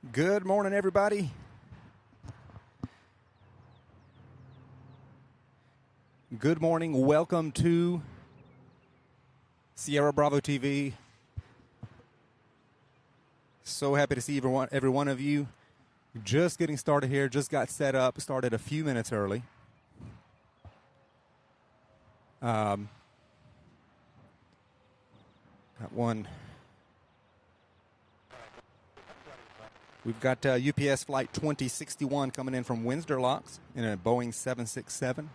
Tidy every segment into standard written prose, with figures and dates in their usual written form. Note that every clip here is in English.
Good morning, everybody. Good morning. Welcome to Sierra Bravo TV. So happy to see every one of you. Just getting started here. Just got set up. Started a few minutes early. Got one. We've got UPS Flight 2061 coming in from Windsor Locks in a Boeing 767.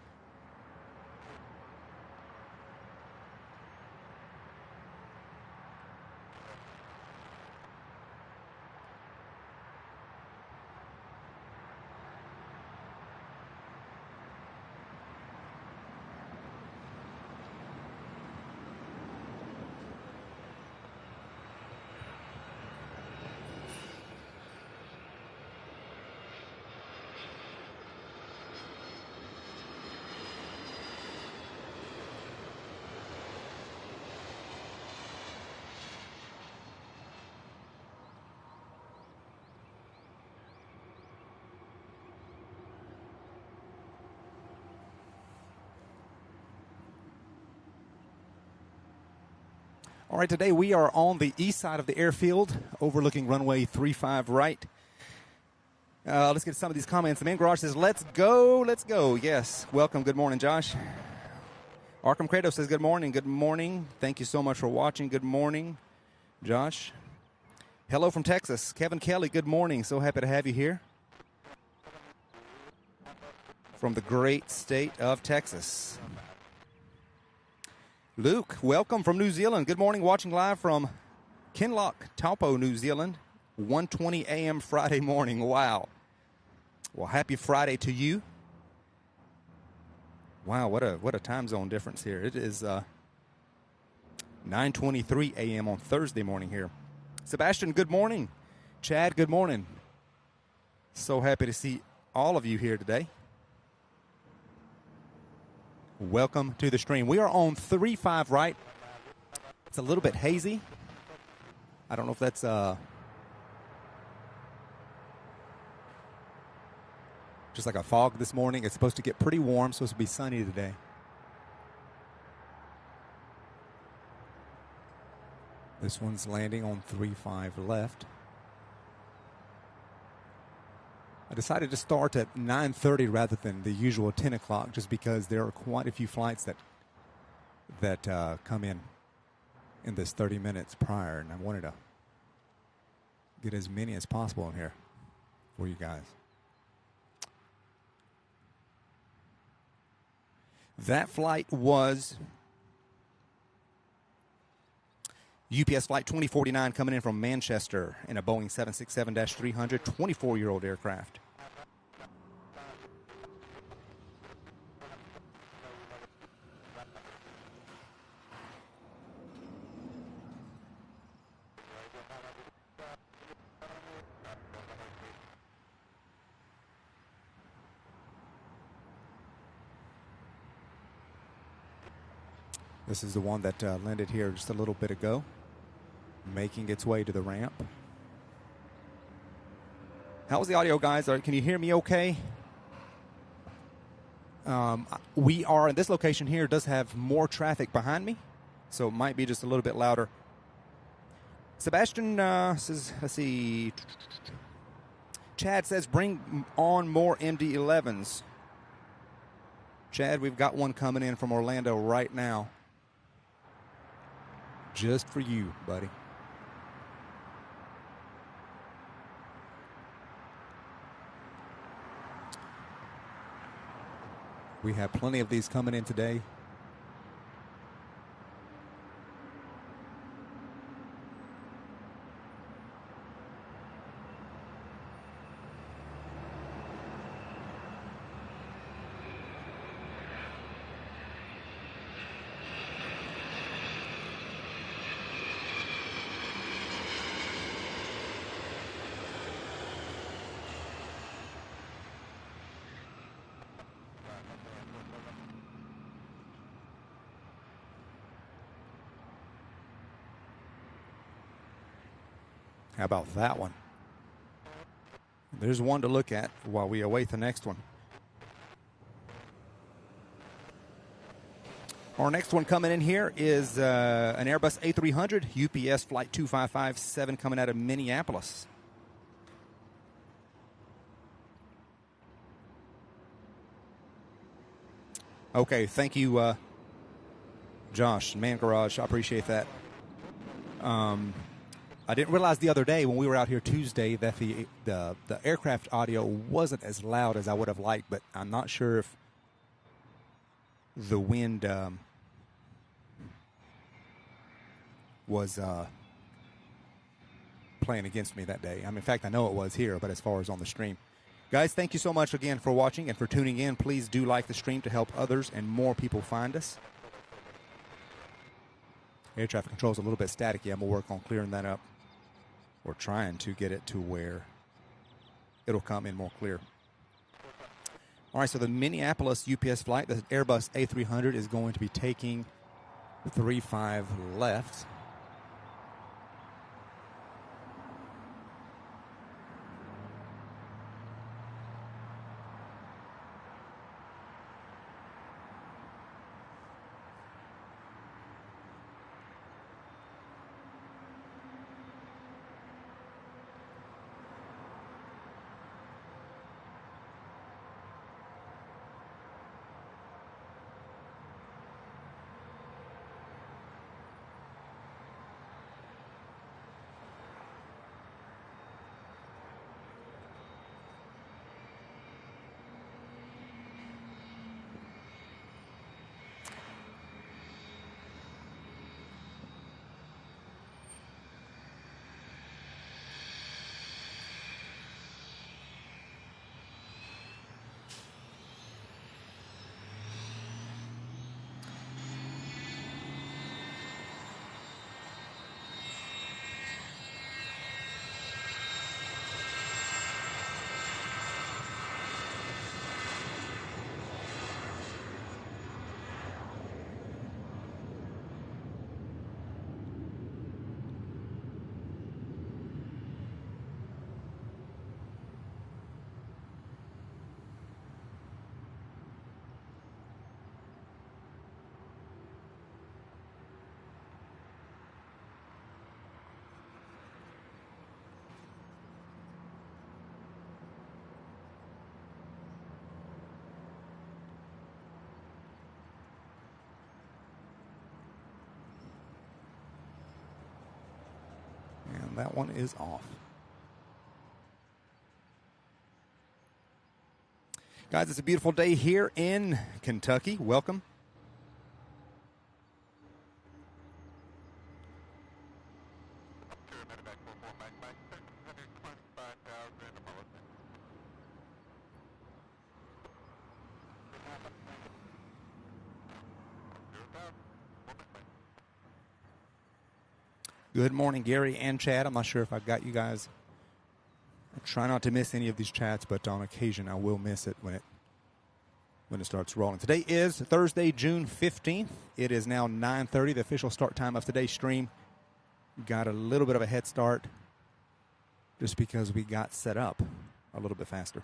All right, today we are on the east side of the airfield, overlooking runway 35 right. Let's get some of these comments. The man garage says, let's go, let's go. Yes, welcome. Good morning, Josh. Arkham Kratos says, good morning, good morning. Thank you so much for watching. Good morning, Josh. Hello from Texas. Kevin Kelly, good morning. So happy to have you here. From the great state of Texas. Luke, welcome from New Zealand. Good morning, watching live from Kinloch, Taupo, New Zealand. 1:20 a.m. Friday morning. Wow. Well, happy Friday to you. Wow, what a time zone difference here. It is 9:23 a.m. on Thursday morning here. Sebastian, good morning. Chad, good morning. So happy to see all of you here today. Welcome to the stream. We are on 35 right. It's a little bit hazy. I don't know if that's just like a fog this morning. It's supposed to get pretty warm, supposed to be sunny today. This one's landing on 35 left. I decided to start at 9:30 rather than the usual 10 o'clock just because there are quite a few flights that come in this 30 minutes prior, and I wanted to get as many as possible in here for you guys. That flight was UPS Flight 2049 coming in from Manchester in a Boeing 767-300, 24-year-old aircraft. This is the one that landed here just a little bit ago, making its way to the ramp. How's the audio, guys? Can you hear me okay? We are in this location here, does have more traffic behind me, so it might be just a little bit louder. Sebastian says, let's see. Chad says, bring on more MD-11s. Chad, we've got one coming in from Orlando right now. Just for you, buddy. We have plenty of these coming in today. How about that one? There's one to look at while we await the next one. Our next one coming in here is an Airbus A300 UPS Flight 2557 coming out of Minneapolis. Okay, thank you, Josh, Man Garage. I appreciate that. I didn't realize the other day when we were out here Tuesday that the aircraft audio wasn't as loud as I would have liked, but I'm not sure if the wind was playing against me that day. I mean, in fact, I know it was here, but as far as on the stream. Guys, thank you so much again for watching and for tuning in. Please do like the stream to help others and more people find us. Air traffic control is a little bit staticky. I'm going to work on clearing that up. Or trying to get it to where it'll come in more clear. All right, so the Minneapolis UPS flight, the Airbus A300, is going to be taking 35 left. And that one is off. Guys, it's a beautiful day here in Kentucky. Welcome. Good morning, Gary and Chad. I'm not sure if I've got you guys. I try not to miss any of these chats, but on occasion I will miss it when it starts rolling. Today is Thursday, June 15th. It is now 9:30, the official start time of today's stream. Got a little bit of a head start just because we got set up a little bit faster.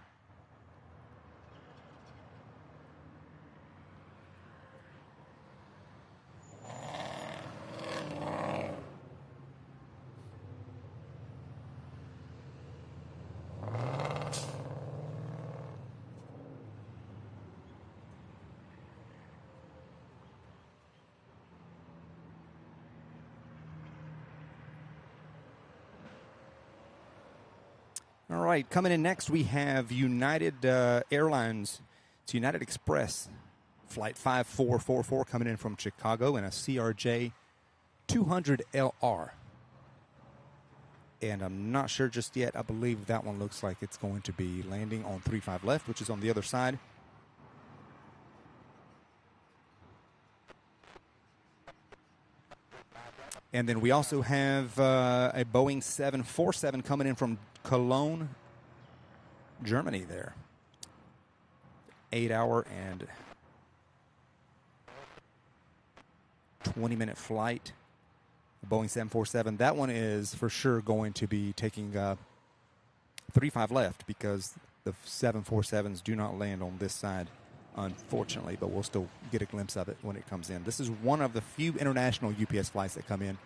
All right, coming in next, we have United Airlines. It's United Express, Flight 5444, coming in from Chicago in a CRJ 200LR. And I'm not sure just yet. I believe that one looks like it's going to be landing on 35 left, which is on the other side. And then we also have a Boeing 747 coming in from Cologne, Germany there. 8-hour and 20-minute flight. Boeing 747. That one is for sure going to be taking 3-5 left because the 747s do not land on this side, unfortunately, but we'll still get a glimpse of it when it comes in. This is one of the few international UPS flights that come in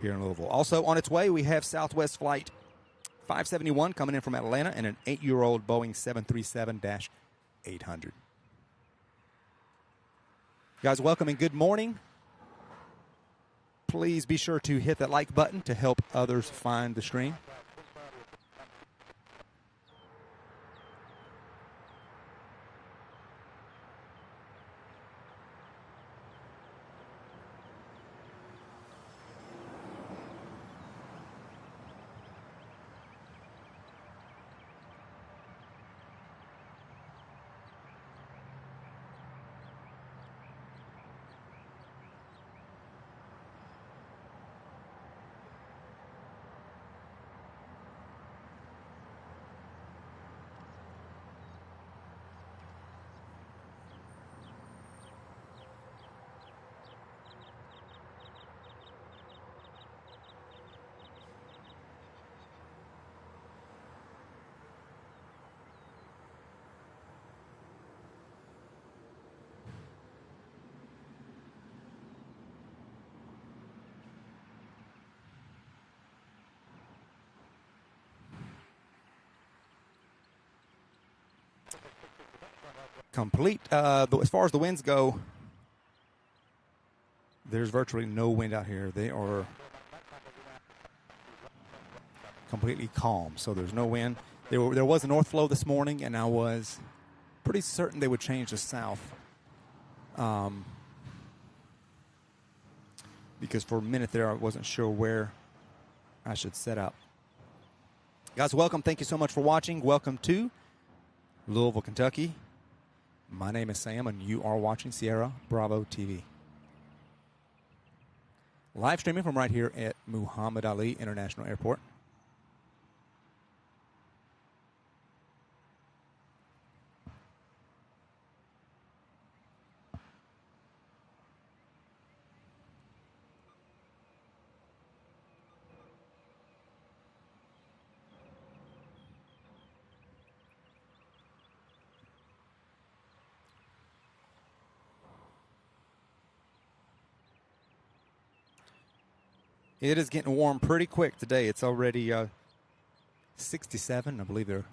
here in Louisville. Also on its way, we have Southwest Flight 571 coming in from Atlanta and an 8-year-old Boeing 737-800. Guys, welcome and good morning. Please be sure to hit that like button to help others find the stream. Complete. As far as the winds go, there's virtually no wind out here. They are completely calm, so there's no wind. There was a north flow this morning, and I was pretty certain they would change to south. Because for a minute there, I wasn't sure where I should set up. Guys, welcome. Thank you so much for watching. Welcome to Louisville, Kentucky. My name is Sam, and you are watching Sierra Bravo TV. Live streaming from right here at Muhammad Ali International Airport. It is getting warm pretty quick today. It's already 67. I believe they're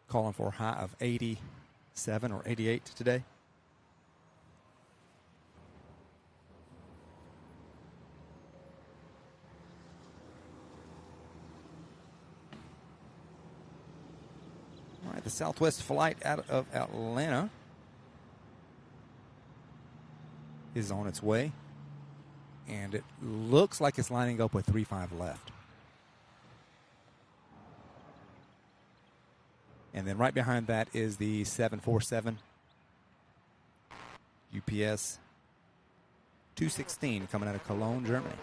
calling for a high of 87 or 88 today. All right, the Southwest flight out of Atlanta is on its way. And it looks like it's lining up with 3-5 left. And then right behind that is the 747 UPS 216 coming out of Cologne, Germany.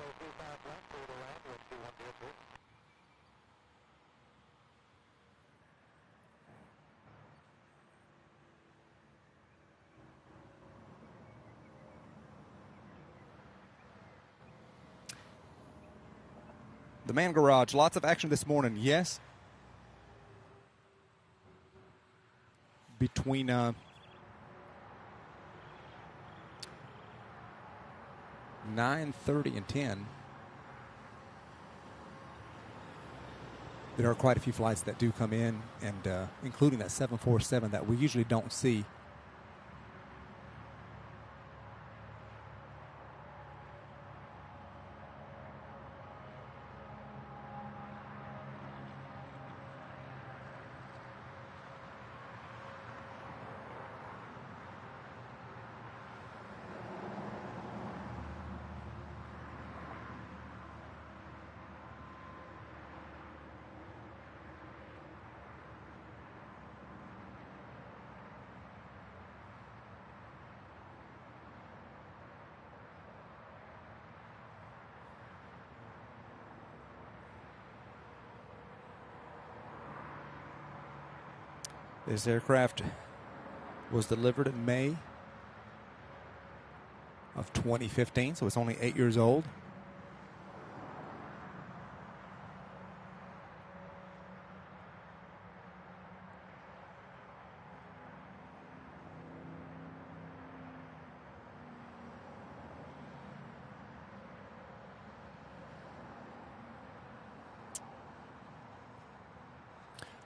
The man garage, lots of action this morning, yes. Between 9:30 and 10, there are quite a few flights that do come in, and including that 747 that we usually don't see. This aircraft was delivered in May of 2015, so it's only 8 years old.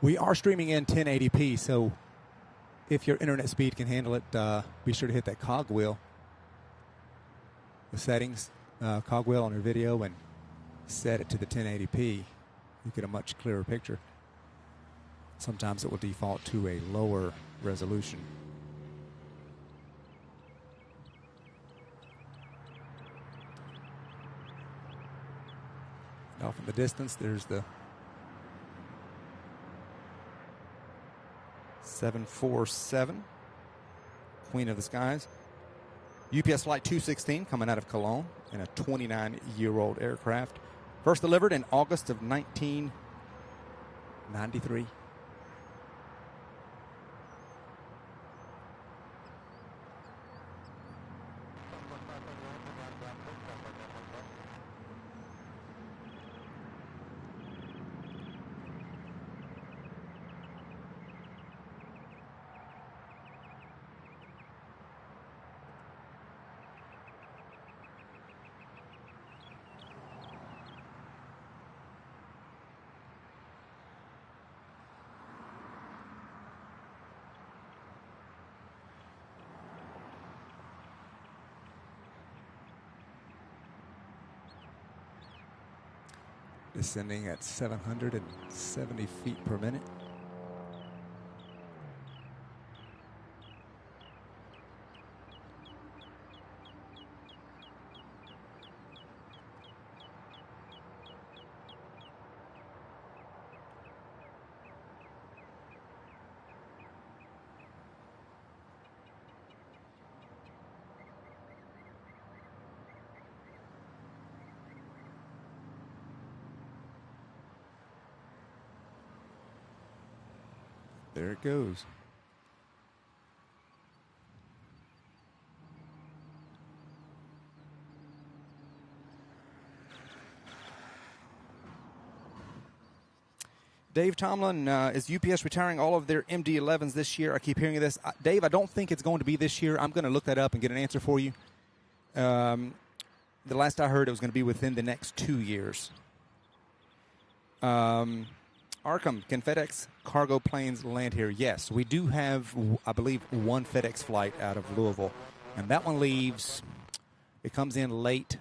We are streaming in 1080p, so if your internet speed can handle it, be sure to hit that cogwheel, the settings, cogwheel on your video, and set it to the 1080p. You get a much clearer picture. Sometimes it will default to a lower resolution. And off in the distance, there's the 747, Queen of the Skies. UPS Flight 216 coming out of Cologne in a 29-year-old aircraft. First delivered in August of 1993. Descending at 770 feet per minute. There it goes. Dave Tomlin, is UPS retiring all of their MD-11s this year? I keep hearing this. Dave, I don't think it's going to be this year. I'm going to look that up and get an answer for you. The last I heard, it was going to be within the next 2 years. Arkham, can FedEx cargo planes land here? Yes, we do have, I believe, one FedEx flight out of Louisville, and that one leaves. It comes in late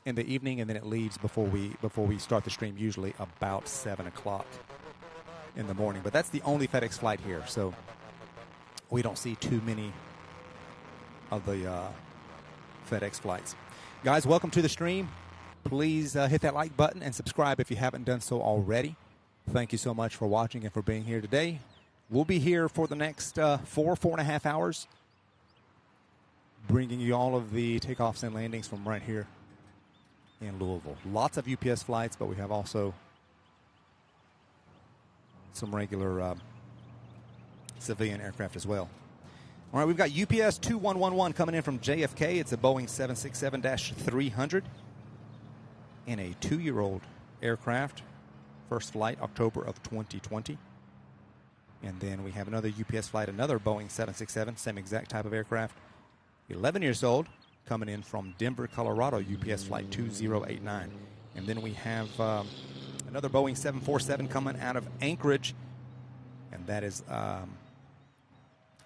in the evening, and then it leaves before we start the stream, usually about 7 o'clock in the morning. But that's the only FedEx flight here, so we don't see too many of the FedEx flights. Guys, welcome to the stream. Please hit that like button and subscribe if you haven't done so already. Thank you so much for watching and for being here today. We'll be here for the next 4.5 hours, bringing you all of the takeoffs and landings from right here in Louisville. Lots of UPS flights, but we have also some regular civilian aircraft as well. All right, we've got UPS 2111 coming in from JFK. It's a Boeing 767-300. In a 2-year-old aircraft. First flight, October of 2020. And then we have another UPS flight, another Boeing 767, same exact type of aircraft. 11 years old, coming in from Denver, Colorado, UPS flight 2089. And then we have another Boeing 747 coming out of Anchorage. And that is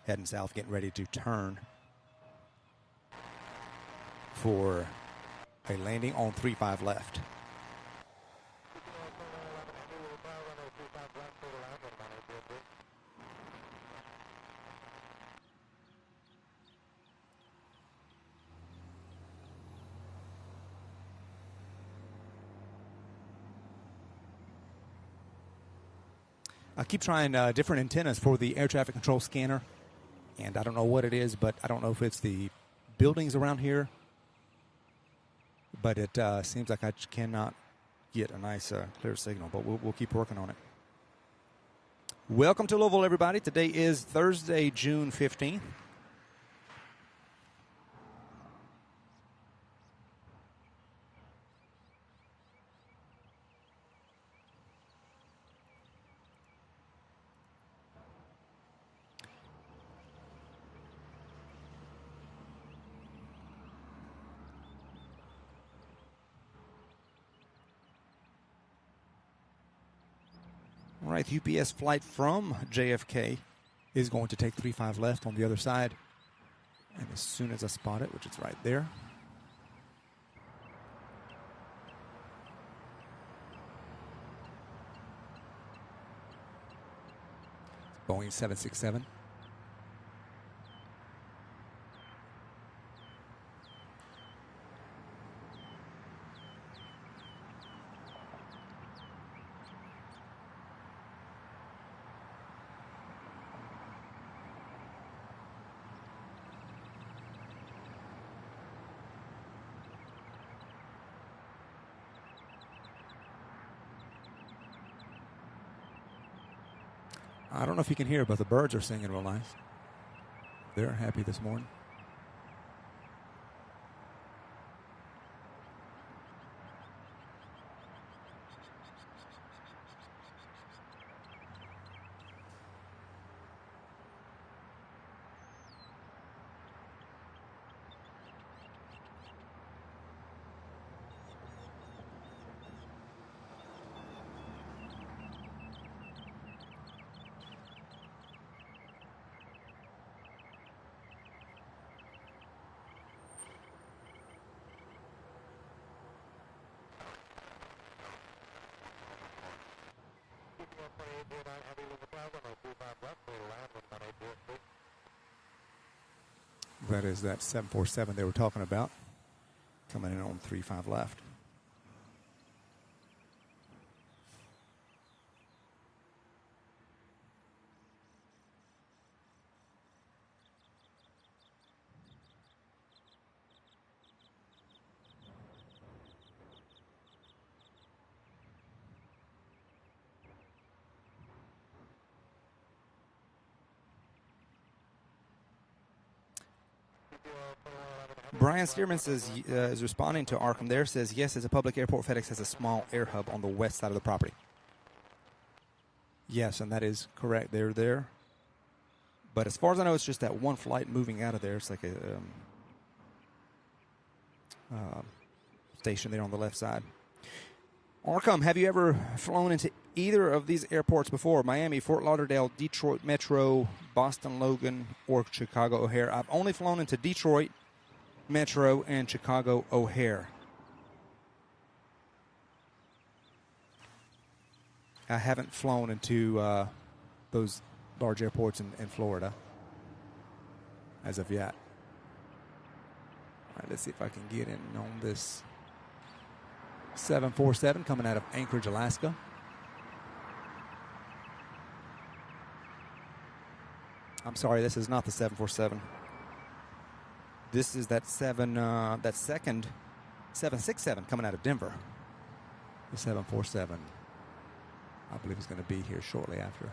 heading south, getting ready to turn for a landing on 35 left. I keep trying different antennas for the air traffic control scanner, and I don't know what it is, but I don't know if it's the buildings around here. But it seems like I cannot get a nice clear signal, but we'll keep working on it. Welcome to Louisville, everybody. Today is Thursday, June 15th. All right, the UPS flight from JFK is going to take 35 left on the other side. And as soon as I spot it, which is right there. Boeing 767. I don't know if you can hear, but the birds are singing real nice. They're happy this morning. That is that 747 they were talking about, coming in on 35 left. Brian Stearman says, is responding to Arkham there, says, yes, it's a public airport. FedEx has a small air hub on the west side of the property. Yes, and that is correct. They're there. But as far as I know, it's just that one flight moving out of there. It's like a station there on the left side. Arkham, have you ever flown into either of these airports before? Miami, Fort Lauderdale, Detroit Metro, Boston Logan, or Chicago O'Hare? I've only flown into Detroit Metro and Chicago O'Hare. I haven't flown into those large airports in Florida as of yet. All right, let's see if I can get in on this 747 coming out of Anchorage, Alaska. I'm sorry, this is not the 747. This is that second 767 coming out of Denver. The 747, I believe, is going to be here shortly after.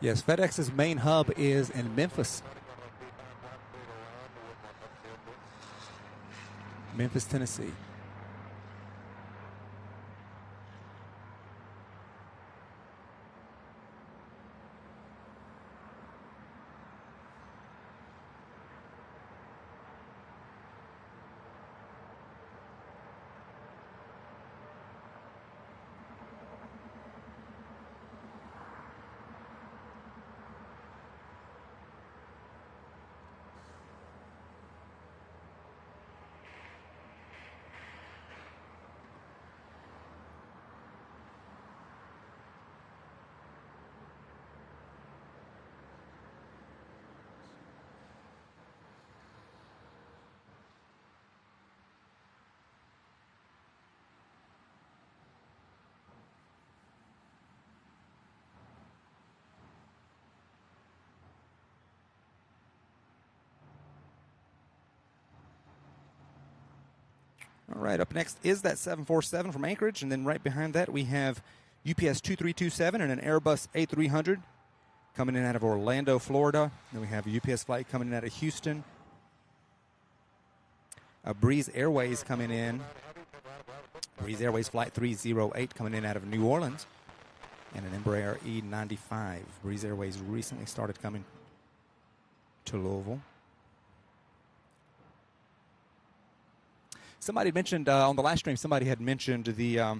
Yes, FedEx's main hub is in Memphis. Memphis, Tennessee. All right, up next is that 747 from Anchorage, and then right behind that we have UPS 2327 and an Airbus A300 coming in out of Orlando, Florida. Then we have a UPS flight coming in out of Houston. Breeze Airways coming in. Breeze Airways flight 308 coming in out of New Orleans. and an Embraer E95. Breeze Airways recently started coming to Louisville. Somebody mentioned on the last stream, somebody had mentioned the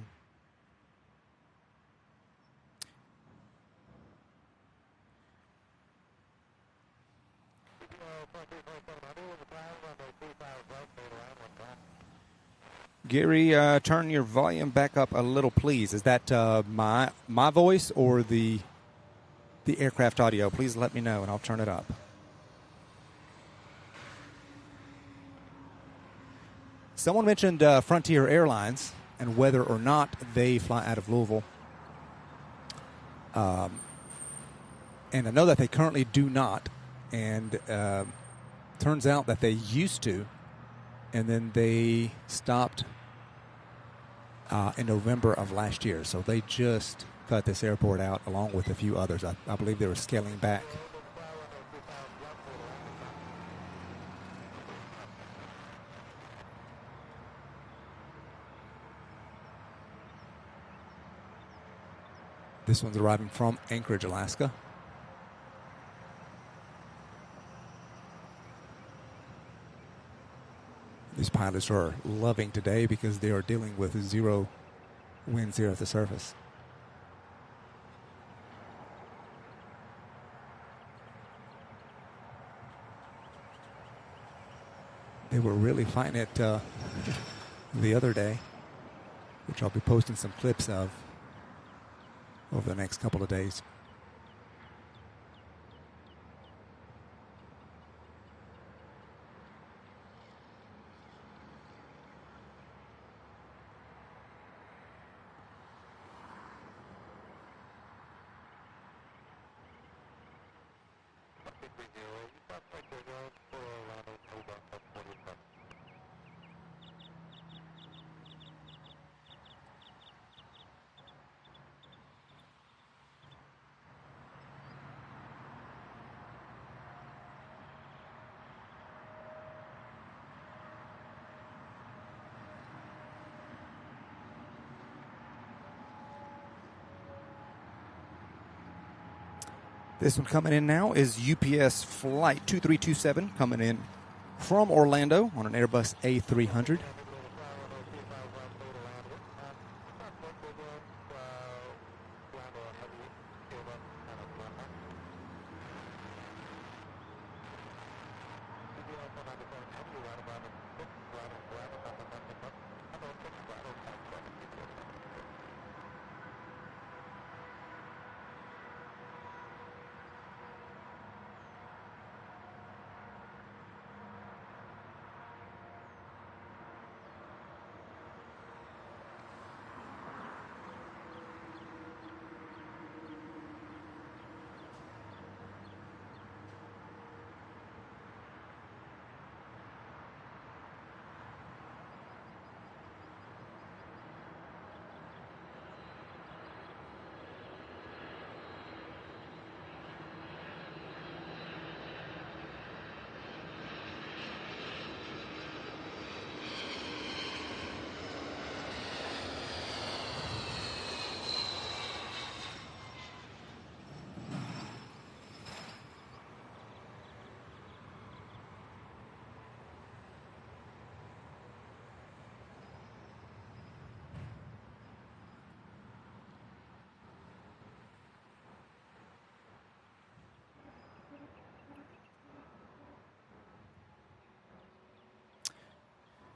Gary, turn your volume back up a little, please. Is that my voice or the aircraft audio? Please let me know, and I'll turn it up. Someone mentioned Frontier Airlines and whether or not they fly out of Louisville. And I know that they currently do not. And turns out that they used to. And then they stopped in November of last year. So they just cut this airport out along with a few others. I believe they were scaling back. This one's arriving from Anchorage, Alaska. These pilots are loving today because they are dealing with zero winds here at the surface. They were really fighting it the other day, which I'll be posting some clips of over the next couple of days. This one coming in now is UPS Flight 2327 coming in from Orlando on an Airbus A300.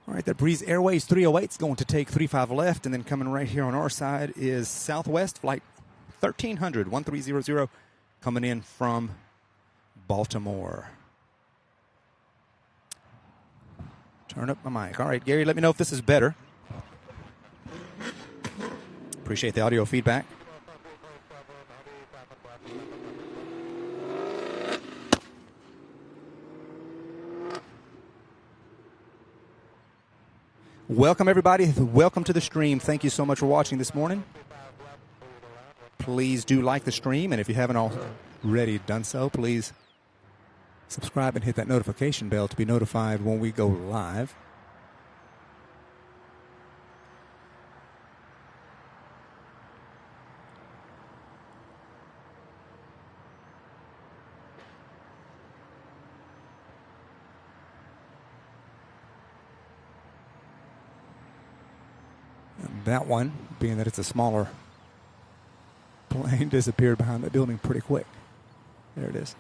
All right, that Breeze Airways 308 is going to take 35 left, and then coming right here on our side is Southwest Flight 1300 coming in from Baltimore. Turn up my mic. All right, Gary, let me know if this is better. Appreciate the audio feedback. Welcome, everybody. Welcome to the stream. Thank you so much for watching this morning. Please do like the stream, and if you haven't already done so, please subscribe and hit that notification bell to be notified when we go live. that one, being that it's a smaller plane, disappeared behind the building pretty quick. There it is.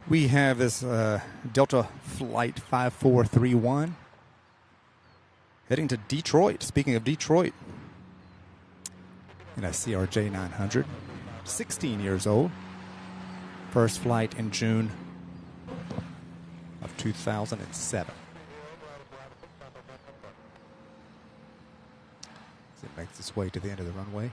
We have this Delta Flight 5431 heading to Detroit. Speaking of Detroit, in a CRJ 900, 16 years old. First flight in June of 2007. As it makes its way to the end of the runway.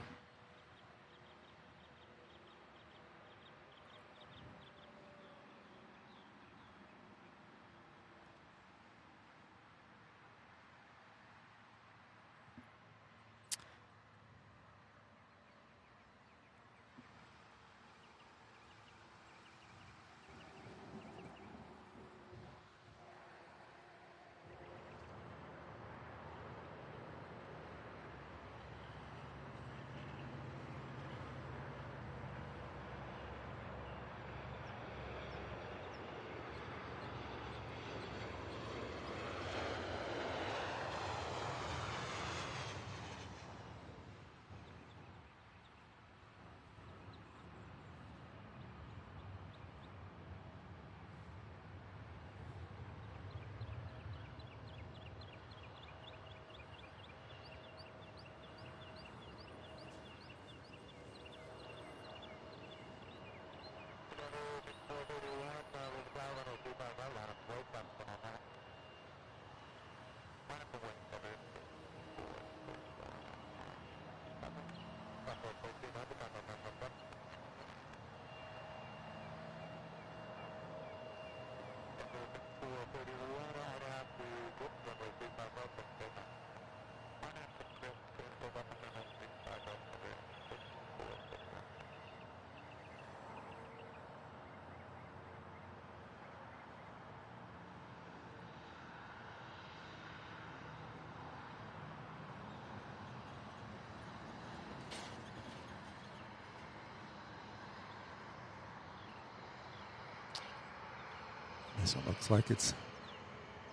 This one looks like it's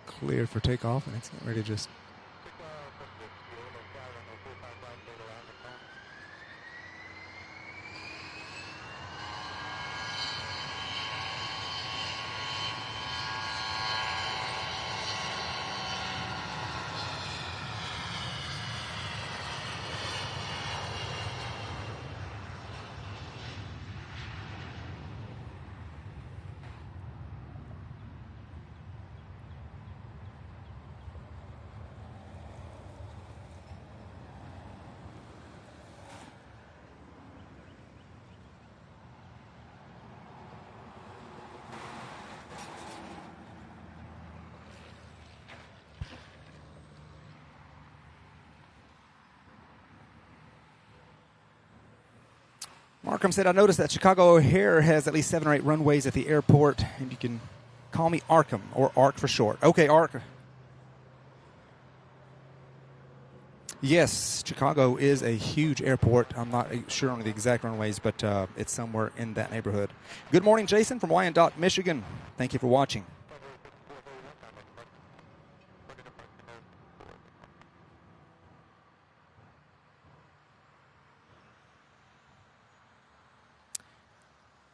cleared for takeoff, and it's getting ready to just... Markham said, I noticed that Chicago O'Hare has at least 7 or 8 runways at the airport, and you can call me Arkham, or ARC for short. Okay, ARC. Yes, Chicago is a huge airport. I'm not sure on the exact runways, but it's somewhere in that neighborhood. Good morning, Jason from Wyandotte, Michigan. Thank you for watching.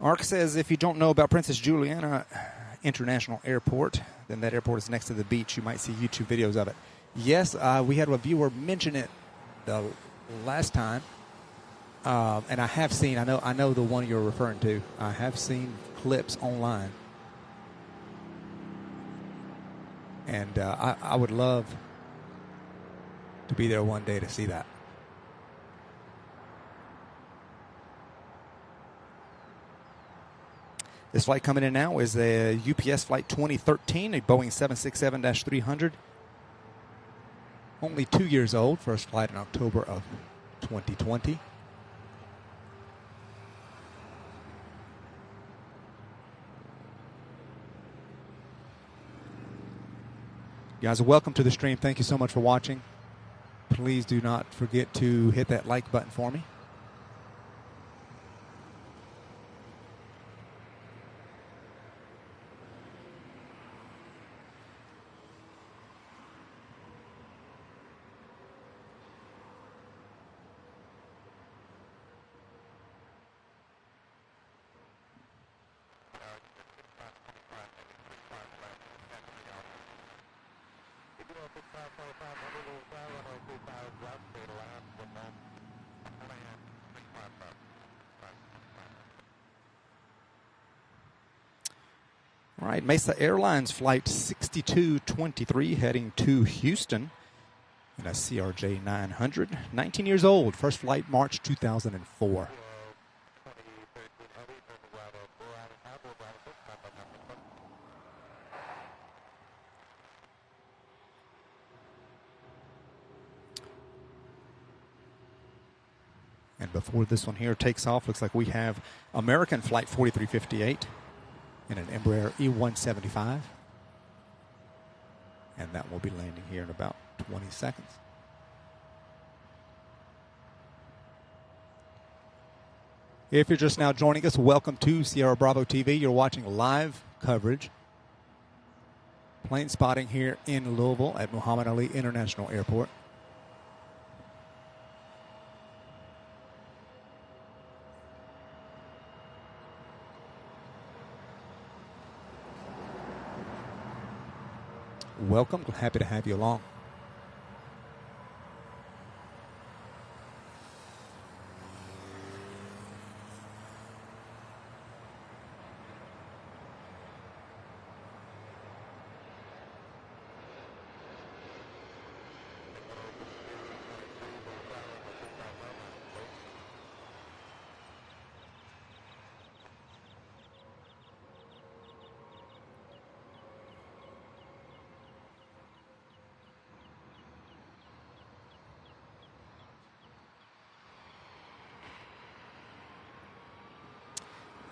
Ark says, if you don't know about Princess Juliana International Airport, then that airport is next to the beach. You might see YouTube videos of it. Yes, we had a viewer mention it the last time, and I have seen. I know the one you're referring to. I have seen clips online, and I would love to be there one day to see that. This flight coming in now is a UPS Flight 2013, a Boeing 767-300. Only 2 years old, first flight in October of 2020. You guys, welcome to the stream. Thank you so much for watching. Please do not forget to hit that like button for me. All right, Mesa Airlines Flight 6223 heading to Houston in a CRJ 900. 19 years old, first flight March 2004. And before this one here takes off, looks like we have American Flight 4358 in an Embraer E175. And that will be landing here in about 20 seconds. If you're just now joining us, welcome to Sierra Bravo TV. You're watching live coverage. Plane spotting here in Louisville at Muhammad Ali International Airport. Welcome. Happy to have you along.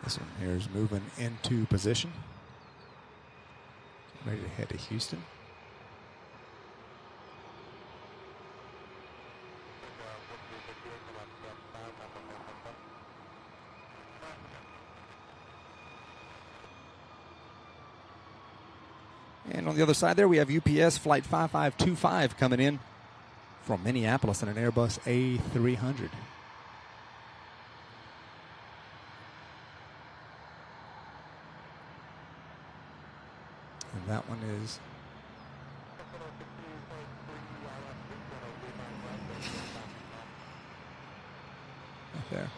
This one here is moving into position. Ready to head to Houston. And on the other side there, we have UPS Flight 5525 coming in from Minneapolis in an Airbus A300. And that one is right there.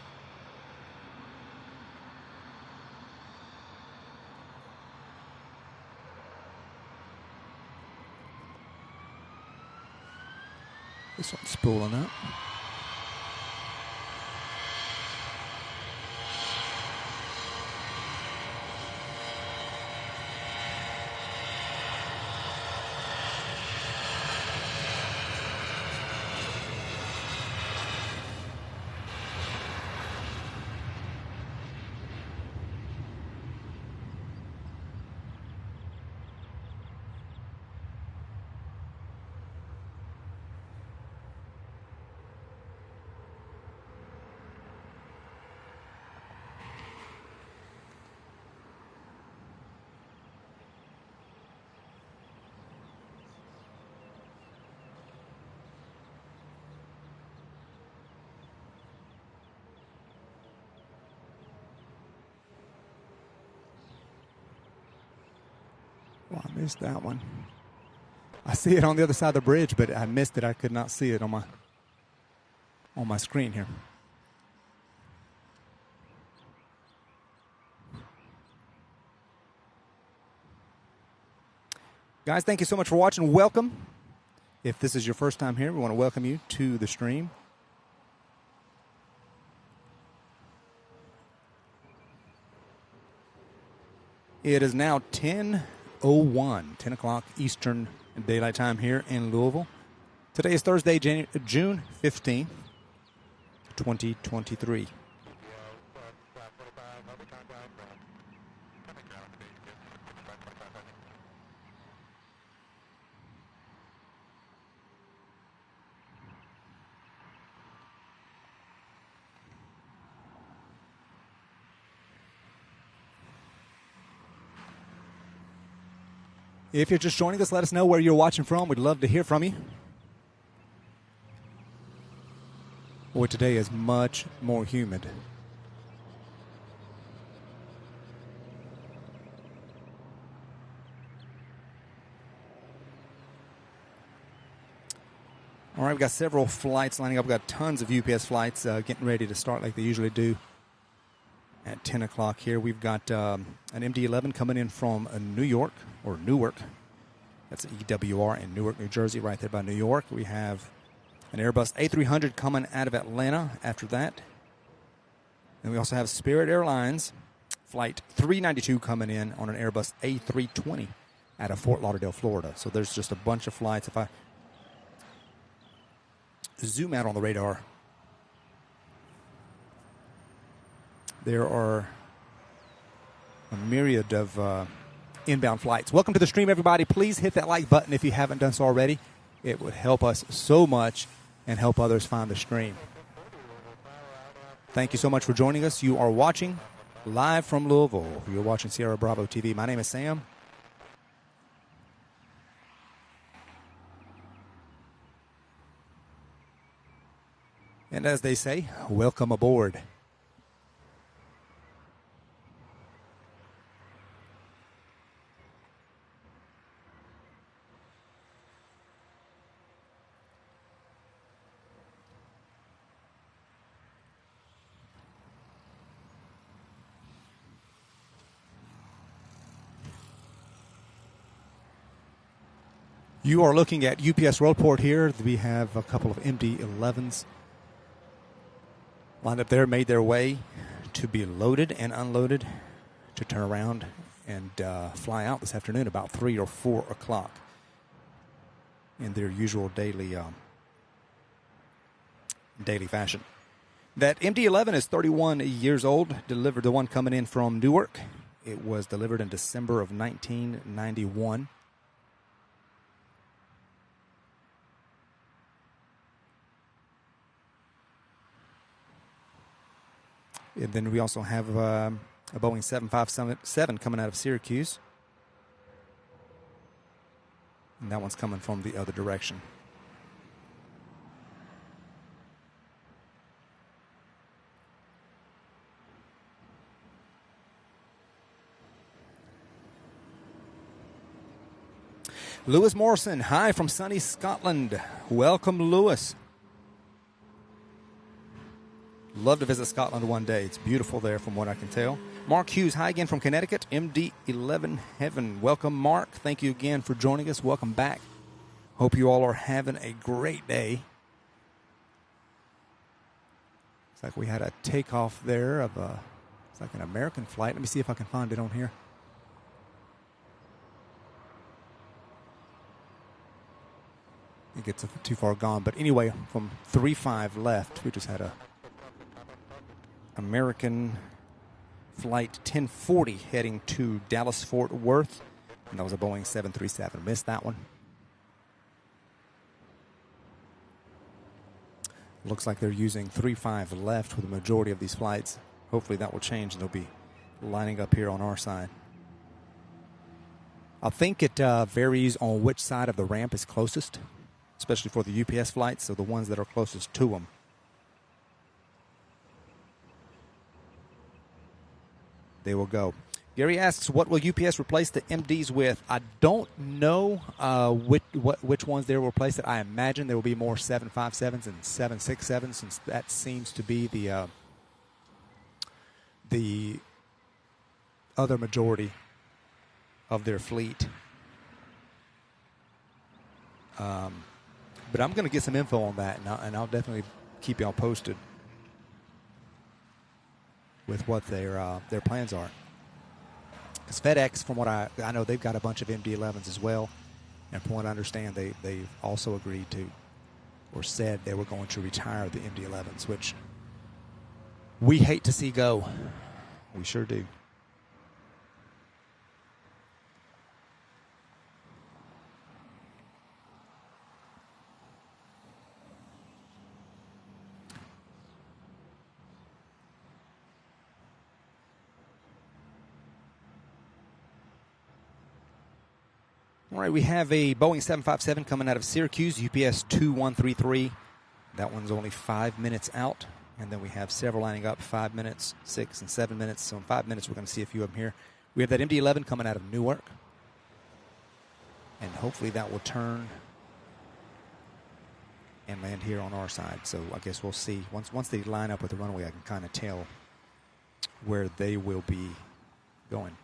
This one's spooling up. Well, I missed that one. I see it on the other side of the bridge, but I missed it. I could not see it on my screen here. Guys, thank you so much for watching. Welcome. If this is your first time here, we want to welcome you to the stream. It is now 10:01, 10 o'clock Eastern Daylight Time here in Louisville. Today is Thursday, June 15th, 2023. If you're just joining us, let us know where you're watching from. We'd love to hear from you. Boy, today is much more humid. All right, we've got several flights lining up. We've got tons of UPS flights getting ready to start like they usually do at 10 o'clock here. We've got an MD-11 coming in from New York, or Newark. That's EWR in Newark, New Jersey, right there by New York. We have an Airbus A300 coming out of Atlanta after that. And we also have Spirit Airlines Flight 392 coming in on an Airbus A320 out of Fort Lauderdale, Florida. So there's just a bunch of flights. If I zoom out on the radar, there are a myriad of inbound flights. Welcome to the stream, everybody. Please hit that like button if you haven't done so already. It would help us so much and help others find the stream. Thank you so much for joining us. You are watching live from Louisville. You're watching Sierra Bravo TV. My name is Sam. And as they say, welcome aboard. You are looking at UPS Worldport here. We have a couple of MD-11s lined up there, made their way to be loaded and unloaded to turn around and fly out this afternoon about 3 or 4 o'clock in their usual daily fashion. That MD-11 is 31 years old, delivered the one coming in from Newark. It was delivered in December of 1991. And then we also have a Boeing 757 coming out of Syracuse. And that one's coming from the other direction. Lewis Morrison, hi from sunny Scotland. Welcome, Lewis. Love to visit Scotland one day. It's beautiful there from what I can tell. Mark Hughes, hi again from Connecticut. MD-11 Heaven. Welcome, Mark. Thank you again for joining us. Welcome back. Hope you all are having a great day. Looks like we had a takeoff there of it's like an American flight. Let me see if I can find it on here. I think it's too far gone. But anyway, from 3-5 left, we just had a American flight 1040 heading to Dallas-Fort Worth, and that was a Boeing 737. Missed that one. Looks like they're using 3-5 left with the majority of these flights. Hopefully that will change and they'll be lining up here on our side. I think it varies on which side of the ramp is closest, especially for the UPS flights, so the ones that are closest to them. They will go. Gary asks, what will UPS replace the MDs with? I don't know which ones they will replace it. I imagine there will be more 757s and 767s, since that seems to be the other majority of their fleet. But I'm going to get some info on that, and I'll definitely keep y'all posted with what their plans are. Because FedEx, from what I know, they've got a bunch of MD-11s as well. And from what I understand, they've also agreed to, or said they were going to retire the MD-11s, which we hate to see go. We sure do. All right, we have a Boeing 757 coming out of Syracuse, UPS 2133. That one's only 5 minutes out. And then we have several lining up, 5 minutes, 6 and 7 minutes. So in 5 minutes, we're going to see a few of them here. We have that MD-11 coming out of Newark. And hopefully that will turn and land here on our side. So I guess we'll see. Once they line up with the runway, I can kind of tell where they will be going.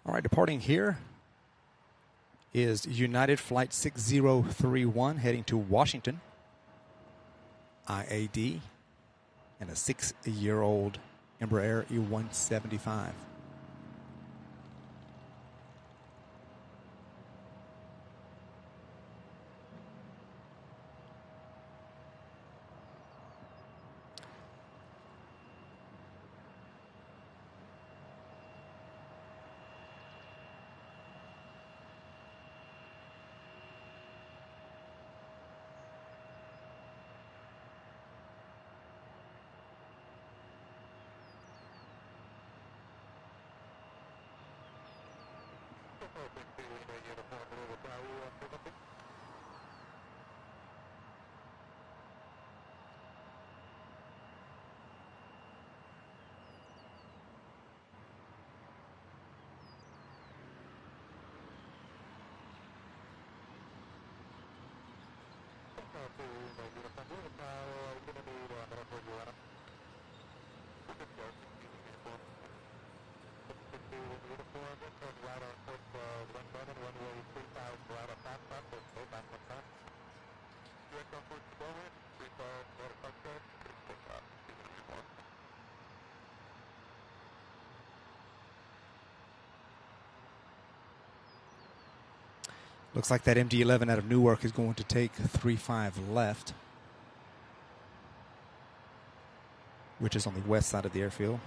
All right, departing here is United Flight 6031 heading to Washington, IAD, and a 6-year-old Embraer E175. Looks like that MD-11 out of Newark is going to take 3-5 left, which is on the west side of the airfield.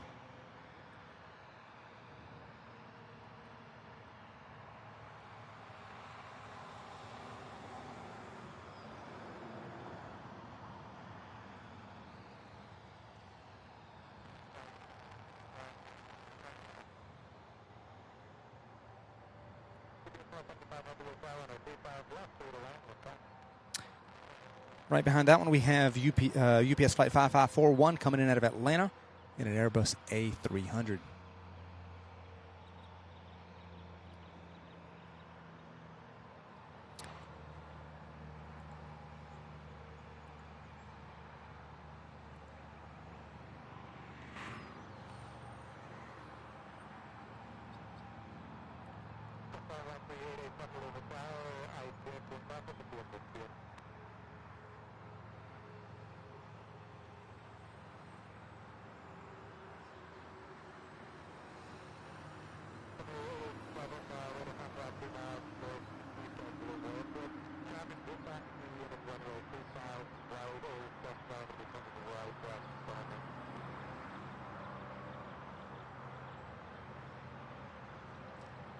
Right behind that one, we have UPS Flight 5541 coming in out of Atlanta in an Airbus A300.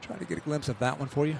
Try to get a glimpse of that one for you.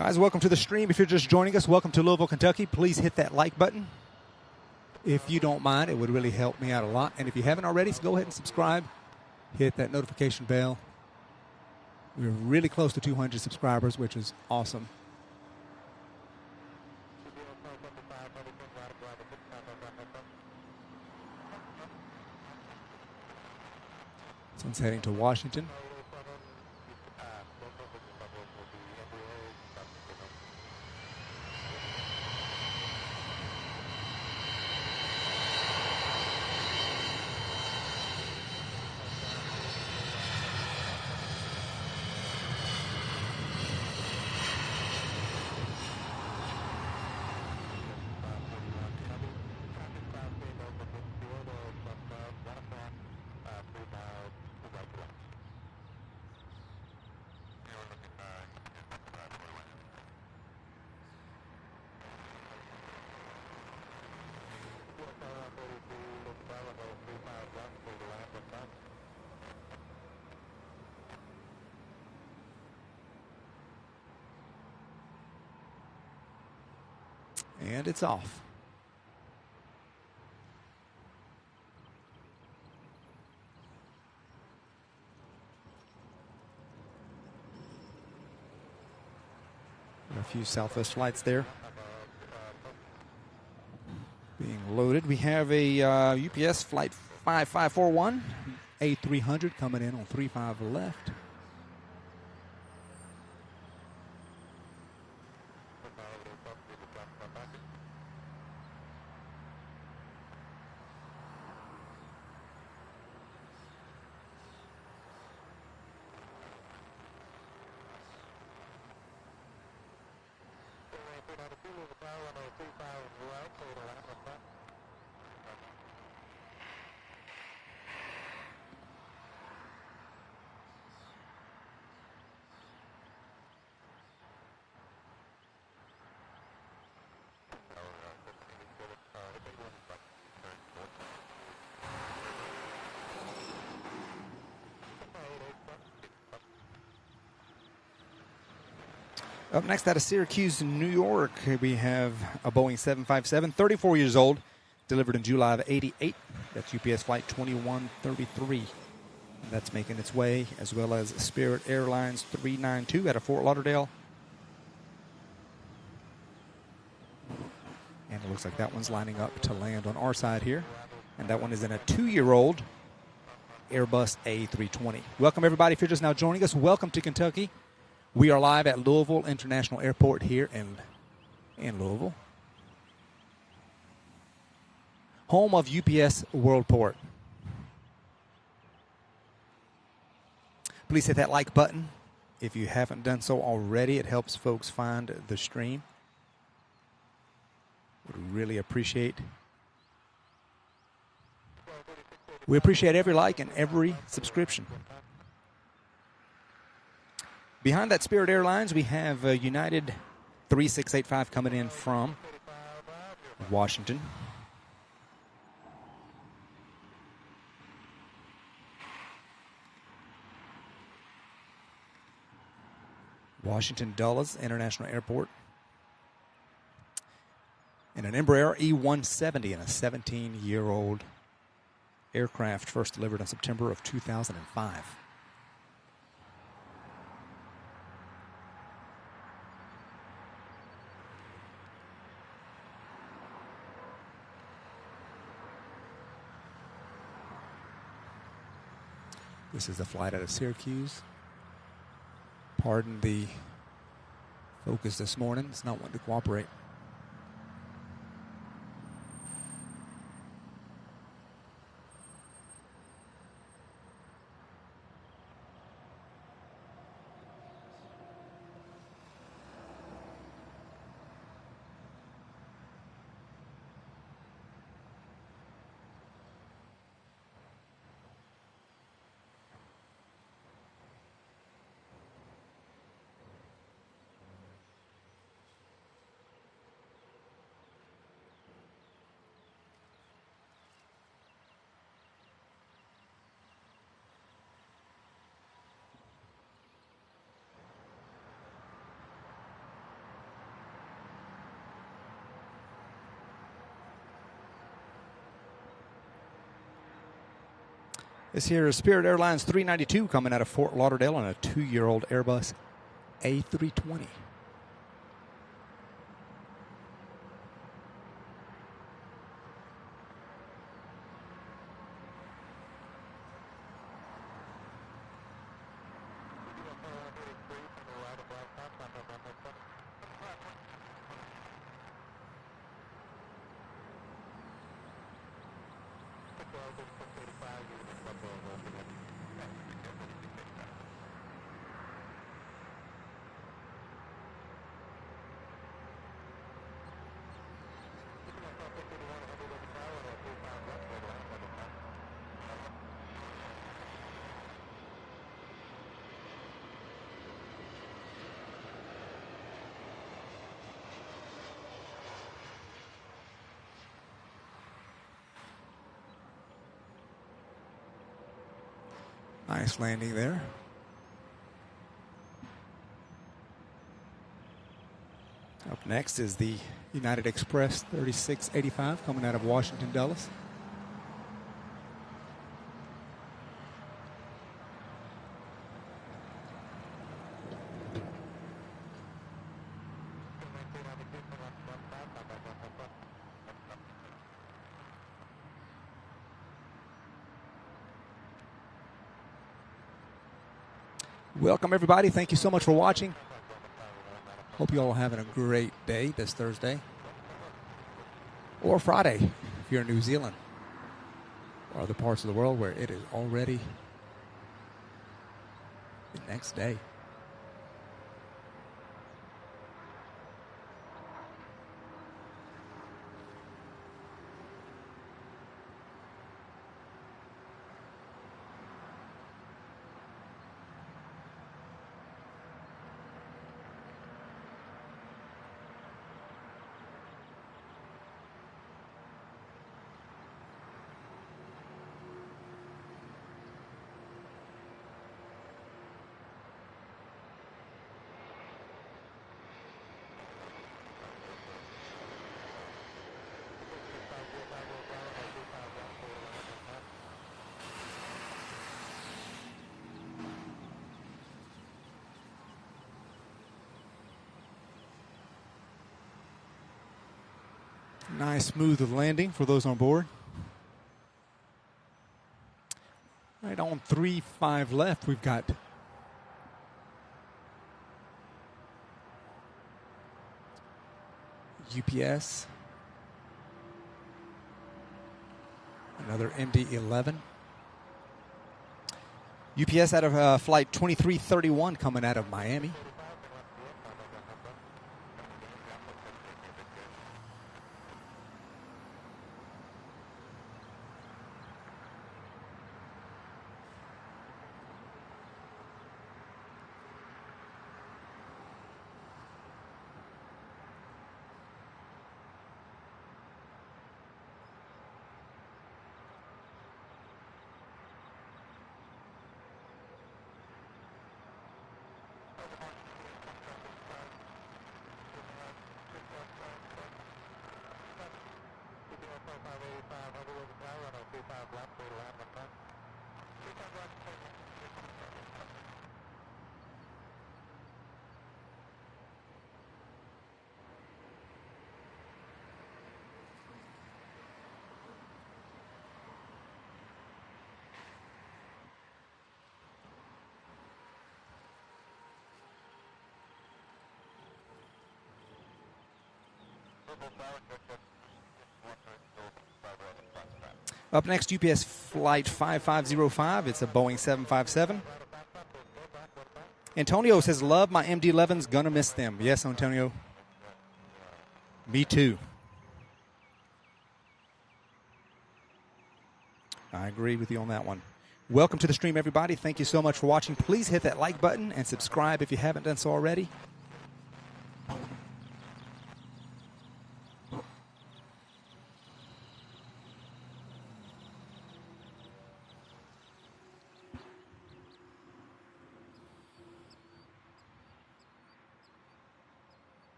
Guys, welcome to the stream. If you're just joining us, welcome to Louisville, Kentucky. Please hit that like button. If you don't mind, it would really help me out a lot. And if you haven't already, so go ahead and subscribe. Hit that notification bell. We're really close to 200 subscribers, which is awesome. This one's heading to Washington. And it's off. A few Southwest flights there being loaded. We have a UPS flight 5541, A300 coming in on 35 left. Up next out of Syracuse, New York, we have a Boeing 757, 34 years old, delivered in July of '88. That's UPS Flight 2133. That's making its way, as well as Spirit Airlines 392 out of Fort Lauderdale. And it looks like that one's lining up to land on our side here. And that one is in a 2-year-old Airbus A320. Welcome, everybody. If you're just now joining us, welcome to Kentucky. We are live at Louisville International Airport here in Louisville. Home of UPS Worldport. Please hit that like button if you haven't done so already. It helps folks find the stream. We appreciate every like and every subscription. Behind that Spirit Airlines, we have United 3685 coming in from Washington. Washington Dulles International Airport. And an Embraer E170 and a 17-year-old aircraft, first delivered in September of 2005. This is the flight out of Syracuse. Pardon the focus this morning. It's not wanting to cooperate. This here is Spirit Airlines 392 coming out of Fort Lauderdale on a 2-year-old Airbus A320. Nice landing there. Up next is the United Express 3685 coming out of Washington Dulles. Welcome, everybody. Thank you so much for watching. Hope you all are having a great day this Thursday. Or Friday, if you're in New Zealand or other parts of the world where it is already the next day. Nice smooth landing for those on board. Right on 3-5 left, we've got UPS, another MD-11. UPS out of flight 2331 coming out of Miami. Up next, UPS Flight 5505. It's a Boeing 757. Antonio says, love my MD-11s, gonna miss them. Yes, Antonio. Me too. I agree with you on that one. Welcome to the stream, everybody. Thank you so much for watching. Please hit that like button and subscribe if you haven't done so already.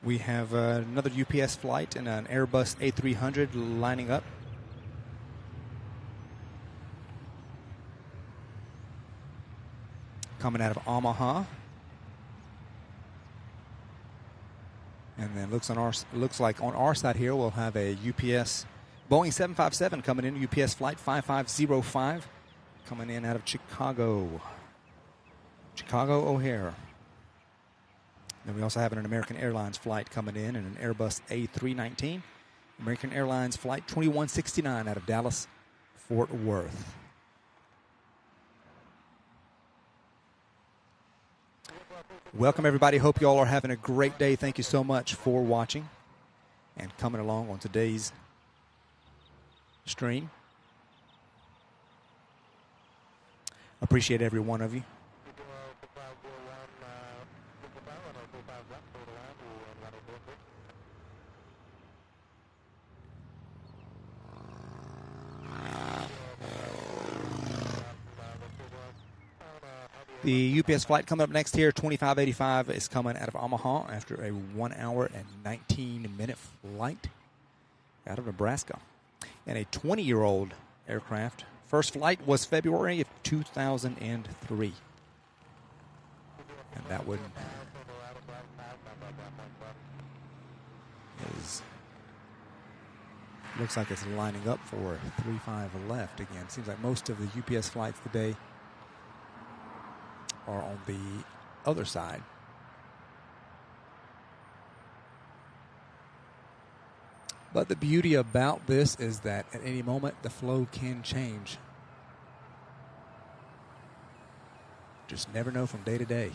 We have another UPS flight and an Airbus A300 lining up. Coming out of Omaha. And then looks like on our side here we'll have a UPS Boeing 757 coming in, UPS flight 5505 coming in out of Chicago O'Hare. Then we also have an American Airlines flight coming in and an Airbus A319. American Airlines flight 2169 out of Dallas, Fort Worth. Welcome, everybody. Hope you all are having a great day. Thank you so much for watching and coming along on today's stream. Appreciate every one of you. The UPS flight coming up next here, 2585, is coming out of Omaha after a 1 hour and 19-minute flight out of Nebraska. And a 20-year-old aircraft. First flight was February of 2003. And that one looks like it's lining up for 35 left again. Seems like most of the UPS flights today are on the other side. But the beauty about this is that at any moment the flow can change. Just never know from day to day.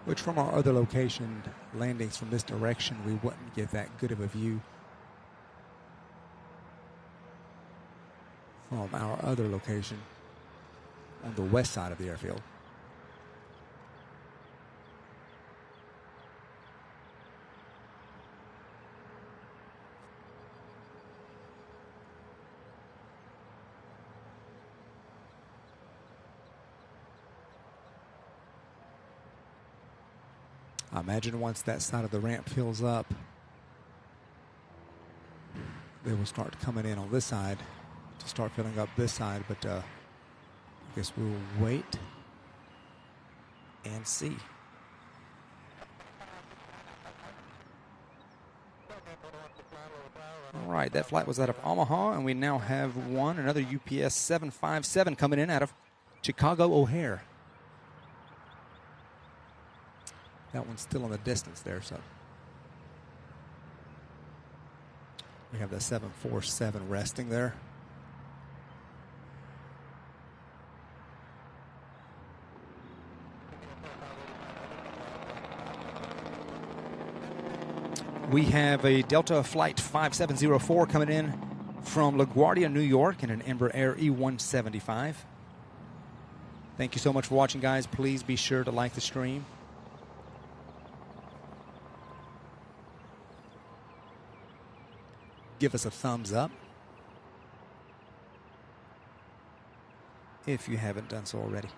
Which from our other location landings from this direction, we wouldn't get that good of a view from our other location on the west side of the airfield. I imagine once that side of the ramp fills up, they will start coming in on this side to start filling up this side, but I guess we'll wait and see. All right, that flight was out of Omaha, and we now have another UPS 757 coming in out of Chicago O'Hare. That one's still in the distance there, so we have the 747 resting there. We have a Delta Flight 5704 coming in from LaGuardia, New York, in an Embraer Air E175. Thank you so much for watching, guys. Please be sure to like the stream. Give us a thumbs up if you haven't done so already.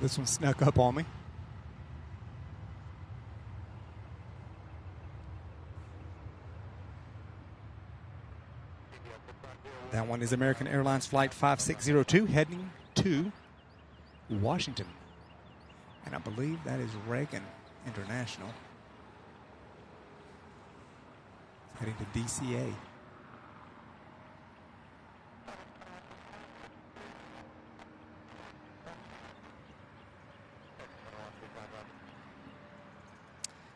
This one snuck up on me. That one is American Airlines Flight 5602 heading to Washington. And I believe that is Reagan International. It's heading to DCA.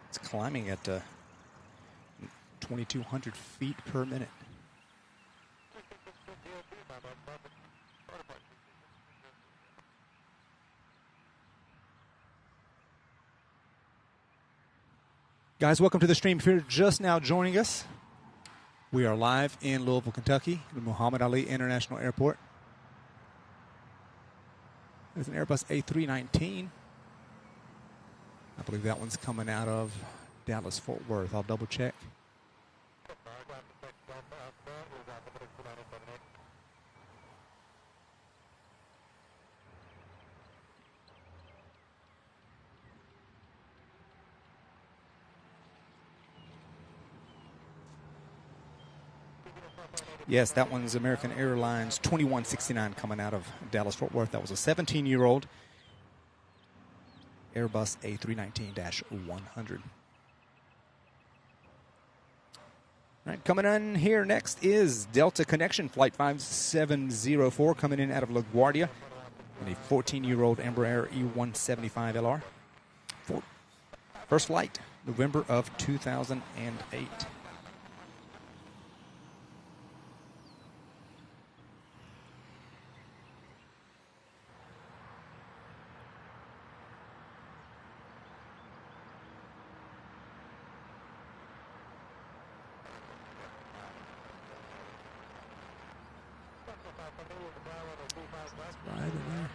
It's climbing at 2,200 feet per minute. Guys, welcome to the stream. If you're just now joining us, we are live in Louisville, Kentucky, the Muhammad Ali International Airport. There's an Airbus A319. I believe that one's coming out of Dallas, Fort Worth. I'll double check. Yes, that one's American Airlines 2169 coming out of Dallas, Fort Worth. That was a 17-year-old Airbus A319-100. All right, coming in here next is Delta Connection Flight 5704 coming in out of LaGuardia and a 14-year-old Embraer E175LR. First flight, November of 2008. Right in there.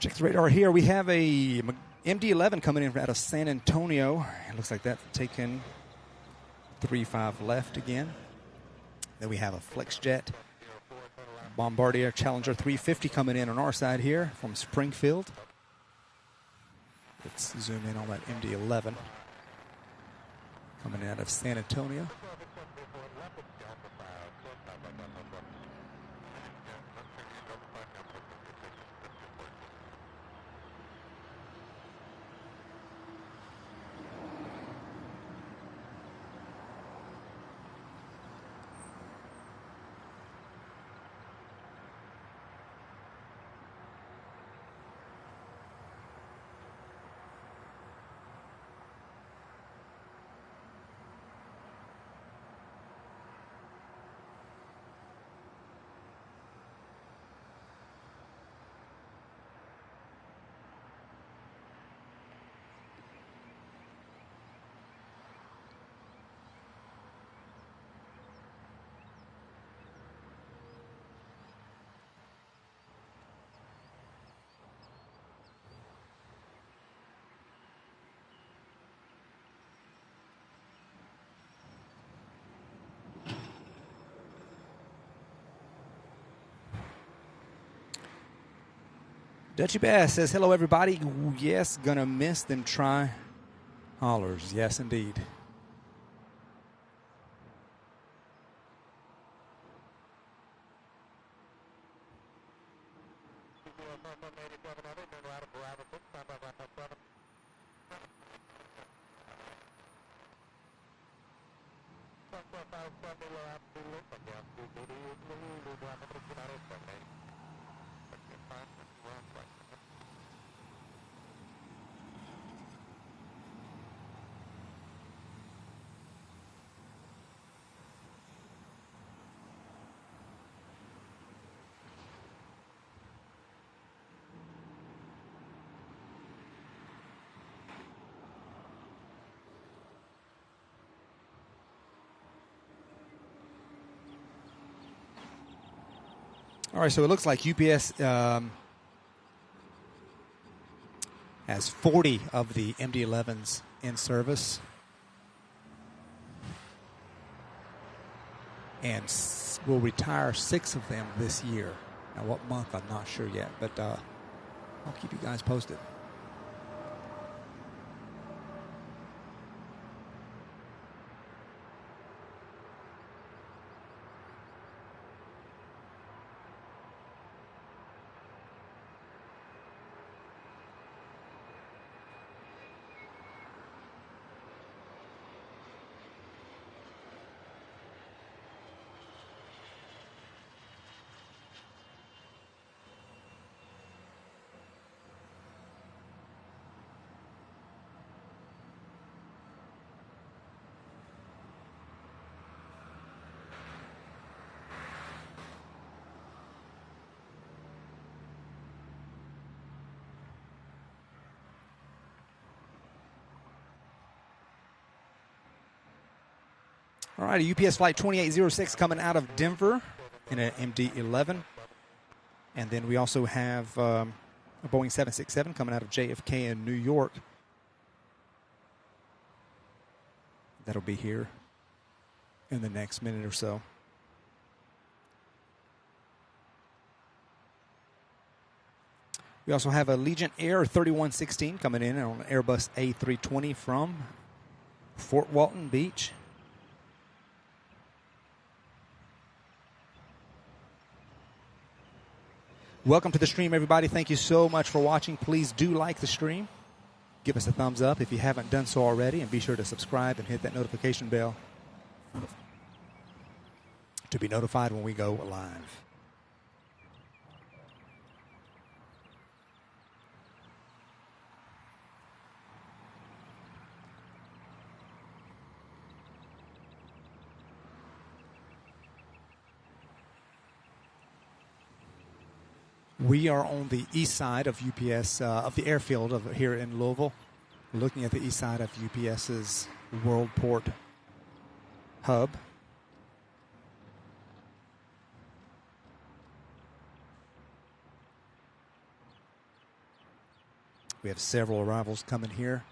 Check the radar here. We have a MD-11 coming in out of San Antonio. It looks like that's taken 3-5 left again. Then we have a FlexJet Bombardier Challenger 350 coming in on our side here from Springfield. Let's zoom in on that MD-11 coming out of San Antonio. Dutchy Bass says, hello, everybody. Yes, gonna miss them tri-haulers. Yes, indeed. All right, so it looks like UPS has 40 of the MD-11s in service. And will retire 6 of them this year. Now, what month, I'm not sure yet, but I'll keep you guys posted. All right, a UPS flight 2806 coming out of Denver in an MD-11. And then we also have a Boeing 767 coming out of JFK in New York. That'll be here in the next minute or so. We also have a Legion Air 3116 coming in on an Airbus A320 from Fort Walton Beach. Welcome to the stream, everybody. Thank you so much for watching. Please do like the stream. Give us a thumbs up if you haven't done so already, and be sure to subscribe and hit that notification bell to be notified when we go live. We are on the east side of UPS, of the airfield here in Louisville, looking at the east side of UPS's Worldport hub. We have several arrivals coming here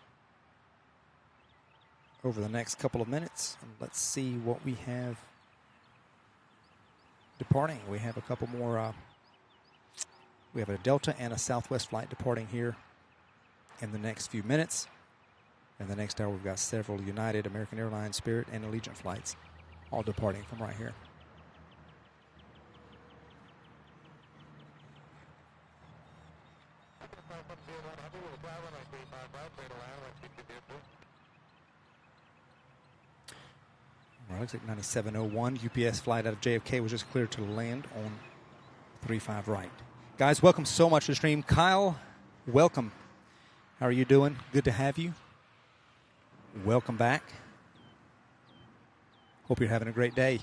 over the next couple of minutes. And let's see what we have departing. We have a couple more. We have a Delta and a Southwest flight departing here in the next few minutes. In the next hour, we've got several United, American Airlines, Spirit, and Allegiant flights all departing from right here. All right, looks like 9701 UPS flight out of JFK was just cleared to land on 35 right. Guys, welcome so much to the stream. Kyle, welcome. How are you doing? Good to have you. Welcome back. Hope you're having a great day.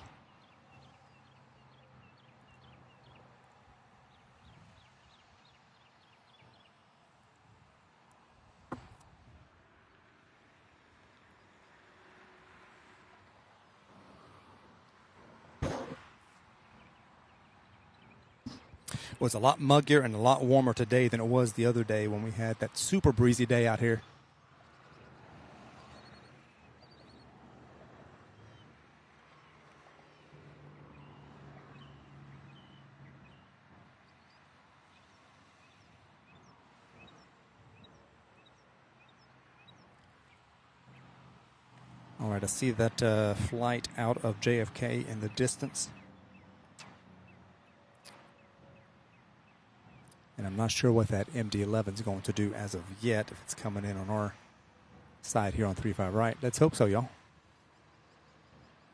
It was a lot muggier and a lot warmer today than it was the other day when we had that super breezy day out here. All right, I see that flight out of JFK in the distance. And I'm not sure what that MD-11 is going to do as of yet, if it's coming in on our side here on 35 right. Let's hope so, y'all.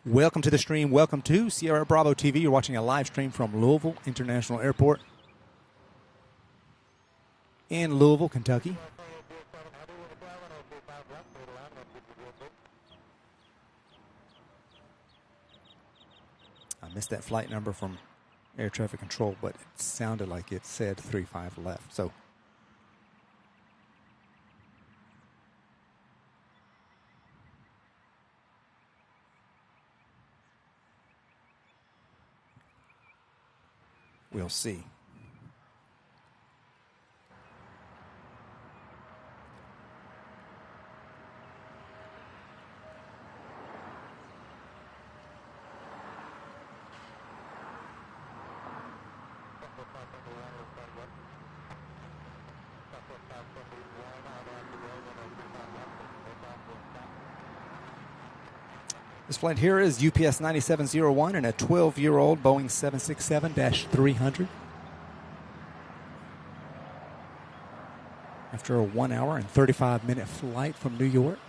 Welcome to the stream. Welcome to Sierra Bravo TV. You're watching a live stream from Louisville International Airport in Louisville, Kentucky. I missed that flight number from air traffic control, but it sounded like it said 35 left. So we'll see. This flight here is UPS 9701 and a 12-year-old Boeing 767-300. After a 1 hour and 35-minute flight from New York.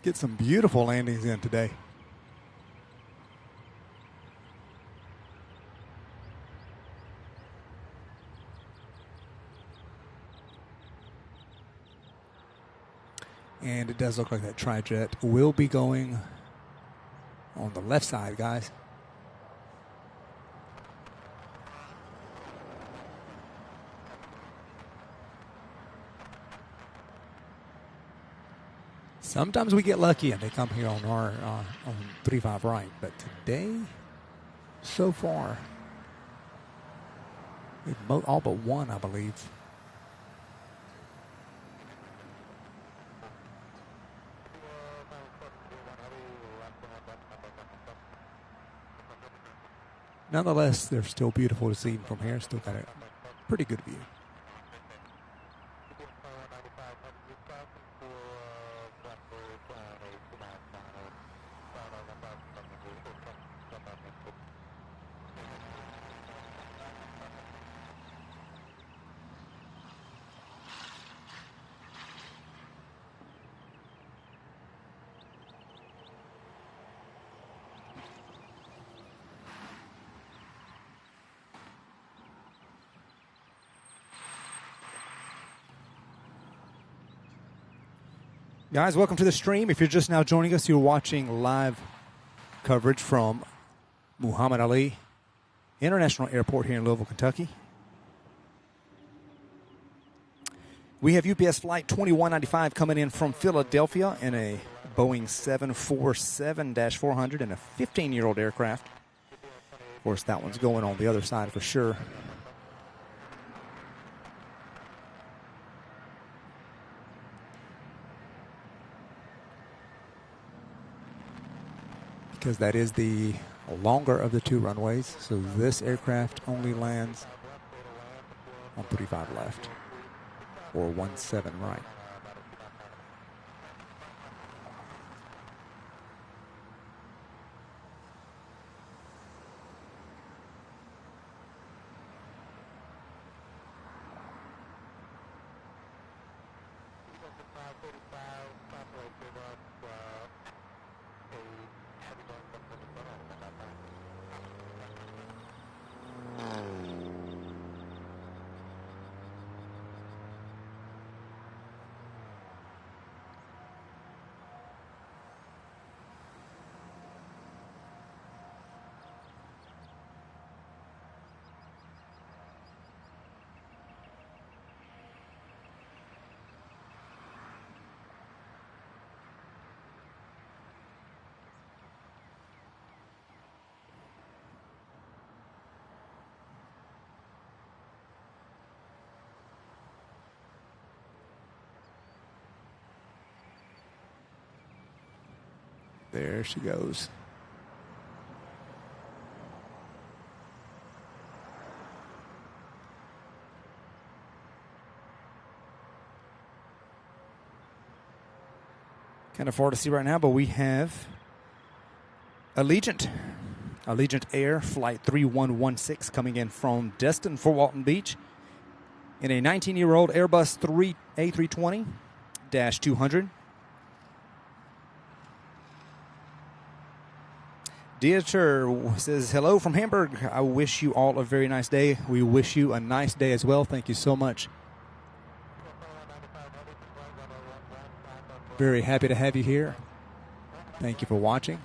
Get some beautiful landings in today. And it does look like that tri-jet will be going on the left side, guys. Sometimes we get lucky and they come here on our on 35 right, but today, so far, we've all but one, I believe. Nonetheless, they're still beautiful to see from here. Still got a pretty good view. Guys, welcome to the stream. If you're just now joining us, you're watching live coverage from Muhammad Ali International Airport here in Louisville, Kentucky. We have UPS Flight 2195 coming in from Philadelphia in a Boeing 747-400 and a 15-year-old aircraft. Of course, that one's going on the other side for sure. Because that is the longer of the two runways. So this aircraft only lands on 35 left or 17 right. There she goes. Kind of hard to see right now, but we have Allegiant Air Flight 3116 coming in from Destin, Fort Walton Beach in a 19-year-old Airbus A320-200. Dieter says, hello from Hamburg. I wish you all a very nice day. We wish you a nice day as well. Thank you so much. Very happy to have you here. Thank you for watching.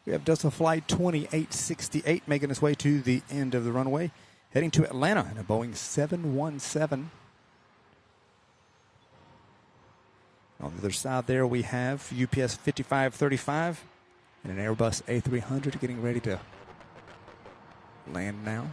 We have Delta Flight 2868 making its way to the end of the runway, heading to Atlanta in a Boeing 717. On the other side there we have UPS 5535 and an Airbus A300 getting ready to land now.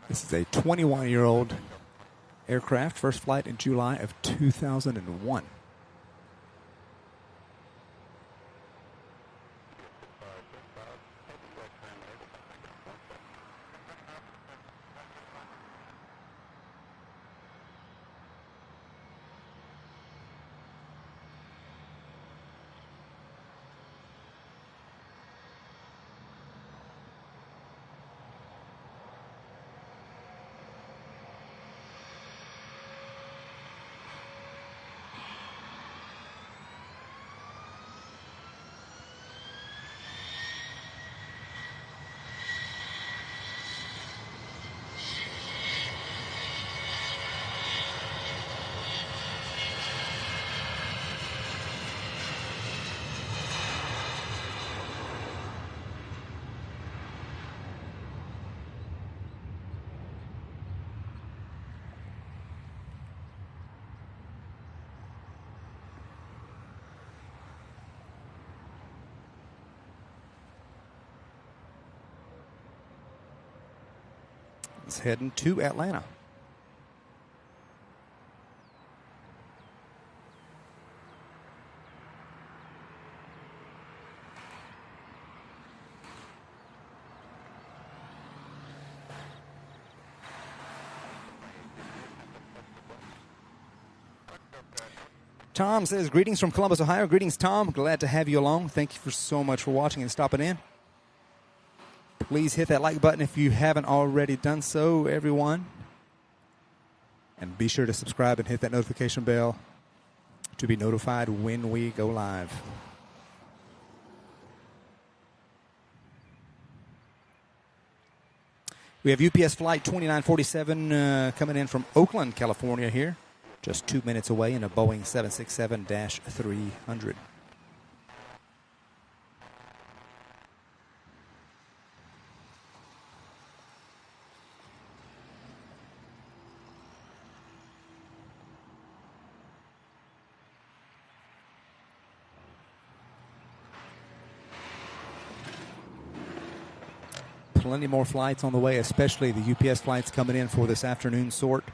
This is a 21-year-old aircraft, first flight in July of 2001. It's heading to Atlanta. Tom says, greetings from Columbus, Ohio. Greetings, Tom. Glad to have you along. Thank you so much for watching and stopping in. Please hit that like button if you haven't already done so, everyone. And be sure to subscribe and hit that notification bell to be notified when we go live. We have UPS Flight 2947 coming in from Oakland, California here. Just 2 minutes away in a Boeing 767-300. Plenty more flights on the way, especially the UPS flights coming in for this afternoon sort.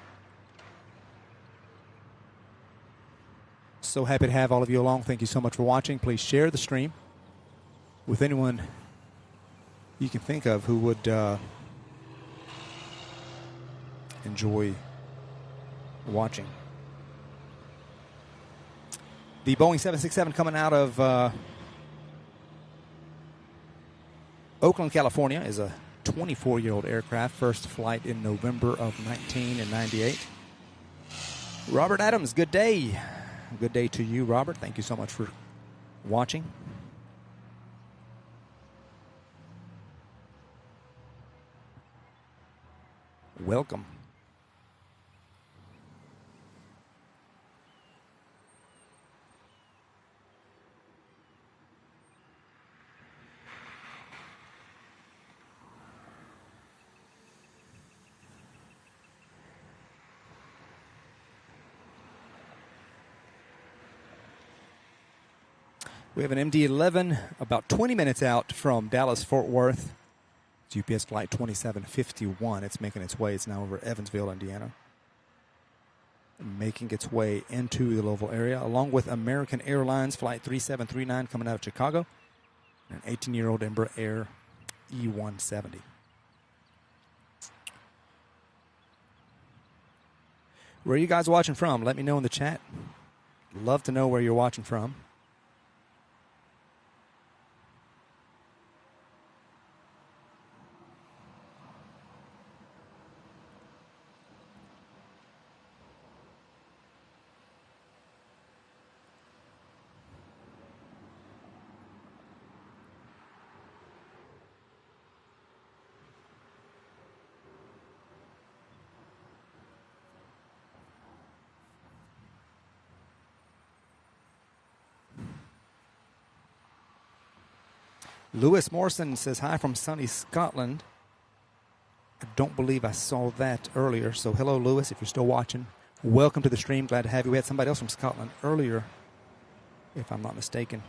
So happy to have all of you along. Thank you so much for watching. Please share the stream with anyone you can think of who would enjoy watching. The Boeing 767 coming out of Oakland, California is a 24-year-old aircraft. First flight in November of 1998. Robert Adams, good day. Good day to you, Robert. Thank you so much for watching. Welcome. We have an MD-11 about 20 minutes out from Dallas-Fort Worth. It's UPS Flight 2751. It's making its way. It's now over Evansville, Indiana. Making its way into the Louisville area, along with American Airlines Flight 3739 coming out of Chicago. An 18-year-old Embraer E170. Where are you guys watching from? Let me know in the chat. Love to know where you're watching from. Lewis Morrison says hi from sunny Scotland. I don't believe I saw that earlier. So hello, Lewis, if you're still watching. Welcome to the stream. Glad to have you. We had somebody else from Scotland earlier, if I'm not mistaken.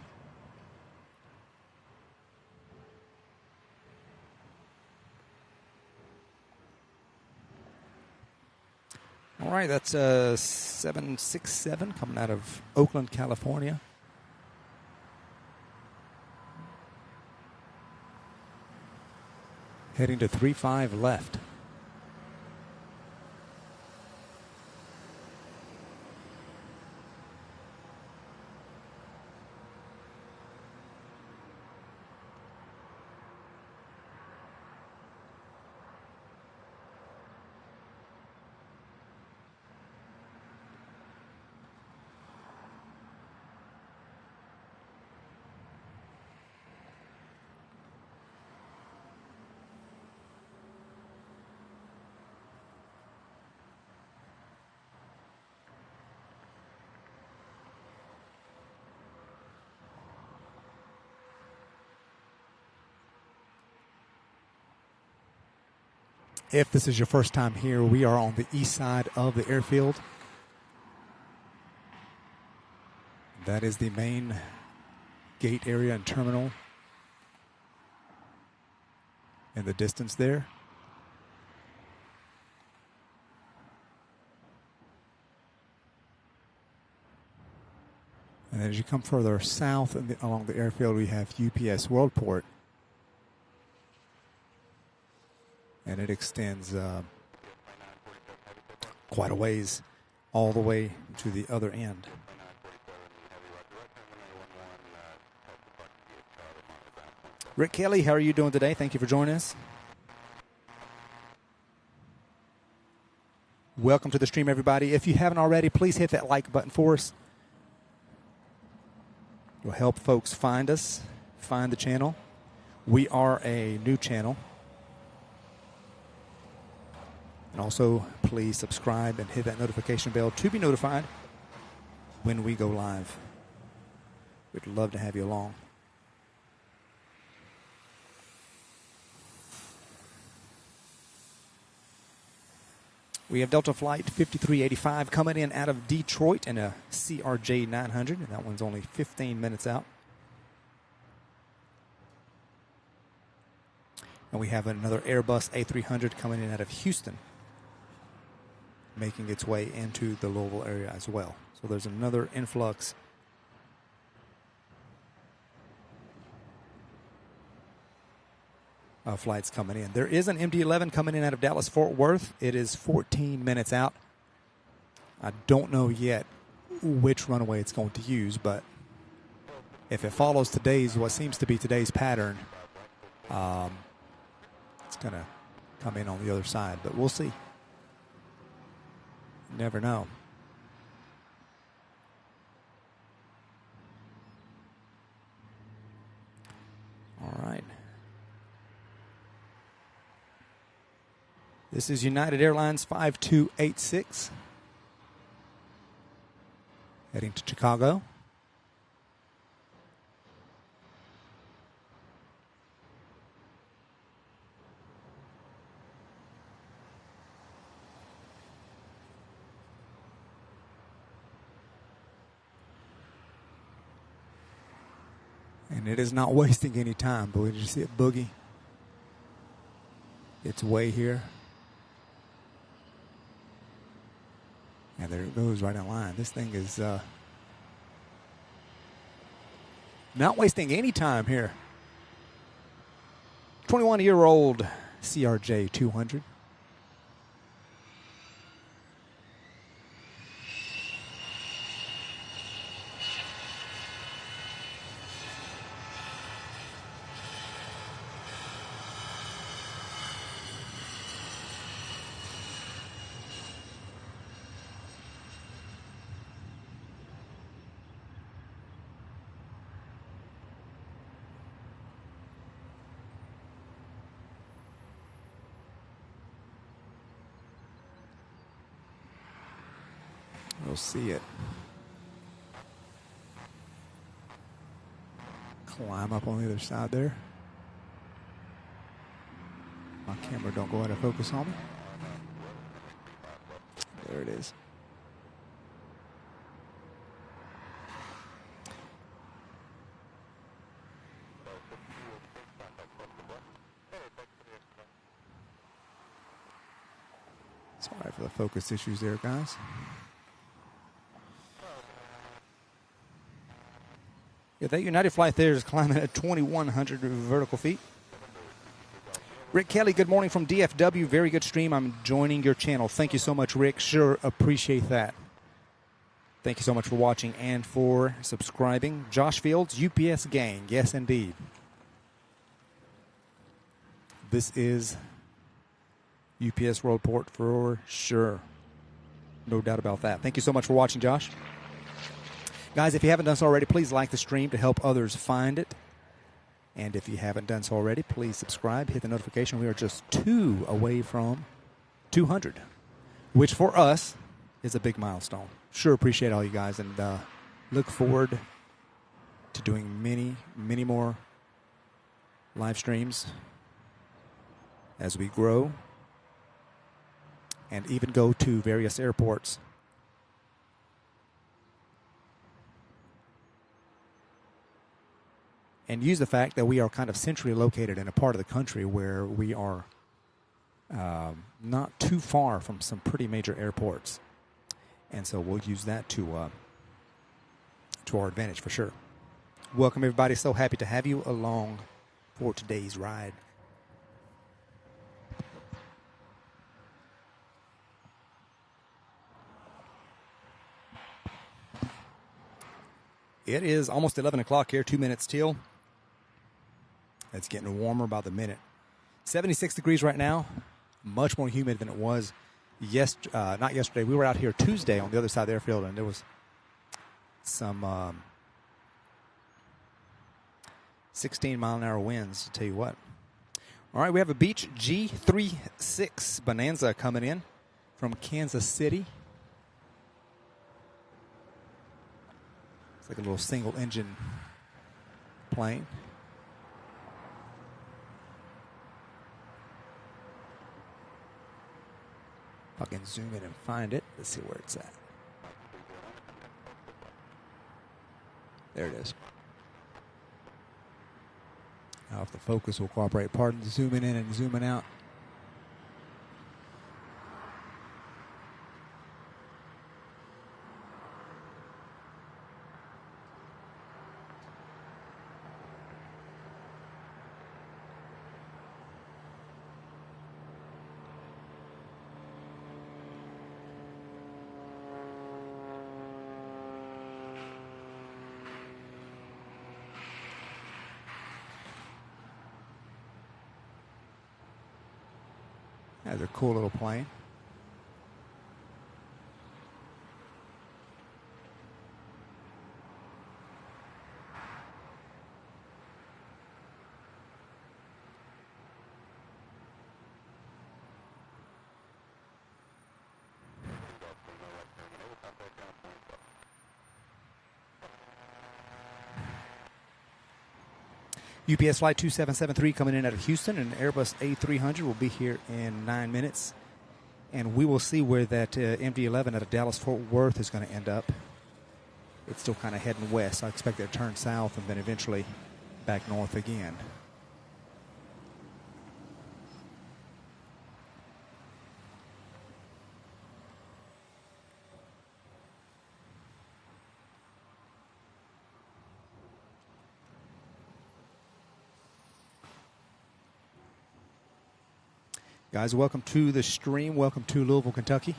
All right, that's 767 coming out of Oakland, California. Heading to 35 left. If this is your first time here, we are on the east side of the airfield. That is the main gate area and terminal in the distance there. And as you come further south along the airfield, we have UPS Worldport. And it extends quite a ways all the way to the other end. Rick Kelly, how are you doing today? Thank you for joining us. Welcome to the stream, everybody. If you haven't already, please hit that like button for us. It will help folks find us, find the channel. We are a new channel. And also, please subscribe and hit that notification bell to be notified when we go live. We'd love to have you along. We have Delta Flight 5385 coming in out of Detroit in a CRJ 900, and that one's only 15 minutes out. And we have another Airbus A300 coming in out of Houston, making its way into the Louisville area as well. So there's another influx of flights coming in. There is an MD-11 coming in out of Dallas-Fort Worth. It is 14 minutes out. I don't know yet which runway it's going to use, but if it follows what seems to be today's pattern, it's going to come in on the other side, but we'll see. Never know. All right. This is United Airlines 5286 heading to Chicago. And it is not wasting any time, but we just see it boogie its way here. And there it goes right in line. This thing is not wasting any time here. 21-year-old CRJ 200. We'll see it climb up on the other side there. My camera don't go out of focus on me. There it is. Sorry for the focus issues there, guys. Yeah, that United flight there is climbing at 2,100 vertical feet. Rick Kelly, good morning from DFW. Very good stream. I'm joining your channel. Thank you so much, Rick. Sure appreciate that. Thank you so much for watching and for subscribing. Josh Fields, UPS gang. Yes, indeed. This is UPS Worldport for sure. No doubt about that. Thank you so much for watching, Josh. Guys, if you haven't done so already, please like the stream to help others find it. And if you haven't done so already, please subscribe, hit the notification. We are just 2 away from 200, which for us is a big milestone. Sure appreciate all you guys, and look forward to doing many, many more live streams as we grow and even go to various airports. And use the fact that we are kind of centrally located in a part of the country where we are not too far from some pretty major airports. And so we'll use that to our advantage for sure. Welcome, everybody. So happy to have you along for today's ride. It is almost 11 o'clock here, 2 minutes till. It's getting warmer by the minute. 76 degrees right now. Much more humid than it was not yesterday. We were out here Tuesday on the other side of the airfield, and there was some 16-mile-an-hour winds, to tell you what. All right, we have a Beech G36 Bonanza coming in from Kansas City. It's like a little single-engine plane. If I can zoom in and find it, let's see where it's at. There it is. Now, if the focus will cooperate, pardon the zooming in and zooming out. That's a cool little plane. UPS Flight 2773 coming in out of Houston, and Airbus A300 will be here in 9 minutes. And we will see where that MD-11 out of Dallas-Fort Worth is going to end up. It's still kind of heading west. I expect it to turn south and then eventually back north again. Guys, welcome to the stream. Welcome to Louisville, Kentucky.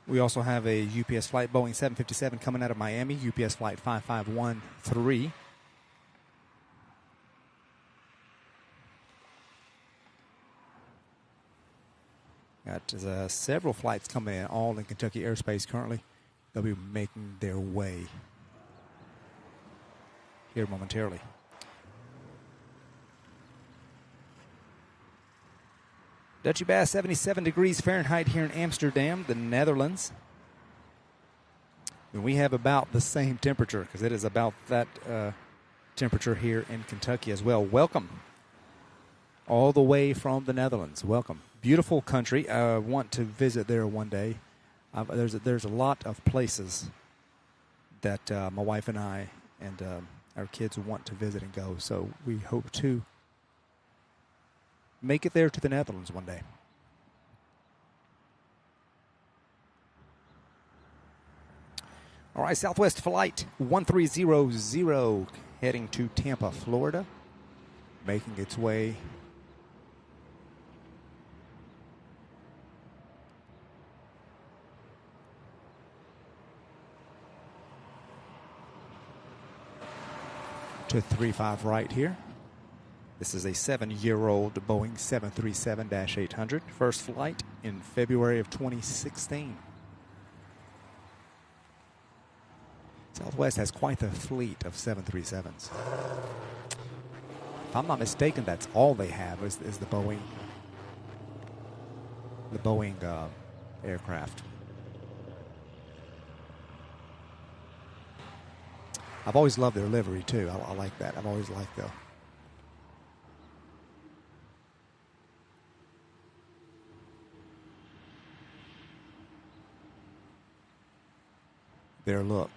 We also have a UPS flight, Boeing 757, coming out of Miami, UPS flight 5513. Got several flights coming in, all in Kentucky airspace currently. They'll be making their way here momentarily. Dutchy Bass, 77 degrees Fahrenheit here in Amsterdam, the Netherlands. And we have about the same temperature because it is about that temperature here in Kentucky as well. Welcome all the way from the Netherlands. Welcome. Beautiful country. I want to visit there one day. There's a lot of places that my wife and I and our kids want to visit and go. So we hope to make it there to the Netherlands one day. All right, Southwest Flight 1300 heading to Tampa, Florida, making its way to 35 right here. This is a 7-year-old Boeing 737-800. First flight in February of 2016. Southwest has quite the fleet of 737s. If I'm not mistaken, that's all they have is the Boeing aircraft. I've always loved their livery, too. I like that. I've always liked their look.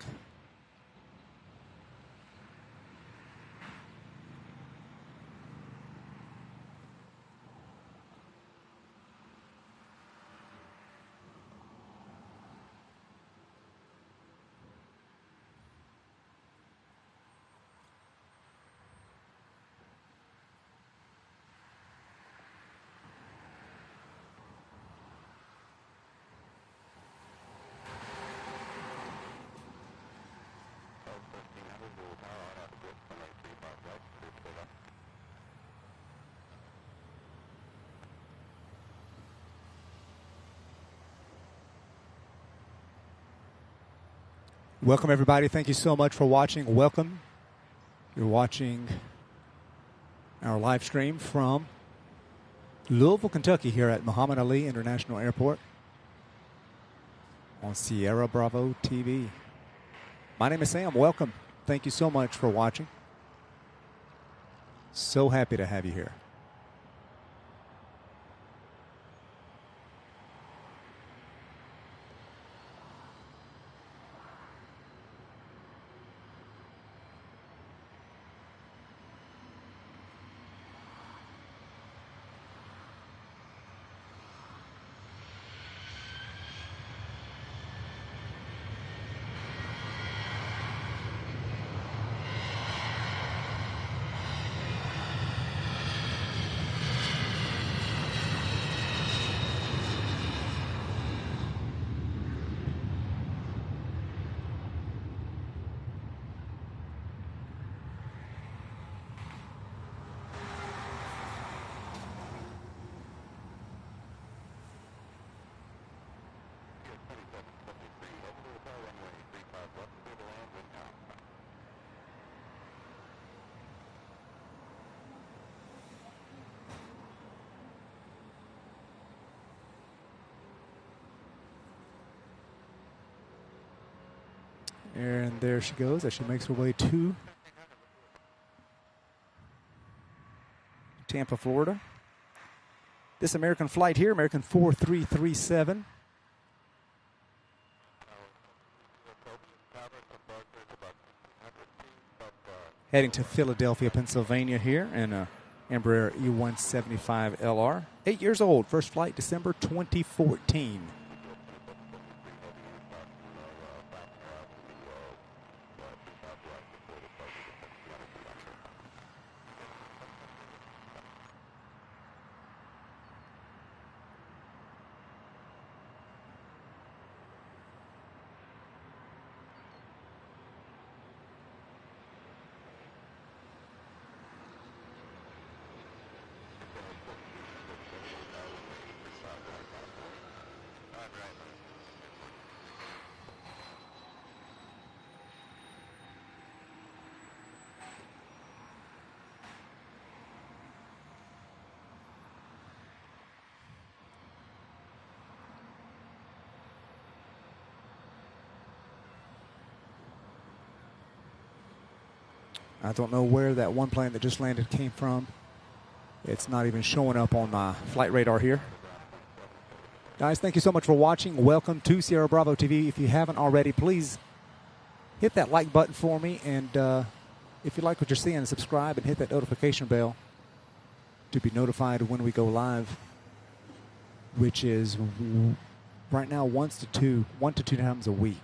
Welcome, everybody. Thank you so much for watching. Welcome. You're watching our live stream from Louisville, Kentucky, here at Muhammad Ali International Airport on SierraBravoTV. My name is Sam. Welcome. Thank you so much for watching. So happy to have you here. And there she goes as she makes her way to Tampa, Florida. This American flight here, American 4337. Heading to Philadelphia, Pennsylvania here in a Embraer E175LR. 8 years old, first flight December 2014. I don't know where that one plane that just landed came from. It's not even showing up on my flight radar here. Guys, thank you so much for watching. Welcome to Sierra Bravo TV. If you haven't already, please hit that like button for me. And if you like what you're seeing, subscribe and hit that notification bell to be notified when we go live, which is right now 1 to 2 times a week.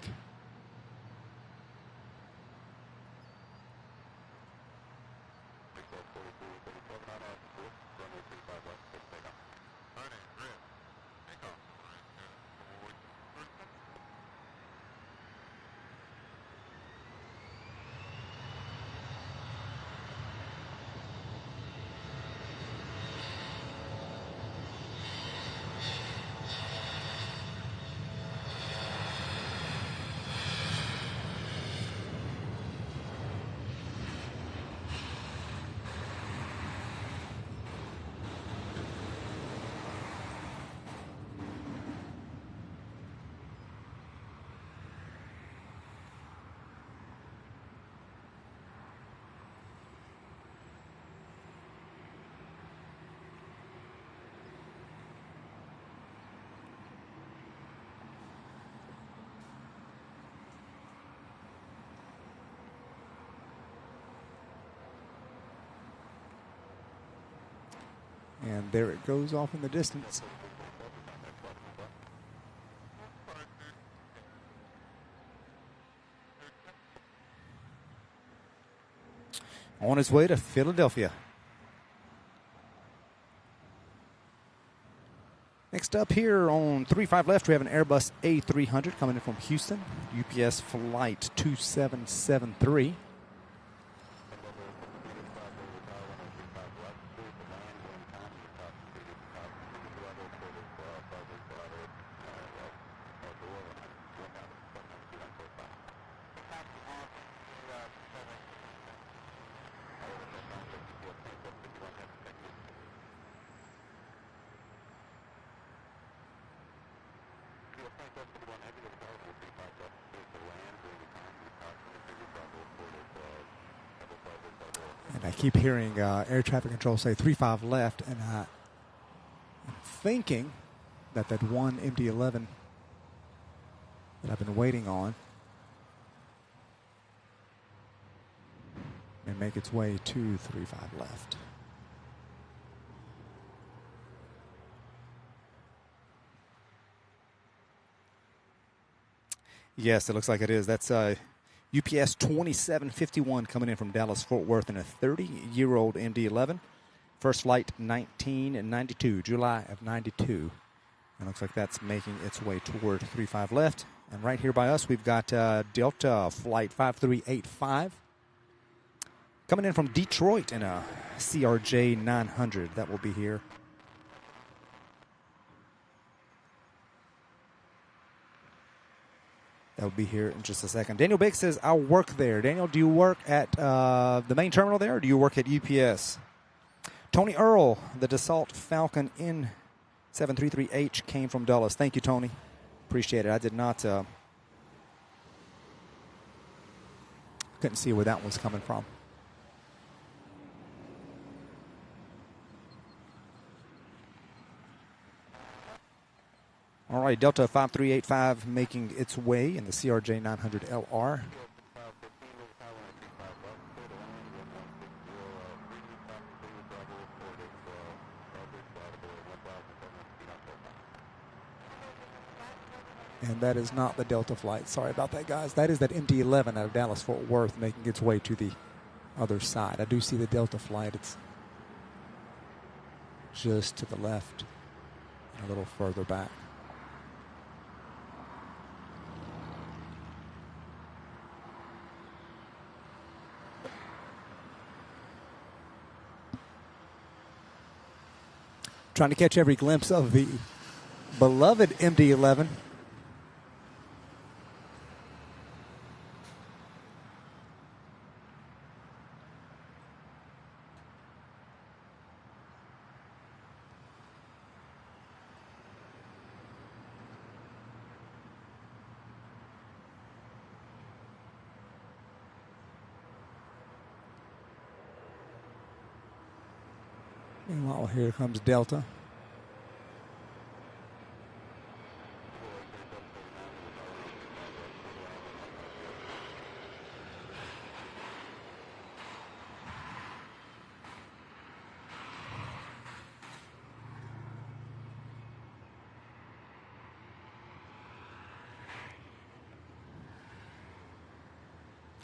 And there it goes off in the distance. On his way to Philadelphia. Next up here on 35 left, we have an Airbus A300 coming in from Houston, UPS flight 2773. And I keep hearing air traffic control say 35 left, and I'm thinking that that one MD-11 that I've been waiting on may make its way to 35 left. Yes, it looks like it is. That's UPS 2751 coming in from Dallas-Fort Worth in a 30-year-old MD-11. First flight 1992, July of 92. It looks like that's making its way toward 35 left. And right here by us, we've got Delta Flight 5385 coming in from Detroit in a CRJ 900. That will be here. That will be here in just a second. Daniel Biggs says, I'll work there. Daniel, do you work at the main terminal there, or do you work at UPS? Tony Earl, the Dassault Falcon N733H came from Dulles. Thank you, Tony. Appreciate it. I did not, couldn't see where that was coming from. All right, Delta 5385 making its way in the CRJ 900 LR. And that is not the Delta flight. Sorry about that, guys. That is that MD-11 out of Dallas-Fort Worth making its way to the other side. I do see the Delta flight. It's just to the left and a little further back. Trying to catch every glimpse of the beloved MD-11. Meanwhile, here comes Delta.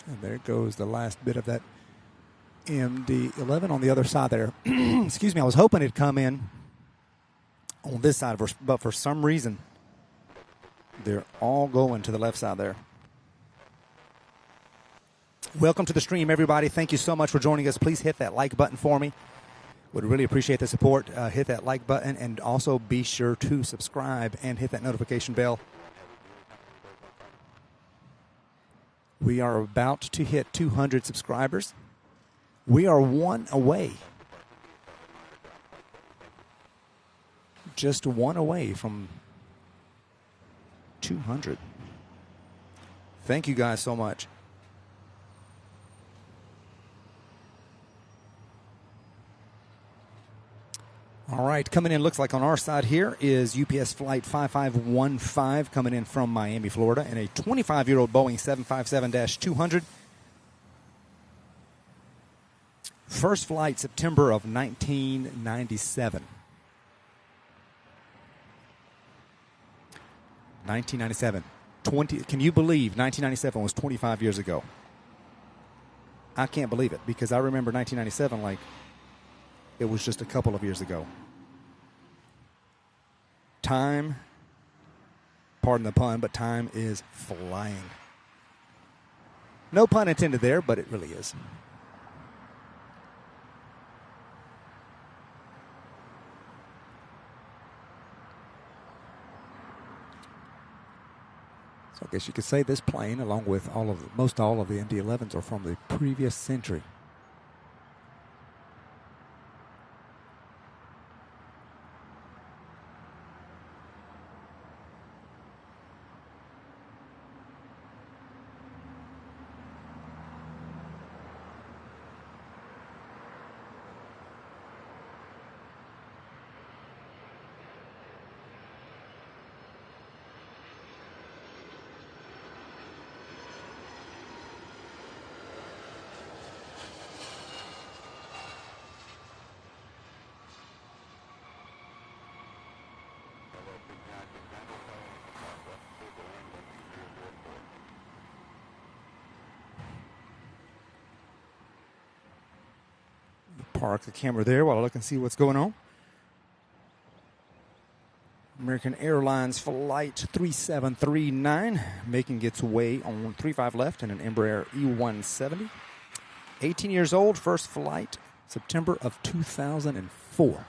And there goes the last bit of that MD-11 on the other side there. Excuse me, I was hoping it'd come in on this side, but for some reason, they're all going to the left side there. Welcome to the stream, everybody. Thank you so much for joining us. Please hit that like button for me. Would really appreciate the support. Hit that like button, and also be sure to subscribe and hit that notification bell. We are about to hit 200 subscribers. We are one away. Just one away from 200. Thank you guys so much. All right, coming in, looks like on our side here is UPS Flight 5515 coming in from Miami, Florida, in a 25-year-old Boeing 757-200. First flight, September of 1997. 1997. Can you believe 1997 was 25 years ago? I can't believe it, because I remember 1997 like it was just a couple of years ago. Time, pardon the pun, but time is flying. No pun intended there, but it really is. So I guess you could say this plane, along with most all of the MD-11s, are from the previous century. park the camera there while I look and see what's going on. American Airlines Flight 3739 making its way on 35 left in an Embraer E170. 18 years old, first flight, September of 2004.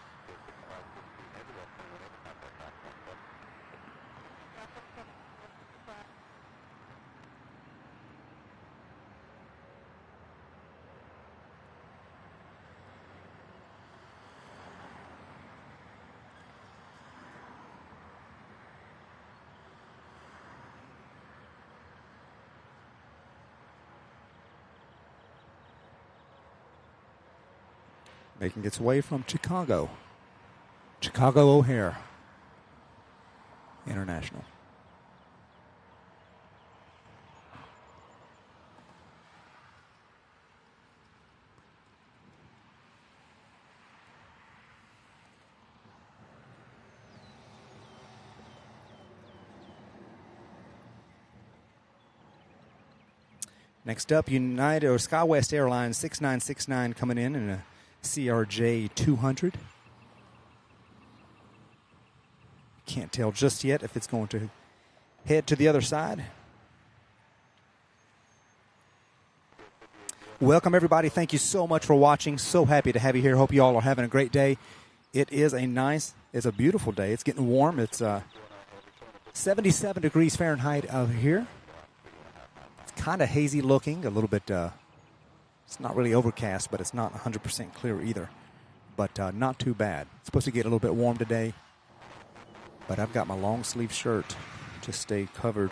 Making its way from Chicago O'Hare International. Next up, United or SkyWest Airlines 6969 coming in a CRJ 200. Can't tell just yet if it's going to head to the other side. Welcome, everybody. Thank you so much for watching. So happy to have you here. Hope you all are having a great day. It is it's a beautiful day. It's getting warm. It's 77 degrees Fahrenheit out here. It's kind of hazy looking, a little bit. It's not really overcast, but it's not 100% clear either. But not too bad. It's supposed to get a little bit warm today. But I've got my long sleeve shirt to stay covered.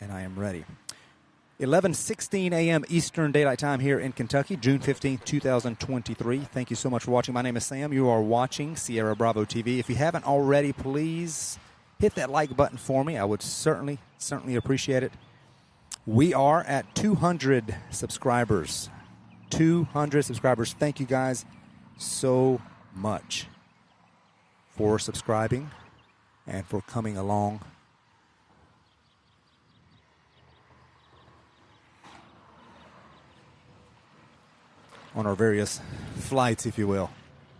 And I am ready. 11:16 a.m. Eastern Daylight Time here in Kentucky, June 15th, 2023. Thank you so much for watching. My name is Sam. You are watching Sierra Bravo TV. If you haven't already, please hit that like button for me. I would certainly appreciate it. We are at 200 subscribers. 200 subscribers. Thank you guys so much for subscribing and for coming along. On our various flights, if you will.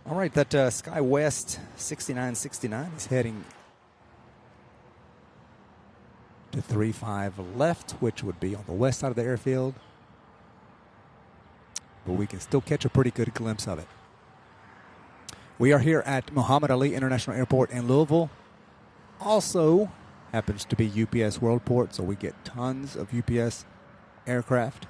All right, that SkyWest 6969 is heading to 35 left, which would be on the west side of the airfield. But we can still catch a pretty good glimpse of it. We are here at Muhammad Ali International Airport in Louisville. Also happens to be UPS Worldport, so we get tons of UPS aircraft.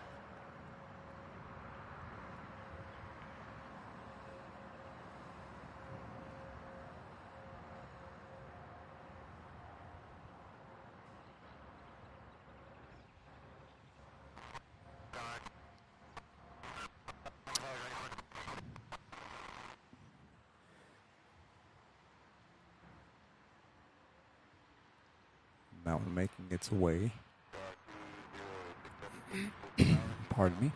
Now we're making its way. Pardon me.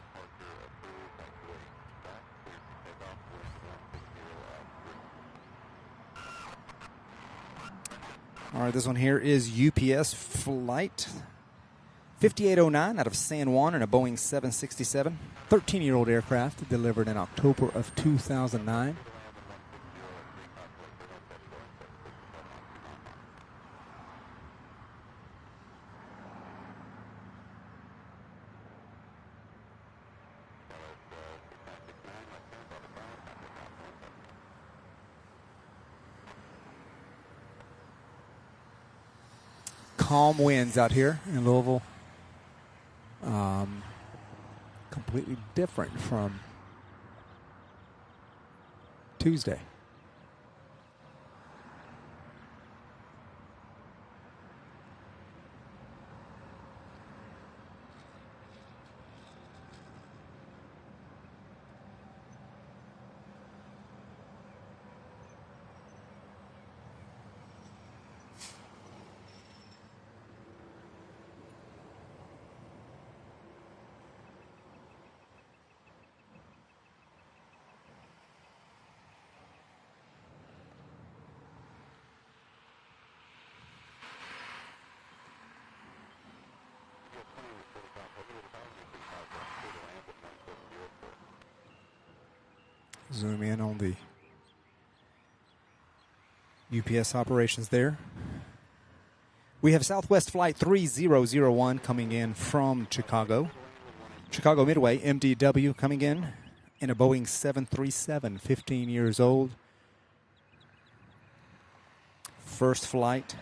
All right, this one here is UPS Flight 5809 out of San Juan in a Boeing 767. 13-year-old aircraft delivered in October of 2009. Calm winds out here in Louisville. Completely different from Tuesday. Zoom in on the UPS operations there. We have Southwest Flight 3001 coming in from Chicago. Chicago Midway, MDW, coming in a Boeing 737, 15 years old. First flight,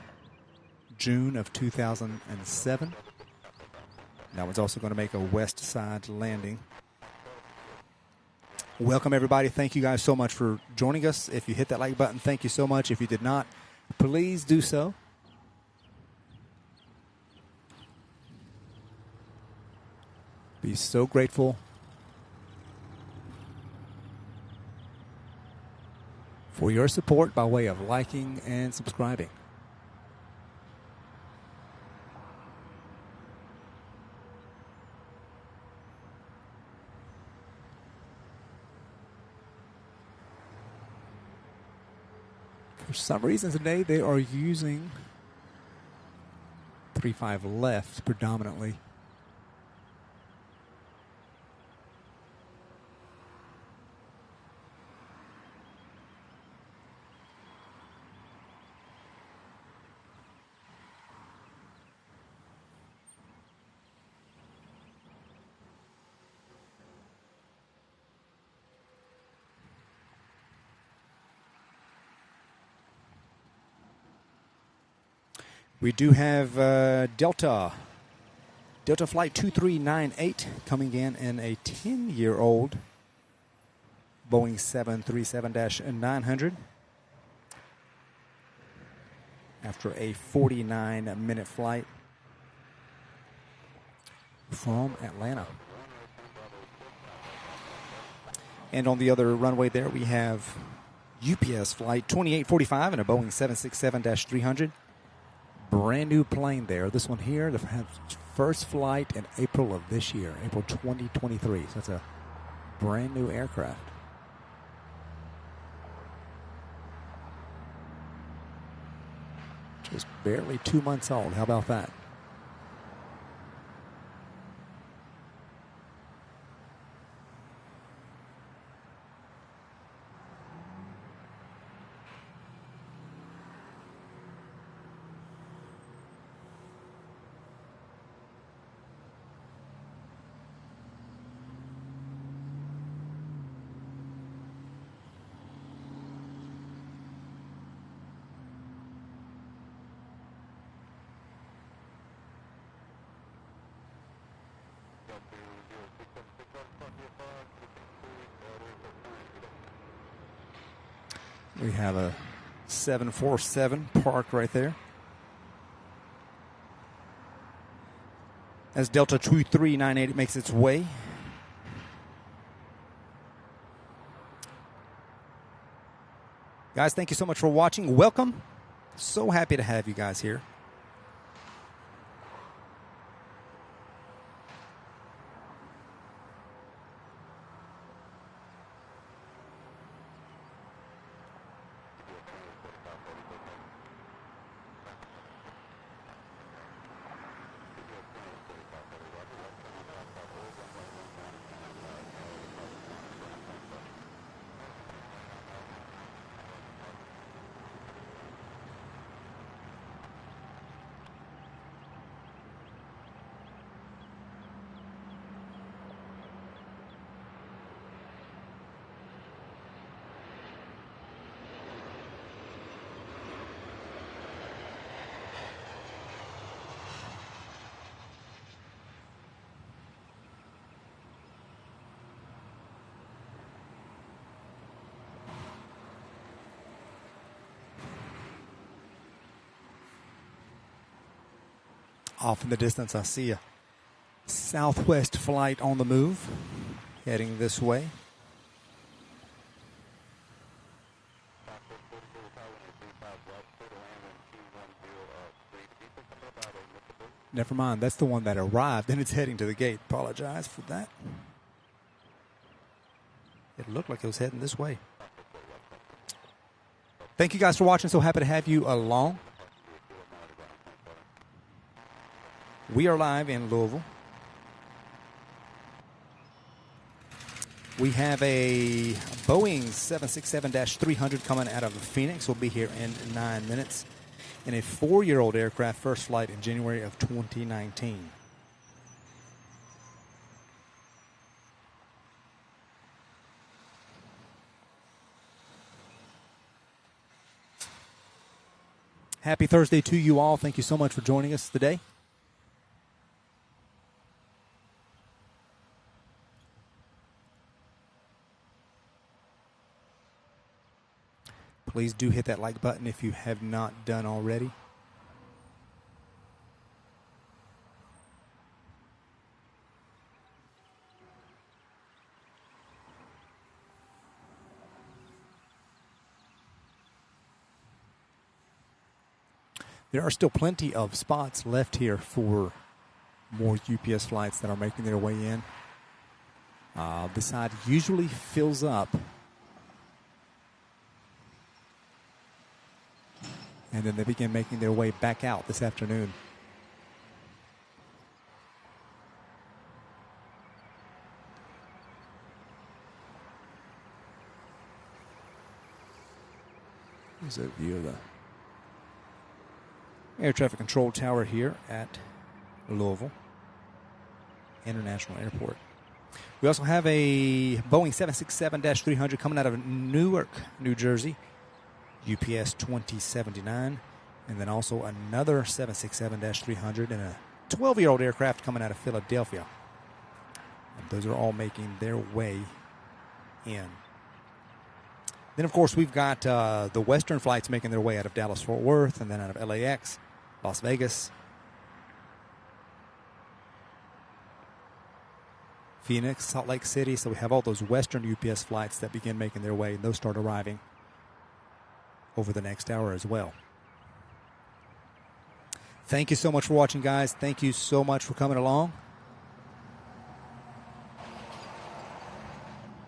June of 2007. That one's also going to make a west side landing. Welcome, everybody. Thank you guys so much for joining us. If you hit that like button, thank you so much. If you did not, please do so. Be so grateful for your support by way of liking and subscribing. For some reason today, they are using 35 left predominantly. We do have Delta Flight 2398 coming in a 10-year-old Boeing 737-900 after a 49-minute flight from Atlanta. And on the other runway there, we have UPS Flight 2845 and a Boeing 767-300. Brand new plane there. This one here, the first flight in April of this year, April 2023. So that's a brand new aircraft. Just barely 2 months old. How about that? We have a 747 parked right there. As Delta 2398 makes its way. Guys, thank you so much for watching. Welcome. So happy to have you guys here. Off in the distance, I see a Southwest flight on the move, heading this way. Never mind, that's the one that arrived, and it's heading to the gate. Apologize for that. It looked like it was heading this way. Thank you guys for watching. So happy to have you along. We are live in Louisville. We have a Boeing 767-300 coming out of Phoenix. Will be here in 9 minutes. And a 4-year-old aircraft, first flight in January of 2019. Happy Thursday to you all. Thank you so much for joining us today. Please do hit that like button if you have not done already. There are still plenty of spots left here for more UPS flights that are making their way in. The side usually fills up. And then they begin making their way back out this afternoon. Here's a view of the air traffic control tower here at Louisville International Airport. We also have a Boeing 767-300 coming out of Newark, New Jersey. UPS 2079, and then also another 767-300 and a 12-year-old aircraft coming out of Philadelphia. And those are all making their way in. Then, of course, we've got the Western flights making their way out of Dallas-Fort Worth and then out of LAX, Las Vegas, Phoenix, Salt Lake City. So we have all those Western UPS flights that begin making their way, and those start arriving over the next hour as well. Thank you so much for watching, guys. Thank you so much for coming along.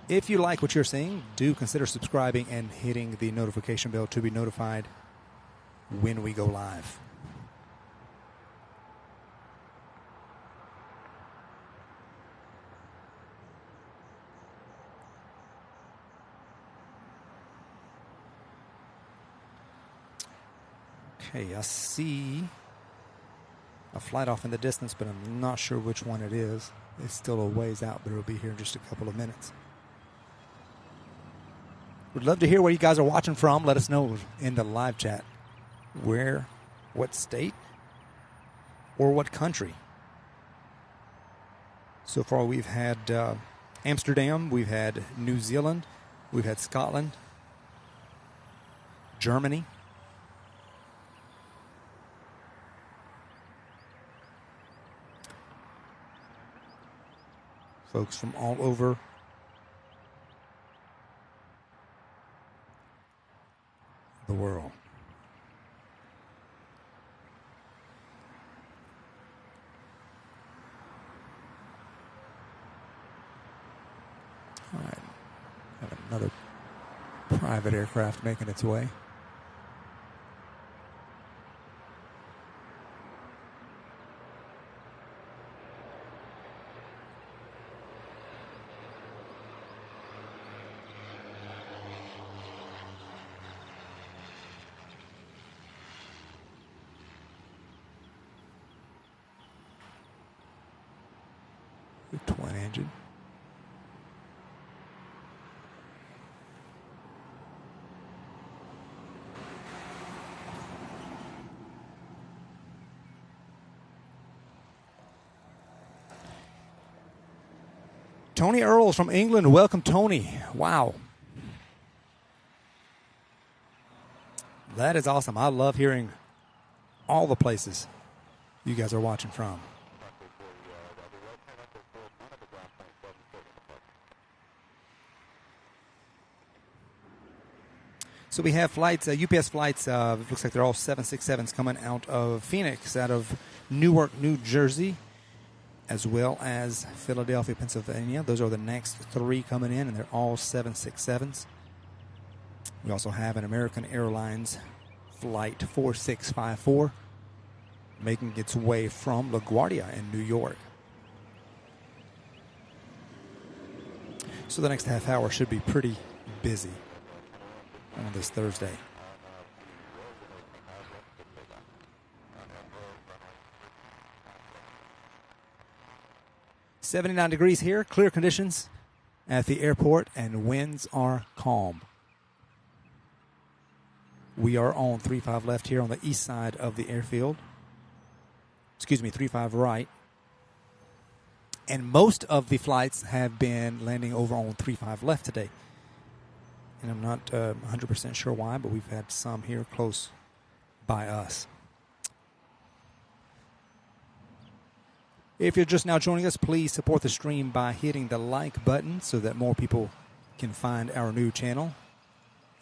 If you like what you're seeing, do consider subscribing and hitting the notification bell to be notified when we go live. Okay, I see a flight off in the distance, but I'm not sure which one it is. It's still a ways out, but it'll be here in just a couple of minutes. Would love to hear where you guys are watching from. Let us know in the live chat where, what state, or what country. So far we've had Amsterdam, we've had New Zealand, we've had Scotland, Germany, folks from all over the world. All right. Have another private aircraft making its way. The twin engine. Tony Earls from England. Welcome, Tony. Wow. That is awesome. I love hearing all the places you guys are watching from. So we have flights, UPS flights, looks like they're all 767s coming out of Phoenix, out of Newark, New Jersey, as well as Philadelphia, Pennsylvania. Those are the next three coming in, and they're all 767s. We also have an American Airlines Flight 4654 making its way from LaGuardia in New York. So the next half hour should be pretty busy on this Thursday. "79 degrees here, clear conditions at the airport, and winds are calm." We are on 35 left here on the east side of the airfield. Excuse me, 35 right. And most of the flights have been landing over on 35 left today. And I'm not 100% sure why, but we've had some here close by us. If you're just now joining us, please support the stream by hitting the like button so that more people can find our new channel.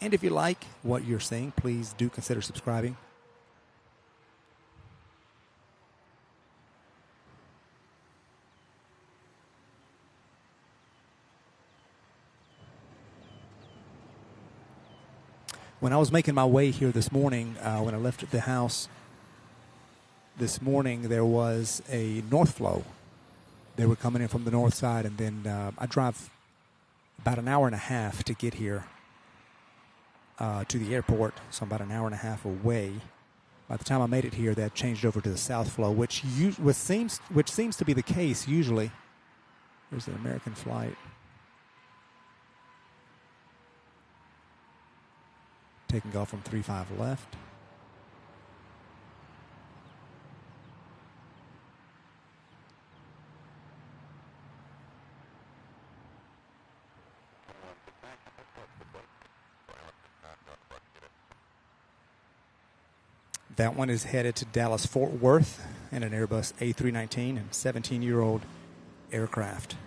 And if you like what you're seeing, please do consider subscribing. When I was making my way here this morning, when I left the house this morning, there was a north flow. They were coming in from the north side, and then I drive about an hour and a half to get here to the airport, so I'm about an hour and a half away. By the time I made it here, that changed over to the south flow, which seems to be the case usually. There's an American flight taking off from 35 left. That one is headed to Dallas-Fort Worth in an Airbus A319 and 17-year-old aircraft.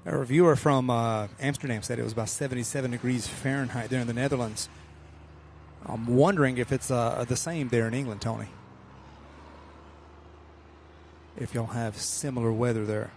A reviewer from Amsterdam said it was about 77 degrees Fahrenheit there in the Netherlands. I'm wondering if it's the same there in England, Tony. If you'll have similar weather there.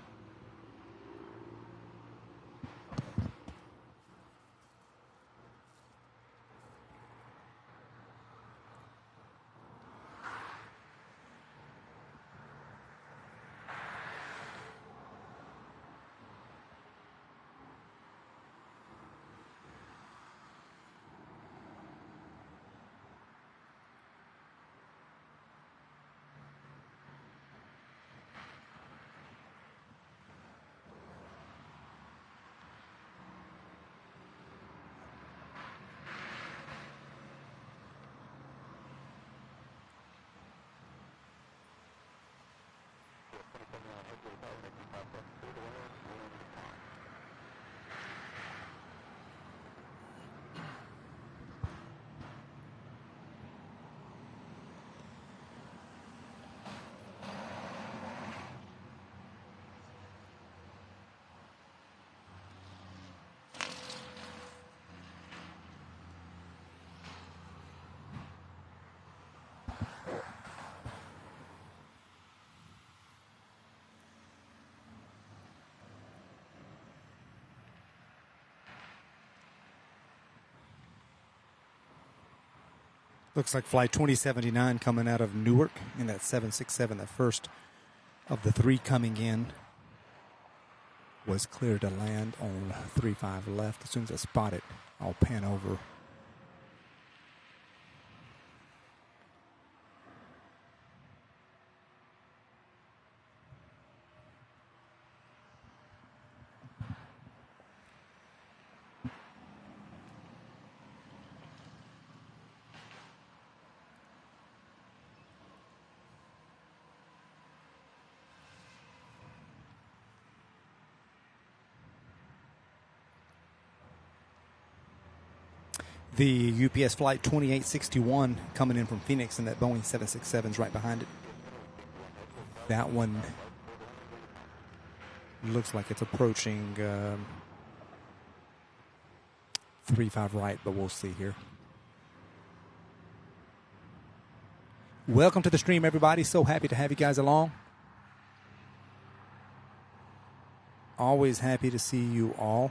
Looks like flight 2079 coming out of Newark in that 767. The first of the three coming in was clear to land on 35 left. As soon as I spot it, I'll pan over. The UPS Flight 2861 coming in from Phoenix, and that Boeing 767's right behind it. That one looks like it's approaching 35 right, but we'll see here. Welcome to the stream, everybody. So happy to have you guys along. Always happy to see you all.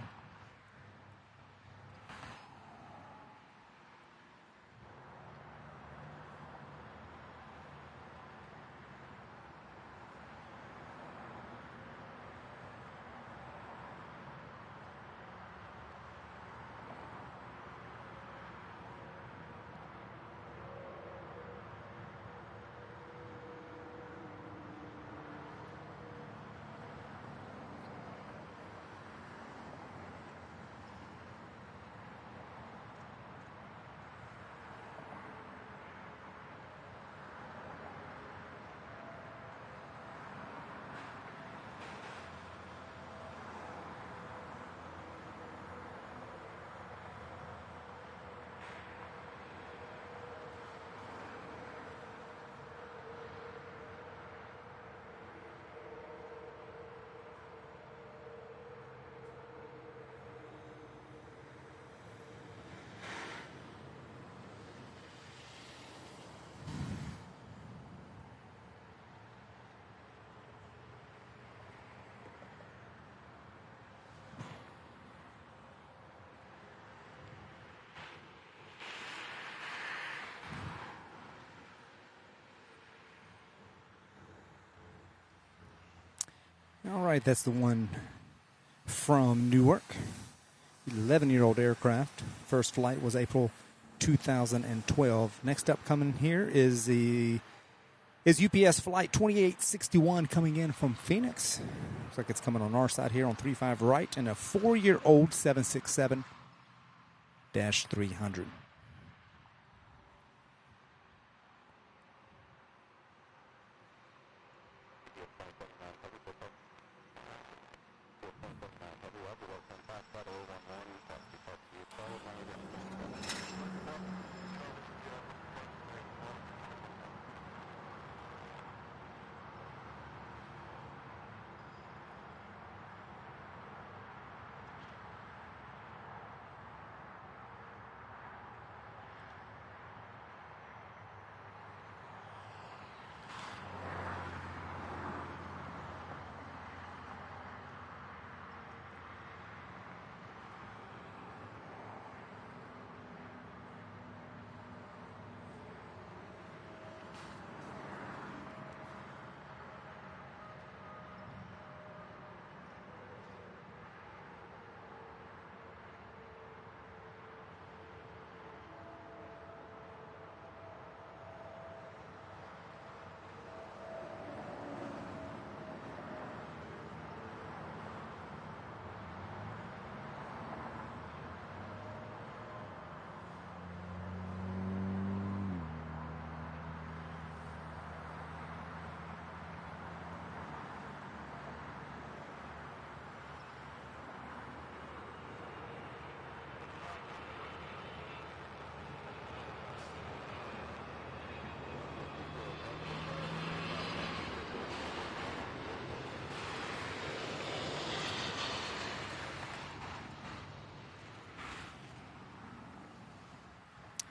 All right, that's the one from Newark. 11-year-old aircraft. First flight was April 2012. Next up coming here is UPS Flight 2861 coming in from Phoenix. Looks like it's coming on our side here on 35 right, and a 4-year-old 767-300.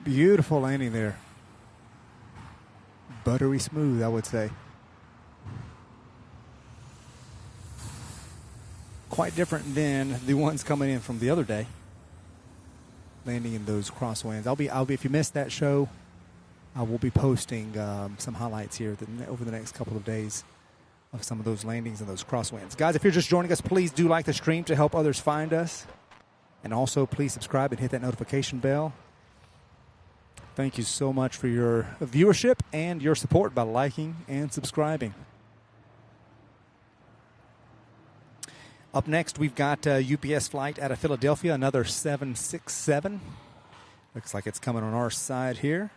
Beautiful landing there. Buttery smooth, I would say. Quite different than the ones coming in from the other day. Landing in those crosswinds. I'll be. If you missed that show, I will be posting some highlights here over the next couple of days of some of those landings and those crosswinds. Guys, if you're just joining us, please do like the stream to help others find us. And also, please subscribe and hit that notification bell. Thank you so much for your viewership and your support by liking and subscribing. Up next, we've got UPS flight out of Philadelphia, another 767. Looks like it's coming on our side here.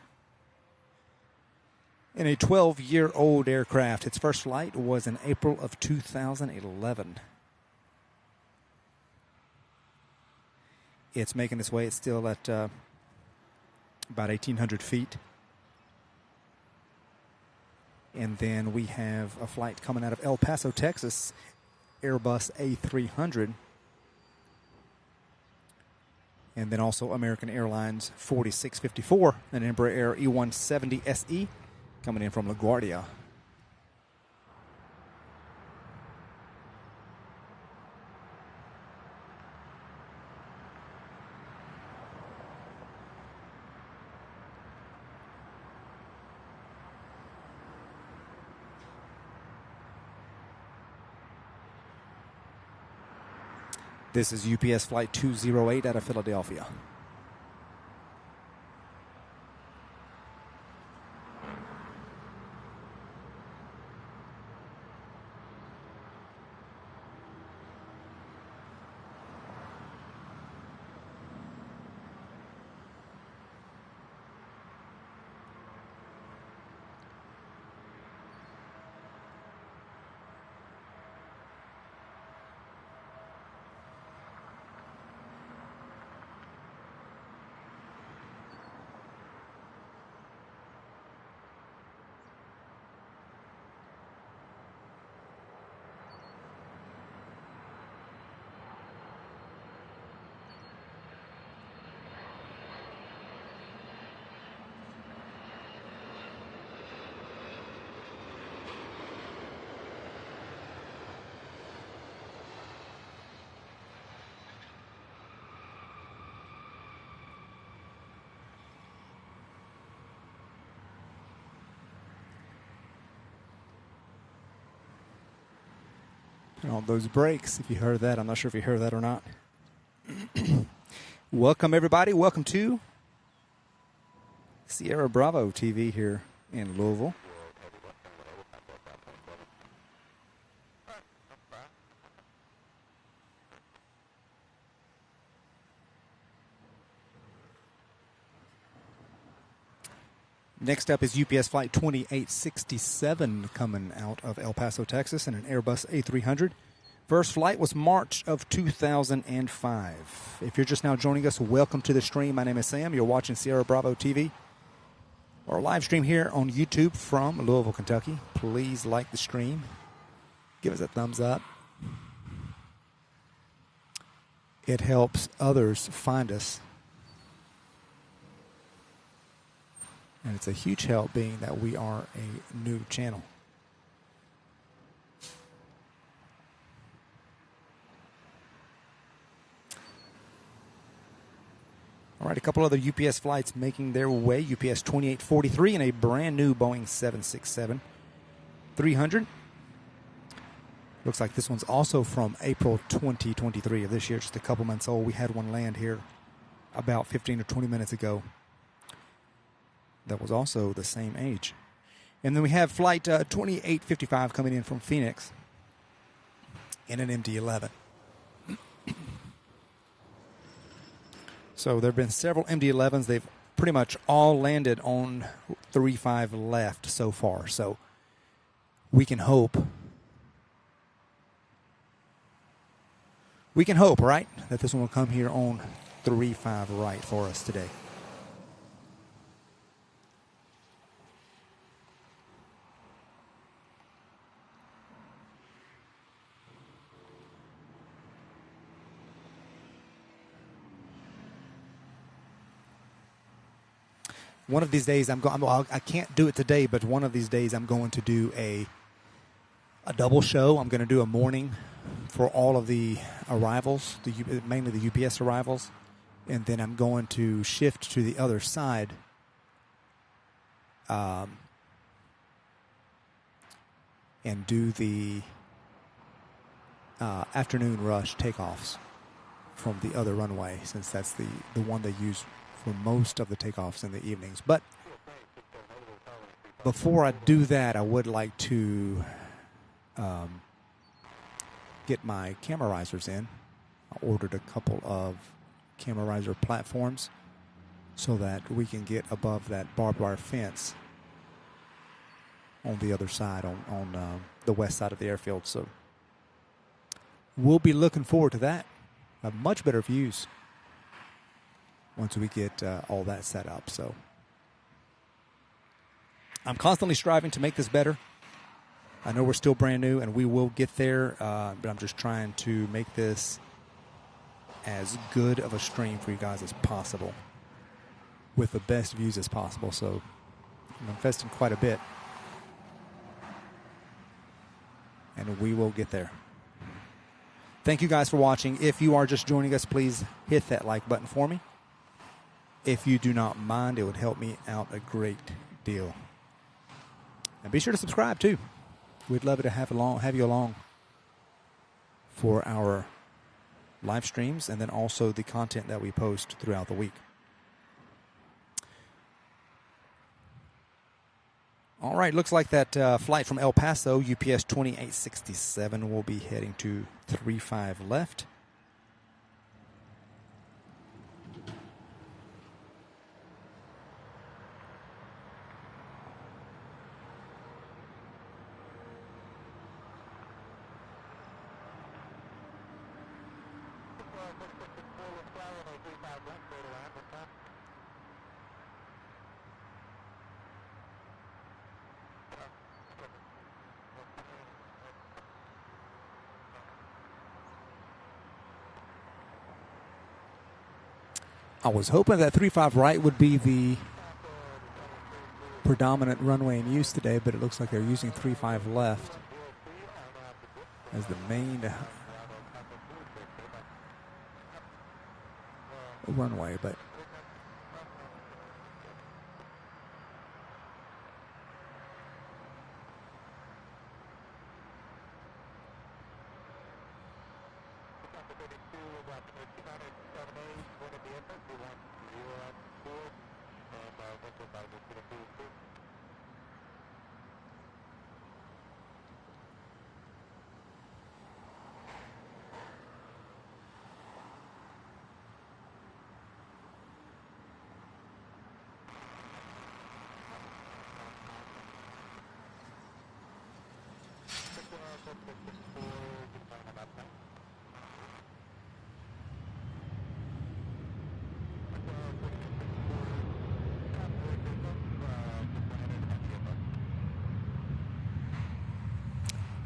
In a 12-year-old aircraft. Its first flight was in April of 2011. It's making its way. It's still at about 1,800 feet. And then we have a flight coming out of El Paso, Texas, Airbus A300. And then also American Airlines 4654, an Embraer E170 SE coming in from LaGuardia. This is UPS Flight 208 out of Philadelphia. All those brakes, if you heard that. I'm not sure if you heard that or not. Welcome, everybody. Welcome to Sierra Bravo TV here in Louisville. Next up is UPS Flight 2867 coming out of El Paso, Texas, in an Airbus A300. First flight was March of 2005. If you're just now joining us, welcome to the stream. My name is Sam. You're watching Sierra Bravo TV. Our live stream here on YouTube from Louisville, Kentucky. Please like the stream. Give us a thumbs up. It helps others find us. And it's a huge help being that we are a new channel. All right, a couple other UPS flights making their way. UPS 2843 and a brand new Boeing 767-300. Looks like this one's also from April 2023 of this year, just a couple months old. We had one land here about 15 or 20 minutes ago. That was also the same age. And then we have flight 2855 coming in from Phoenix in an MD-11. So there have been several MD-11s. They've pretty much all landed on 35 left so far. So we can hope. We can hope, right, that this one will come here on 35 right for us today. One of these days, I can't do it today, but one of these days I'm going to do a double show. I'm going to do a morning for all of the arrivals, mainly the UPS arrivals, and then I'm going to shift to the other side and do the afternoon rush takeoffs from the other runway, since that's the one they use for most of the takeoffs in the evenings. But before I do that, I would like to get my camera risers in. I ordered a couple of camera riser platforms so that we can get above that barbed wire fence on the other side, on the west side of the airfield. So we'll be looking forward to that. Have much better views. once we get all that set up. So I'm constantly striving to make this better. I know we're still brand new, and we will get there, but I'm just trying to make this as good of a stream for you guys as possible with the best views as possible. So I'm investing quite a bit, and we will get there. Thank you guys for watching. If you are just joining us, please hit that like button for me. If you do not mind, it would help me out a great deal. And be sure to subscribe too. We'd love to have you along for our live streams and then also the content that we post throughout the week. All right, looks like that flight from El Paso, UPS 2867, will be heading to 35 left. I was hoping that 35 right would be the predominant runway in use today, but it looks like they're using 35 left as the main runway, but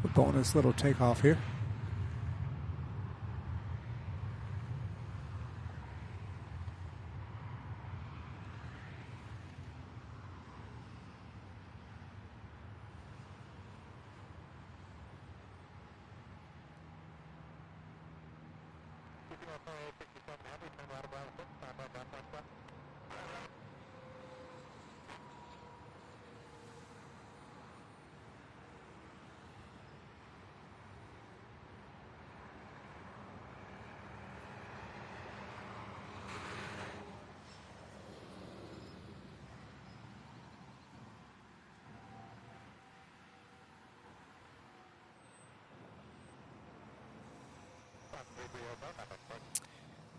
a bonus little takeoff here.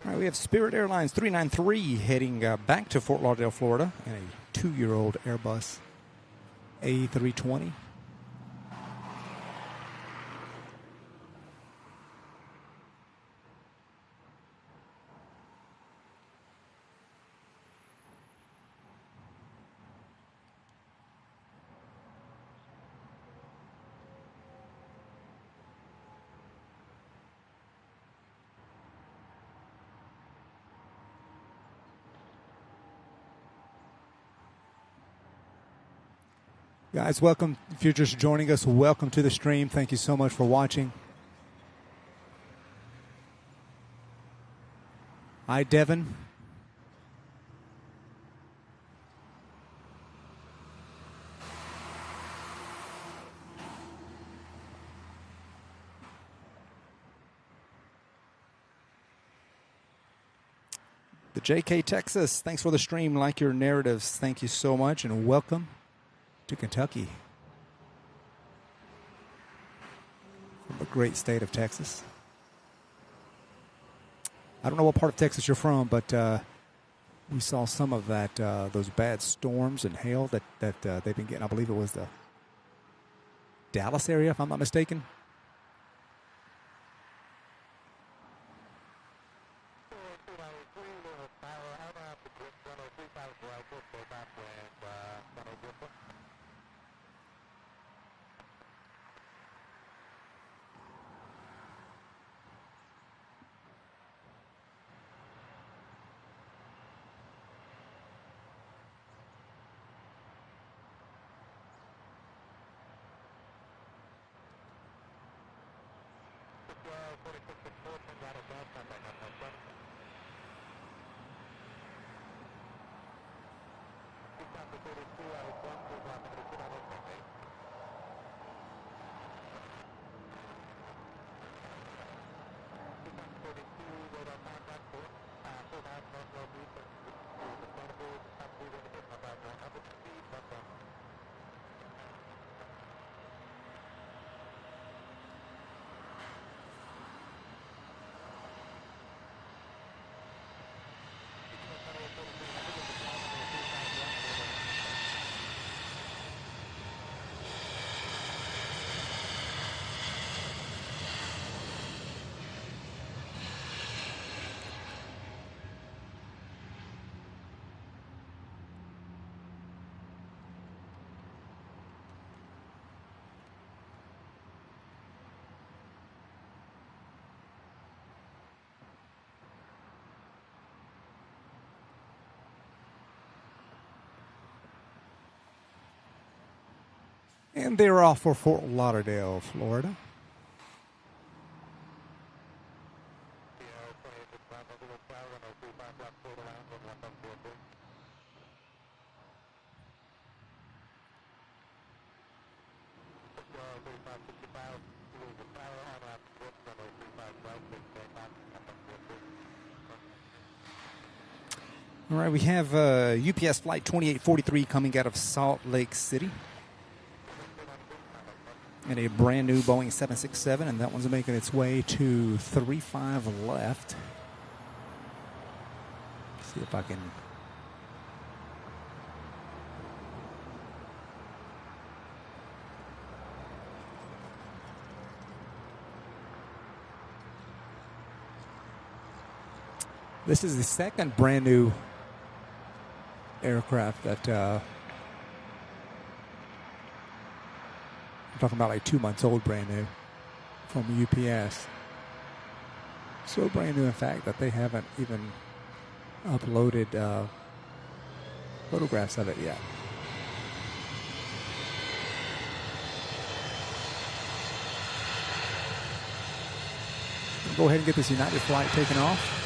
All right, we have Spirit Airlines 393 heading back to Fort Lauderdale, Florida, in a 2-year-old Airbus A320. Guys, welcome. If you're just joining us, welcome to the stream. Thank you so much for watching. Hi, Devin. The JK Texas, thanks for the stream. Like your narratives. Thank you so much, and welcome to Kentucky from the great state of Texas. I don't know what part of Texas you're from, but we saw some of that, those bad storms and hail that they've been getting. I believe it was the Dallas area, if I'm not mistaken. And they're off for Fort Lauderdale, Florida. All right, we have UPS Flight 2843 coming out of Salt Lake City. And a brand new Boeing 767, and that one's making its way to 35 left. See if I can. This is the second brand new aircraft that I'm talking about, like 2 months old, brand new from UPS. So brand new, in fact, that they haven't even uploaded photographs of it yet. We'll go ahead and get this United flight taken off.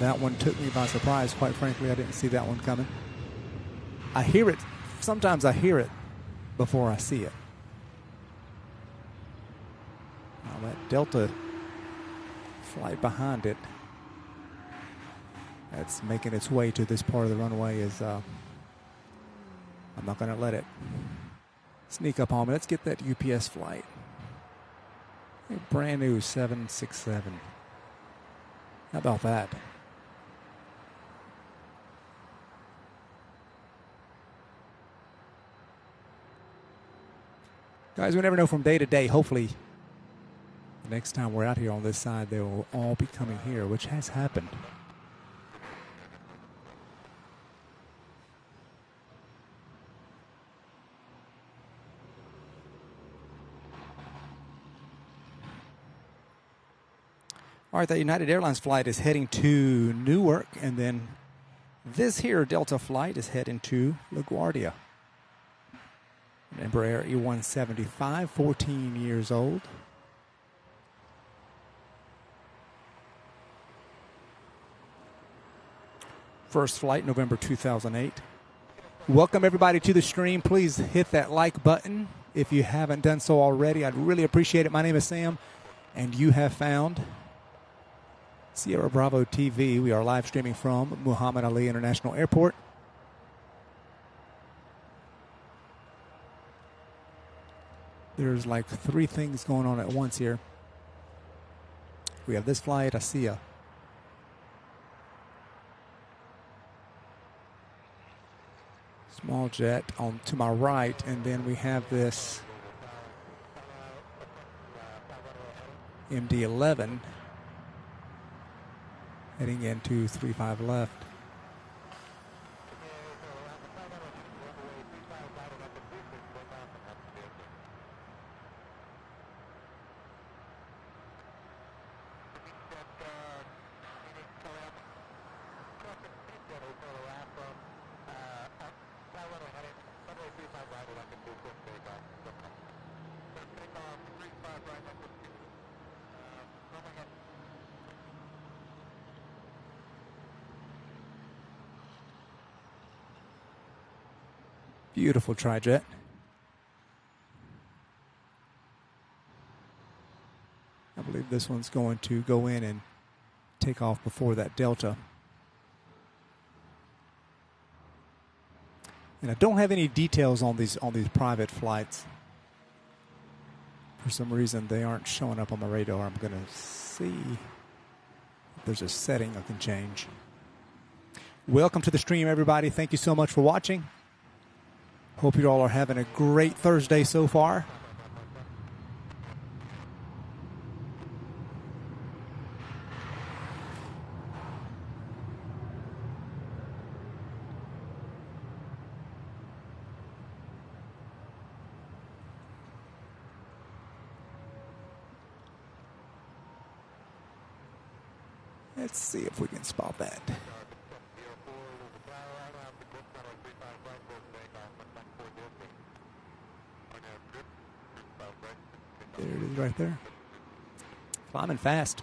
That one took me by surprise, quite frankly. I didn't see that one coming. I hear it. Sometimes I hear it before I see it. Now that Delta flight behind it that's making its way to this part of the runway is I'm not going to let it sneak up on me. Let's get that UPS flight. A brand new 767. How about that? Guys, we never know from day to day. Hopefully, the next time we're out here on this side, they will all be coming here, which has happened. All right, that United Airlines flight is heading to Newark, and then this here Delta flight is heading to LaGuardia. Embraer E175, 14 years old. First flight, November 2008. Welcome everybody to the stream. Please hit that like button if you haven't done so already. I'd really appreciate it. My name is Sam, and you have found SierraBravoTV. We are live streaming from Muhammad Ali International Airport. There's like 3 things going on at once here. We have this flight, ASIA. Small jet on to my right, and then we have this MD-11 heading into 35 left. Beautiful tri-jet. I believe this one's going to go in and take off before that Delta. And I don't have any details on these private flights. For some reason, they aren't showing up on my radar. I'm going to see if there's a setting I can change. Welcome to the stream, everybody. Thank you so much for watching. Hope you all are having a great Thursday so far. Let's see if we can spot that. There it is right there. Climbing fast.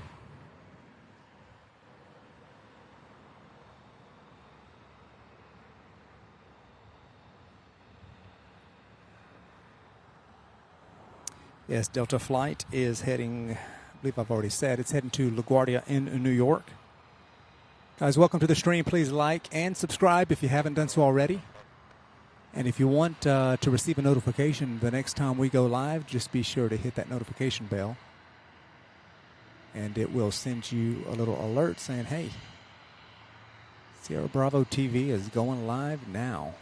Yes, Delta flight is heading, I believe I've already said, it's heading to LaGuardia in New York. Guys, welcome to the stream. Please like and subscribe if you haven't done so already. And if you want to receive a notification the next time we go live, just be sure to hit that notification bell. And it will send you a little alert saying, hey, SierraBravoTV is going live now.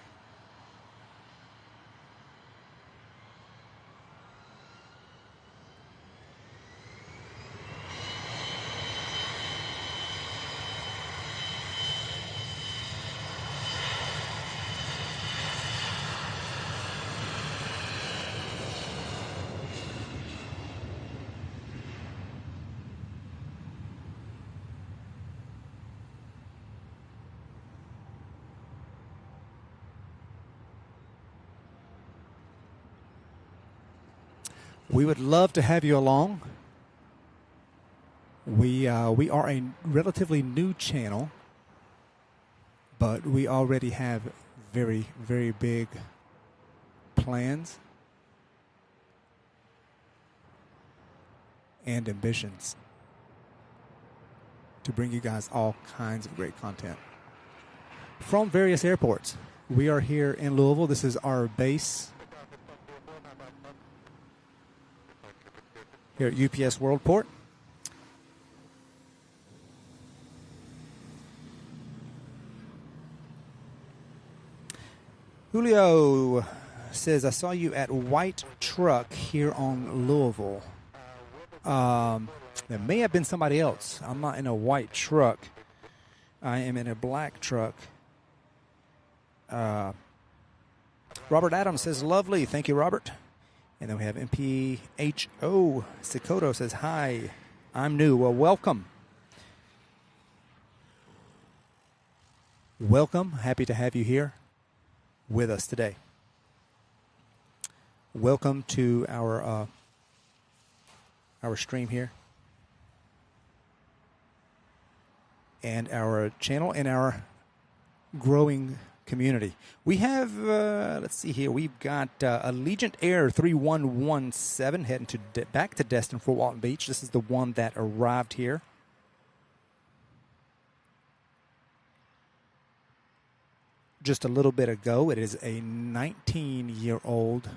We would love to have you along. We are a relatively new channel, but we already have very, very big plans and ambitions to bring you guys all kinds of great content from various airports. We are here in Louisville. This is our base here at UPS Worldport. Julio says, I saw you at White Truck here on Louisville. There may have been somebody else. I'm not in a white truck. I am in a black truck. Robert Adams says, lovely. Thank you, Robert. And then we have MPHO. Sikoto says, hi, I'm new. Well, welcome. Welcome. Happy to have you here with us today. Welcome to our stream here. And our channel and our growing community. We have, let's see here, we've got Allegiant Air 3117 heading to back to Destin, Fort Walton Beach. This is the one that arrived here. Just a little bit ago. It is a 19-year-old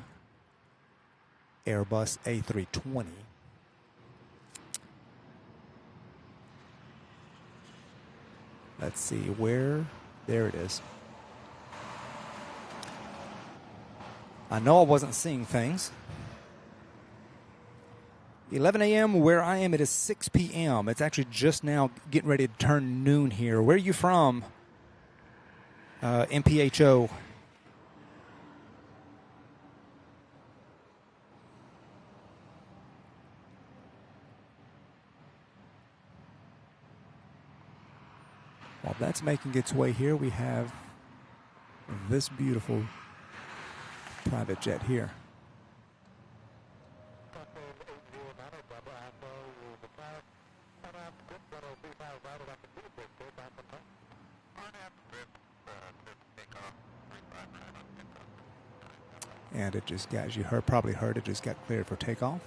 Airbus A320. Let's see where, there it is. I know I wasn't seeing things. 11 a.m. where I am, it is 6 p.m. It's actually just now getting ready to turn noon here. Where are you from, MPHO? While that's making its way here, we have this beautiful private jet here. And it just got, as you probably heard, it just got cleared for takeoff.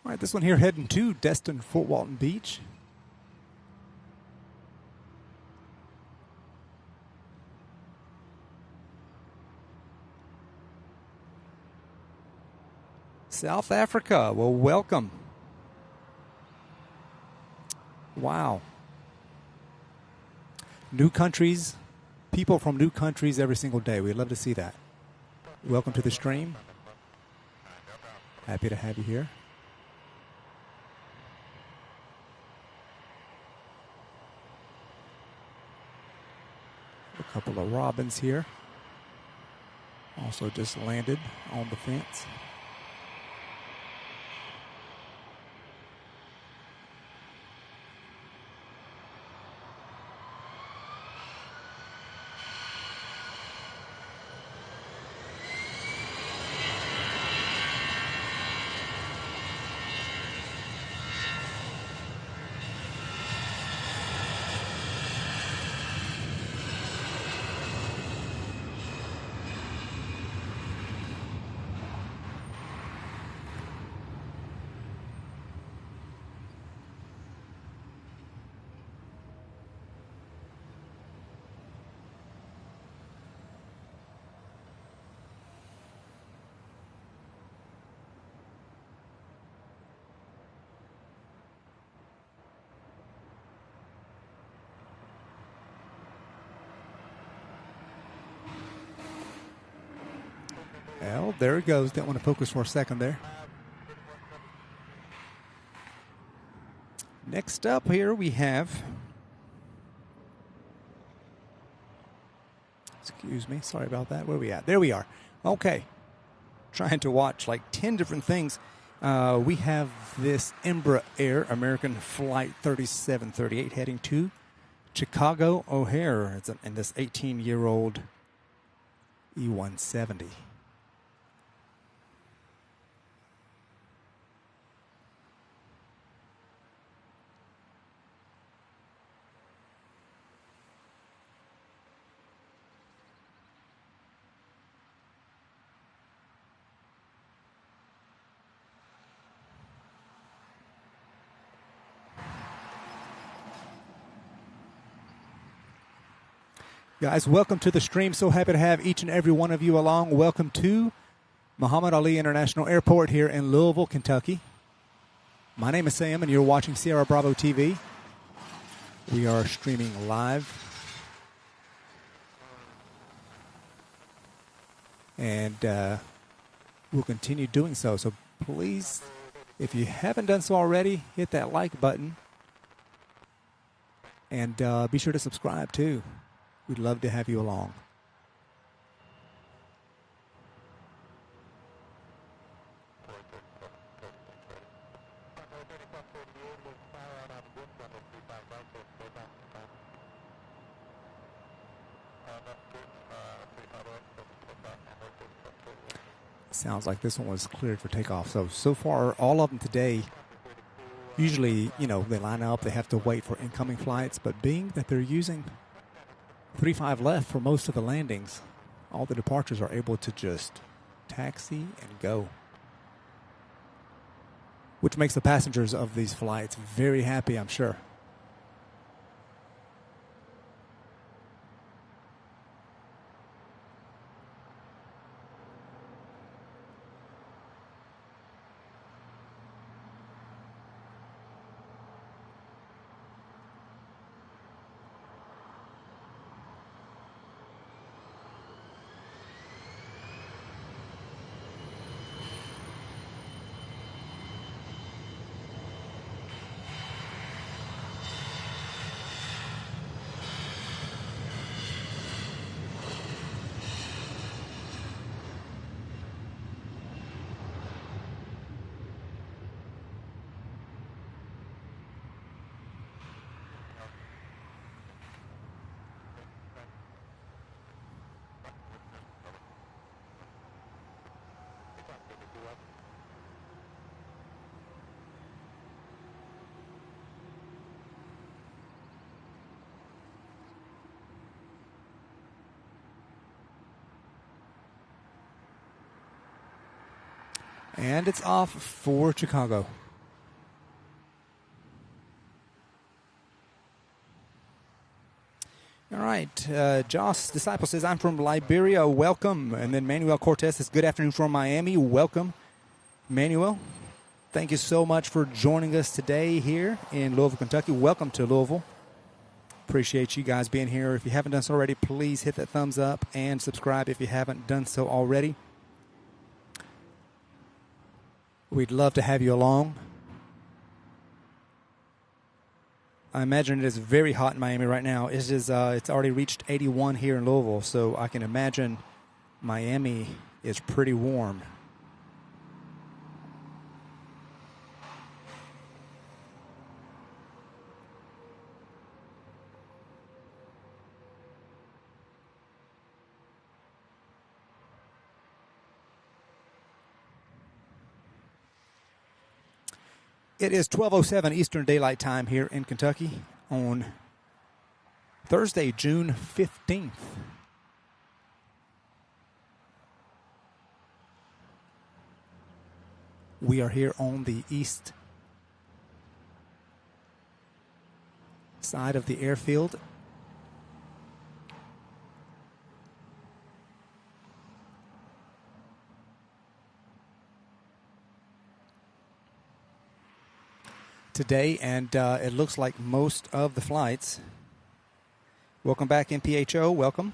All right, this one here heading to Destin Fort Walton Beach. South Africa, well, welcome. Wow. New countries, people from new countries every single day. We'd love to see that. Welcome to the stream. Happy to have you here. A couple of robins here. Also just landed on the fence. Well, there it goes. Didn't want to focus for a second there. Next up here we have, excuse me, sorry about that. Where are we at? There we are. Okay. Trying to watch like 10 different things. We have this Embraer American Flight 3738 heading to Chicago O'Hare. It's in this 18-year-old E170. Guys, welcome to the stream. So happy to have each and every one of you along. Welcome to Muhammad Ali International Airport here in Louisville, Kentucky. My name is Sam, and you're watching Sierra Bravo TV. We are streaming live. And we'll continue doing so. So please, if you haven't done so already, hit that like button. And be sure to subscribe, too. We'd love to have you along. Sounds like this one was cleared for takeoff. So far, all of them today Usually, you know, they line up, they have to wait for incoming flights, but being that they're using 35 left for most of the landings, all the departures are able to just taxi and go, which makes the passengers of these flights very happy, I'm sure. And it's off for Chicago. All right. Joss Disciple says, I'm from Liberia. Welcome. And then Manuel Cortez says, good afternoon from Miami. Welcome, Manuel. Thank you so much for joining us today here in Louisville, Kentucky. Welcome to Louisville. Appreciate you guys being here. If you haven't done so already, please hit that thumbs up and subscribe if you haven't done so already. We'd love to have you along. I imagine it is very hot in Miami right now. It's already reached 81 here in Louisville, so I can imagine Miami is pretty warm. It is 12:07 Eastern Daylight Time here in Kentucky on Thursday, June 15th. We are here on the east side of the airfield. Today, and it looks like most of the flights. Welcome back, MPHO. Welcome.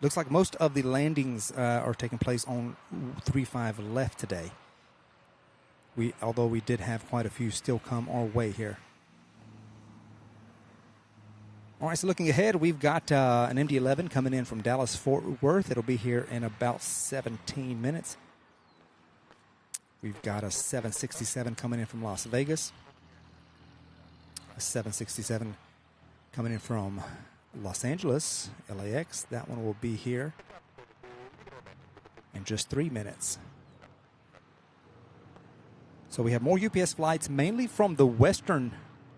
Looks like most of the landings are taking place on 35 left today. Although we did have quite a few still come our way here. All right, so looking ahead, we've got an MD-11 coming in from Dallas-Fort Worth. It'll be here in about 17 minutes. We've got a 767 coming in from Las Vegas. A 767 coming in from Los Angeles, LAX. That one will be here in just 3 minutes. So we have more UPS flights, mainly from the western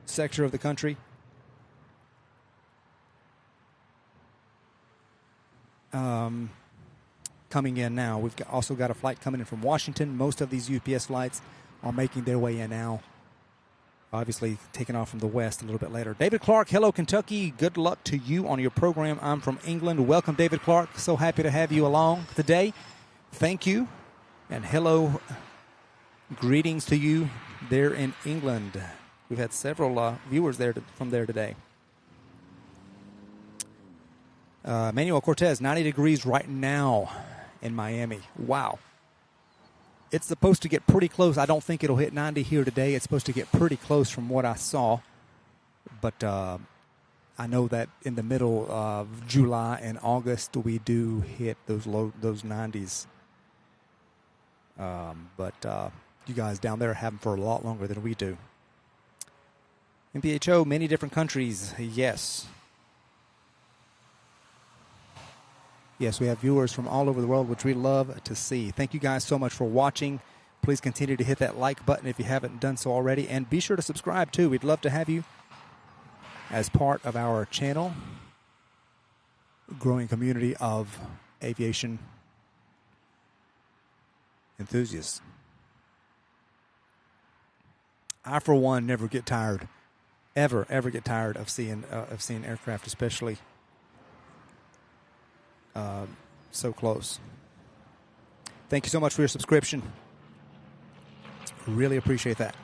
sector of the country. Coming in now. We've also got a flight coming in from Washington. Most of these UPS flights are making their way in now. Obviously, taking off from the west a little bit later. David Clark, hello, Kentucky. Good luck to you on your program. I'm from England. Welcome, David Clark. So happy to have you along today. Thank you. And hello, greetings to you there in England. We've had several viewers there from there today. Manuel Cortez, 90 degrees right now in Miami. Wow. It's supposed to get pretty close. I don't think it'll hit 90 here today. It's supposed to get pretty close from what I saw. But I know that in the middle of July and August, we do hit those 90s. But you guys down there have them for a lot longer than we do. MPHO, many different countries, yes. Yes, we have viewers from all over the world, which we love to see. Thank you guys so much for watching. Please continue to hit that like button if you haven't done so already. And be sure to subscribe, too. We'd love to have you as part of our channel, growing community of aviation enthusiasts. I, for one, never get tired, ever get tired of seeing aircraft, especially so close. Thank you so much for your subscription. Really appreciate that.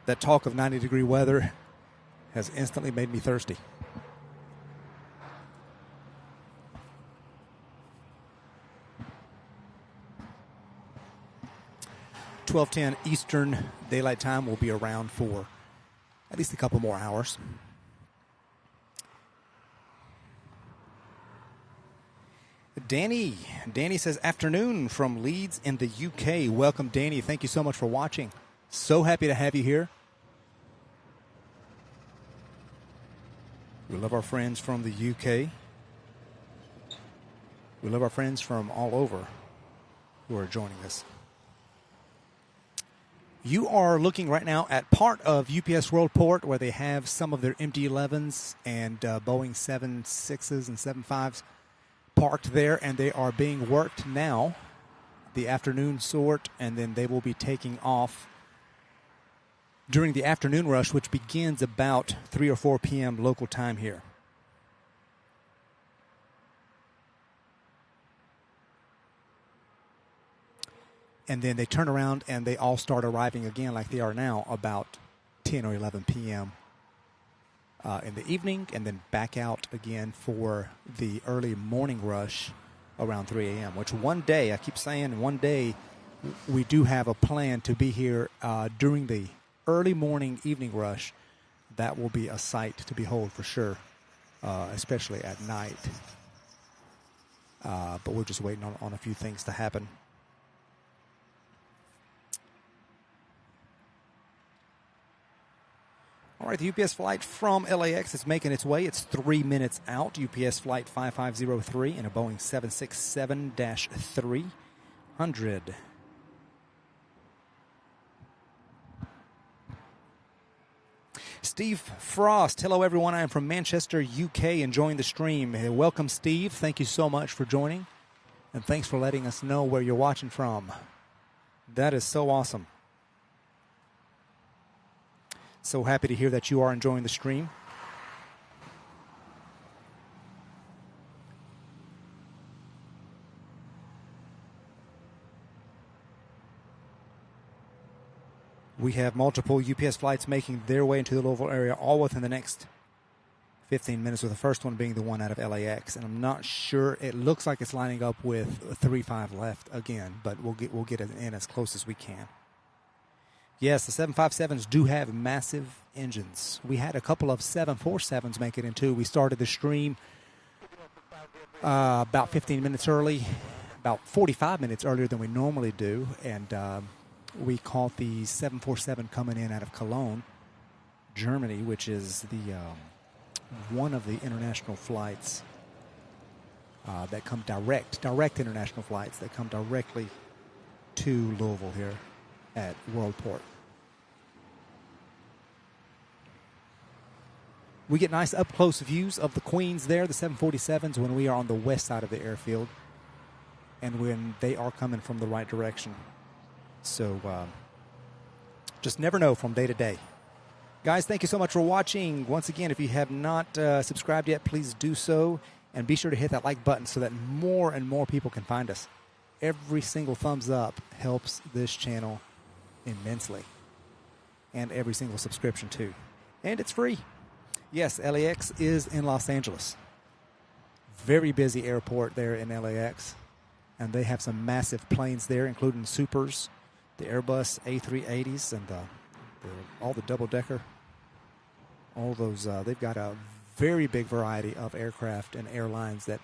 That talk of 90-degree weather has instantly made me thirsty. (12:10) Eastern Daylight Time will be around for at least a couple more hours. Danny says, afternoon from Leeds in the UK. Welcome, Danny. Thank you so much for watching. So happy to have you here. We love our friends from the UK. We love our friends from all over who are joining us. You are looking right now at part of UPS Worldport, where they have some of their MD-11s and Boeing 767s and 757s parked there, and they are being worked now, the afternoon sort, and then they will be taking off during the afternoon rush, which begins about 3 or 4 p.m. local time here. And then they turn around and they all start arriving again like they are now about 10 or 11 p.m. In the evening, and then back out again for the early morning rush around 3 a.m., which one day, I keep saying one day, we do have a plan to be here during the early morning evening rush. That will be a sight to behold for sure, especially at night. But we're just waiting on a few things to happen. All right, the UPS flight from LAX is making its way. It's 3 minutes out. UPS flight 5503 in a Boeing 767-300. Steve Frost. Hello, everyone. I am from Manchester, UK, enjoying the stream. Welcome, Steve. Thank you so much for joining, and thanks for letting us know where you're watching from. That is so awesome. So happy to hear that you are enjoying the stream. We have multiple UPS flights making their way into the Louisville area all within the next 15 minutes, with the first one being the one out of LAX. And I'm not sure, it looks like it's lining up with 3-5 left again, but we'll get it in as close as we can. Yes, the 757s do have massive engines. We had a couple of 747s make it in too. We started the stream about 15 minutes early, about 45 minutes earlier than we normally do, and we caught the 747 coming in out of Cologne, Germany, which is the one of the international flights that come direct international flights that come directly to Louisville here at Worldport. We get nice up-close views of the Queens there, the 747s, when we are on the west side of the airfield and when they are coming from the right direction. So just never know from day to day. Guys, thank you so much for watching. Once again, if you have not subscribed yet, please do so. And be sure to hit that like button so that more and more people can find us. Every single thumbs up helps this channel immensely. And every single subscription, too. And it's free. Yes, LAX is in Los Angeles. Very busy airport there in LAX. And they have some massive planes there, including Supers, the Airbus A380s, and all the double-decker. All those, they've got a very big variety of aircraft and airlines that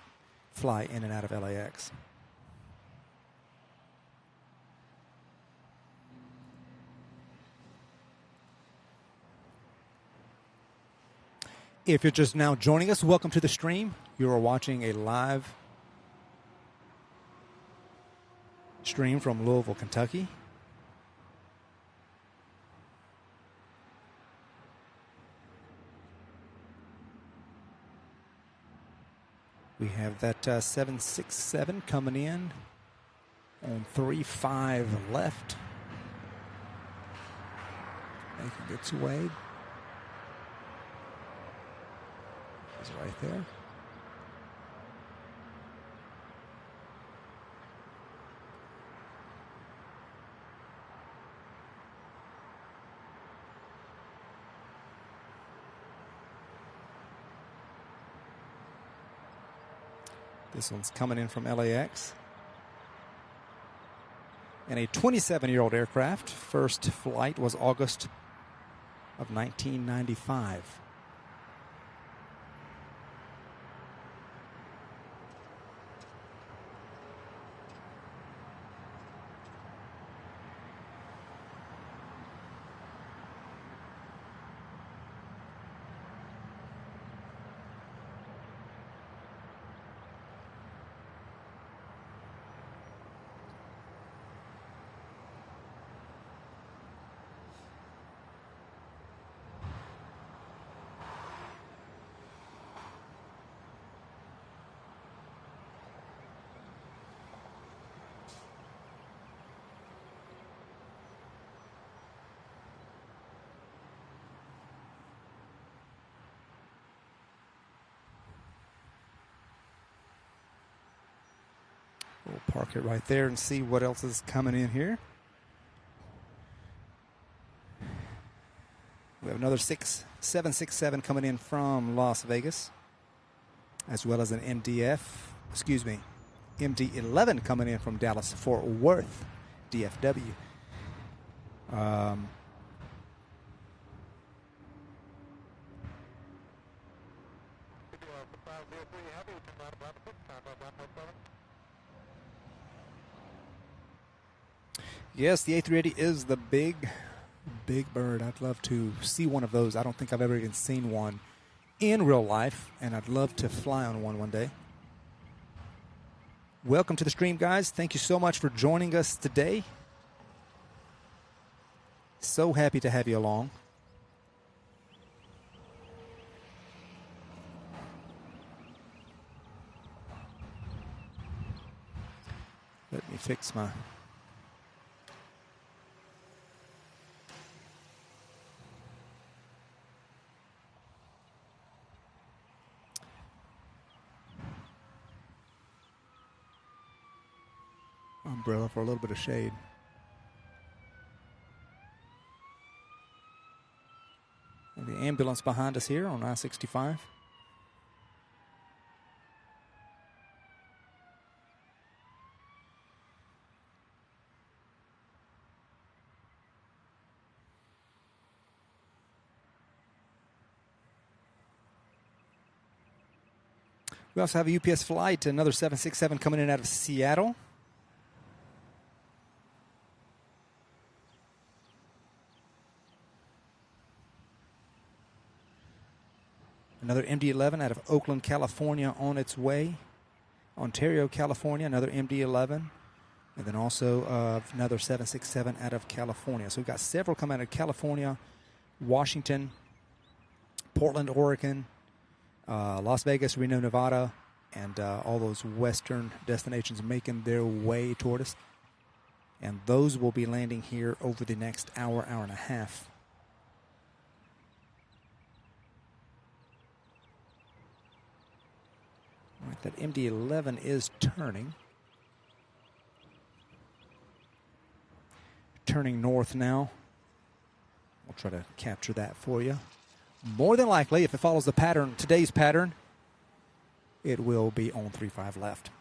fly in and out of LAX. If you're just now joining us, welcome to the stream. You are watching a live stream from Louisville, Kentucky. We have that 767 coming in on 3-5 left. Making its way. It's right there. This one's coming in from LAX. And a 27-year-old aircraft. First flight was August of 1995. We'll park it right there and see what else is coming in here. We have another 767 coming in from Las Vegas, as well as an MD-11 coming in from Dallas Fort Worth, DFW. Yes, the A380 is the big bird. I'd love to see one of those. I don't think I've ever even seen one in real life, and I'd love to fly on one day. Welcome to the stream, guys. Thank you so much for joining us today. So happy to have you along. Let me fix my... umbrella for a little bit of shade. And the ambulance behind us here on I-65. We also have a UPS flight, another 767 coming in out of Seattle. Another MD-11 out of Oakland, California on its way. Ontario, California, another MD-11. And then also another 767 out of California. So we've got several coming out of California, Washington, Portland, Oregon, Las Vegas, Reno, Nevada, and all those western destinations making their way toward us. And those will be landing here over the next hour, hour and a half. All right, that MD-11 is turning. Turning north now. We'll try to capture that for you. More than likely, if it follows the pattern, today's pattern, it will be on 3-5 left.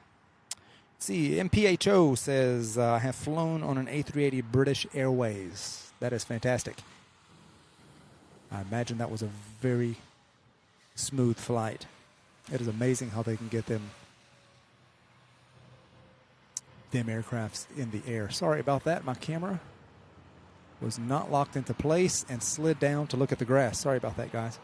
Let's see, MPHO says, I have flown on an A380 British Airways. That is fantastic. I imagine that was a very smooth flight. It is amazing how they can get them aircrafts in the air. Sorry about that. My camera was not locked into place and slid down to look at the grass. Sorry about that, guys.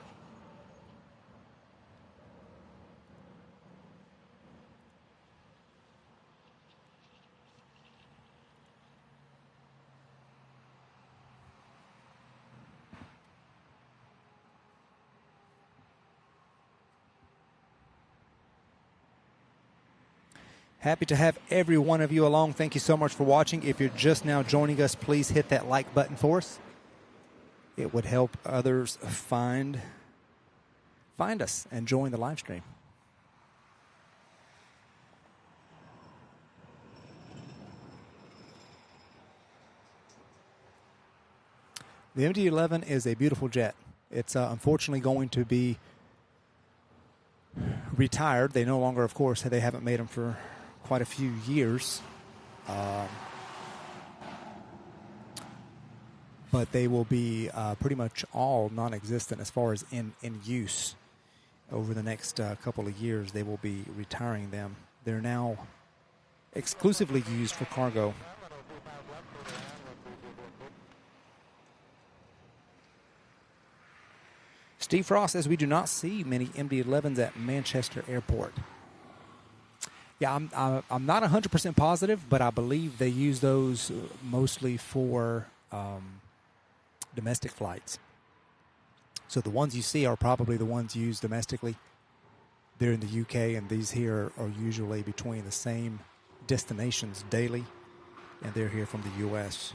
Happy to have every one of you along. Thank you so much for watching. If you're just now joining us, please hit that like button for us. It would help others find us and join the live stream. The MD-11 is a beautiful jet. It's unfortunately going to be retired. They no longer, of course, they haven't made them for quite a few years. But they will be pretty much all non-existent as far as in use. Over the next couple of years, they will be retiring them. They're now exclusively used for cargo. Steve Frost says we do not see many MD-11s at Manchester Airport. Yeah, I'm not 100% positive, but I believe they use those mostly for domestic flights. So the ones you see are probably the ones used domestically. They're in the UK, and these here are usually between the same destinations daily, and they're here from the US,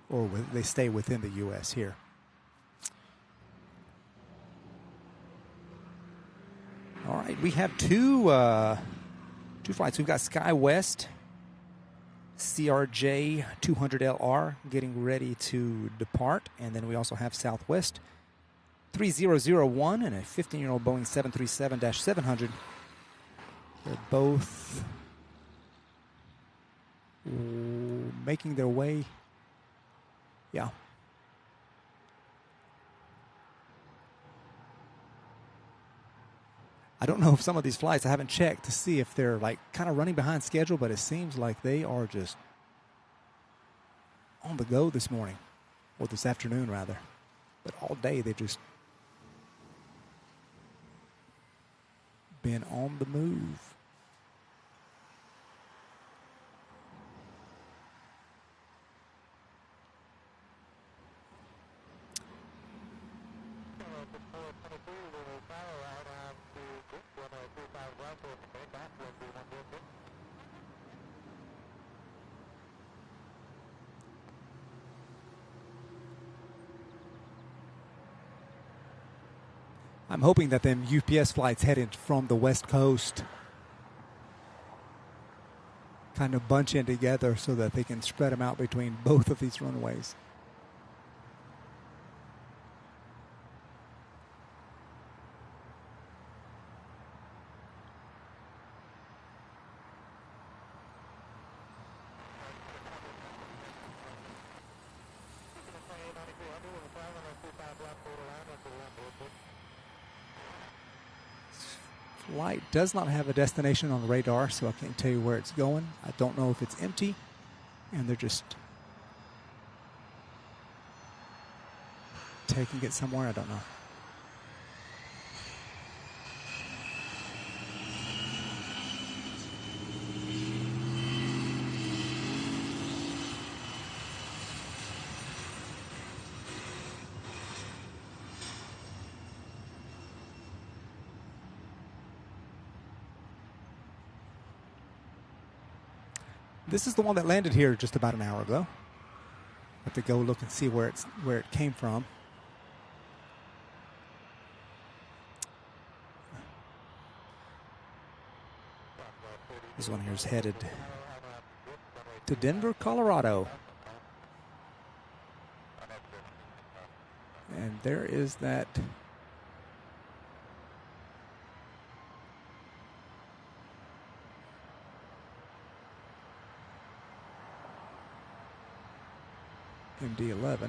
or they stay within the US here. All right, we have two flights. We've got SkyWest CRJ 200LR getting ready to depart, and then we also have Southwest 3001 and a 15-year-old Boeing 737-700. They're both making their way. Yeah. I don't know if some of these flights, I haven't checked to see if they're like kind of running behind schedule, but it seems like they are just on the go this morning, or this afternoon rather. But all day they've just been on the move. I'm hoping that them UPS flights headed from the West Coast kind of bunch in together so that they can spread them out between both of these runways. Flight does not have a destination on the radar, so I can't tell you where it's going. I don't know if it's empty and they're just taking it somewhere. I don't know. This is the one that landed here just about an hour ago. Have to go look and see where it came from. This one here is headed to Denver, Colorado. And there is that MD-11.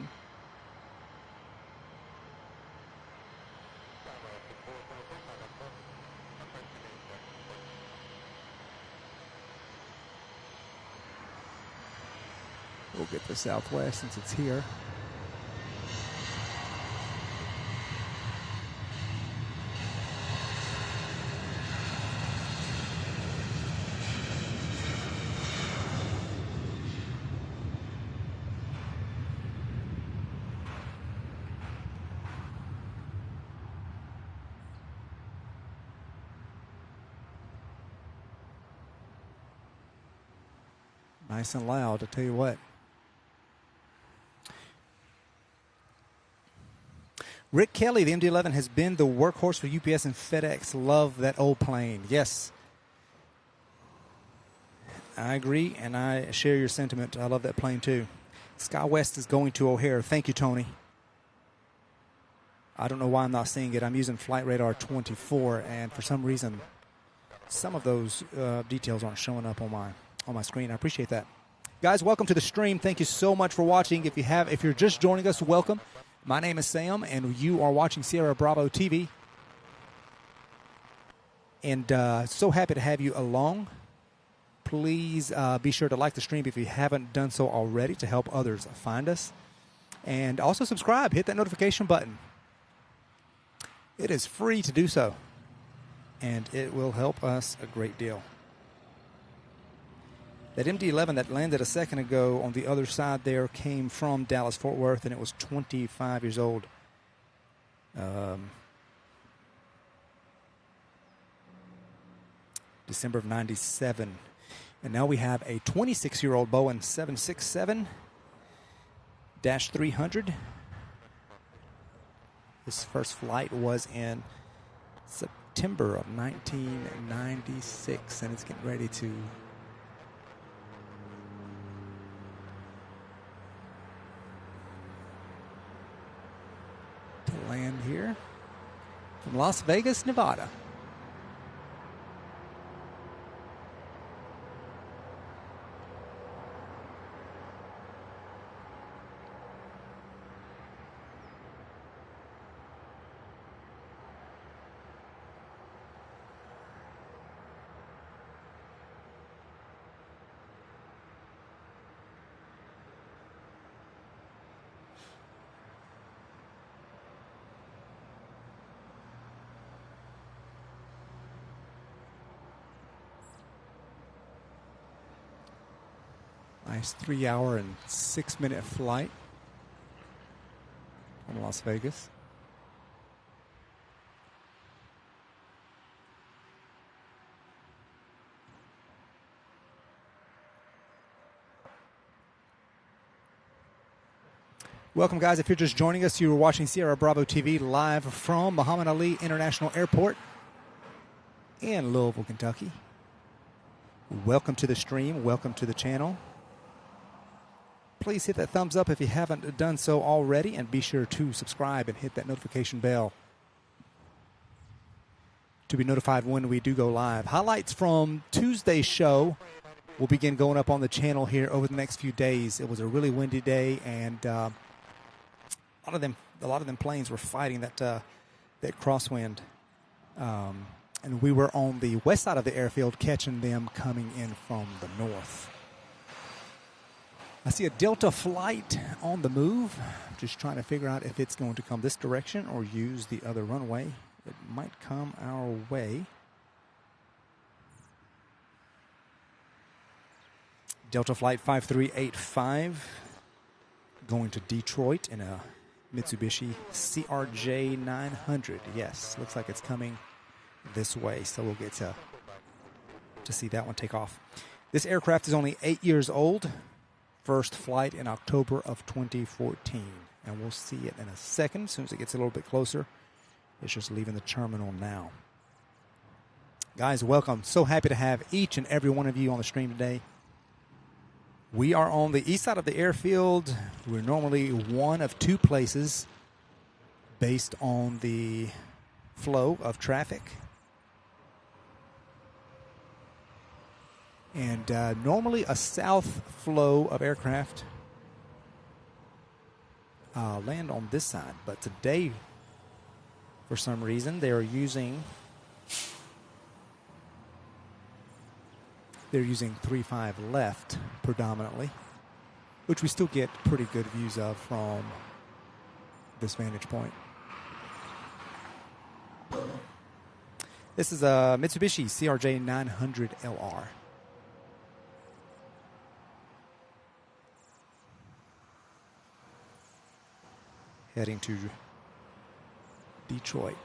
We'll get the Southwest since it's here. Nice and loud, I tell you what. Rick Kelly, the MD-11 has been the workhorse for UPS and FedEx. Love that old plane. Yes. I agree, and I share your sentiment. I love that plane, too. SkyWest is going to O'Hare. Thank you, Tony. I don't know why I'm not seeing it. I'm using Flight Radar 24, and for some reason, some of those details aren't showing up on my screen. I appreciate that. Guys, welcome to the stream. Thank you so much for watching. If you're just joining us, welcome. My name is Sam, and you are watching Sierra Bravo TV. And so happy to have you along. Please be sure to like the stream if you haven't done so already to help others find us. And also subscribe. Hit that notification button. It is free to do so, and it will help us a great deal. That MD-11 that landed a second ago on the other side there came from Dallas-Fort Worth, and it was 25 years old. December of 97. And now we have a 26-year-old Boeing 767-300. His first flight was in September of 1996, and it's getting ready to land here from Las Vegas, Nevada. Nice 3-hour and 6-minute flight from Las Vegas. Welcome, guys. If you're just joining us, you are watching Sierra Bravo TV live from Muhammad Ali International Airport in Louisville, Kentucky. Welcome to the stream. Welcome to the channel. Please hit that thumbs up if you haven't done so already, and be sure to subscribe and hit that notification bell to be notified when we do go live. Highlights from Tuesday's show will begin going up on the channel here over the next few days. It was a really windy day, and a lot of them planes were fighting that crosswind, and we were on the west side of the airfield catching them coming in from the north. I see a Delta flight on the move. I'm just trying to figure out if it's going to come this direction or use the other runway. It might come our way. Delta flight 5385 going to Detroit in a Mitsubishi CRJ 900. Yes, looks like it's coming this way, so we'll get to see that one take off. This aircraft is only 8 years old. First flight in October of 2014, and we'll see it in a second as soon as it gets a little bit closer. It's just leaving the terminal now. Guys, welcome. So happy to have each and every one of you on the stream today. We are on the east side of the airfield. We're normally one of two places based on the flow of traffic. And normally a south flow of aircraft land on this side. But today, for some reason, they're using 3-5 left predominantly, which we still get pretty good views of from this vantage point. This is a Mitsubishi CRJ 900 LR. Heading to Detroit.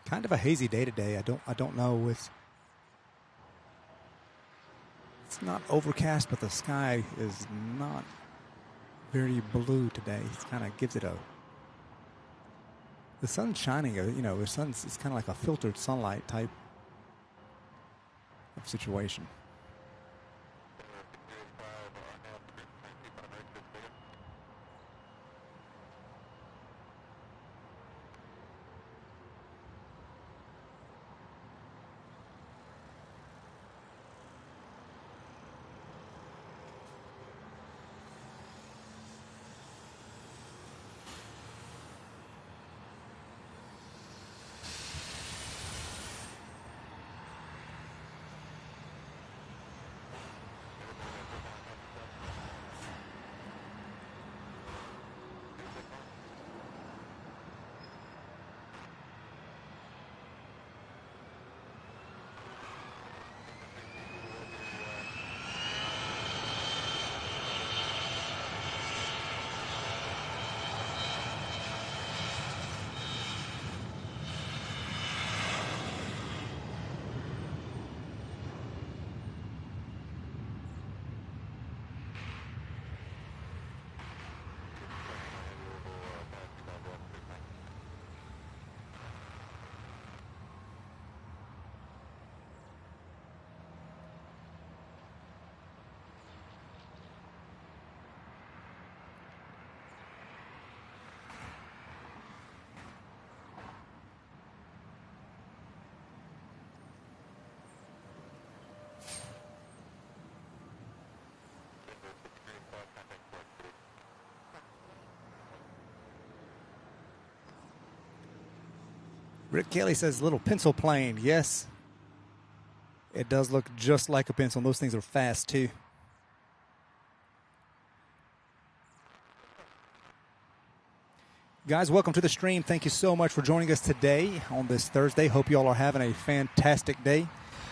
Kind of a hazy day today. I don't know. It's not overcast, but the sky is not very blue today. It kind of gives it the sun's shining. You know, it's kind of like a filtered sunlight type of situation. Rick Kelly says little pencil plane. Yes, it does look just like a pencil. Those things are fast too. Guys, welcome to the stream. Thank you so much for joining us today on this Thursday. Hope you all are having a fantastic day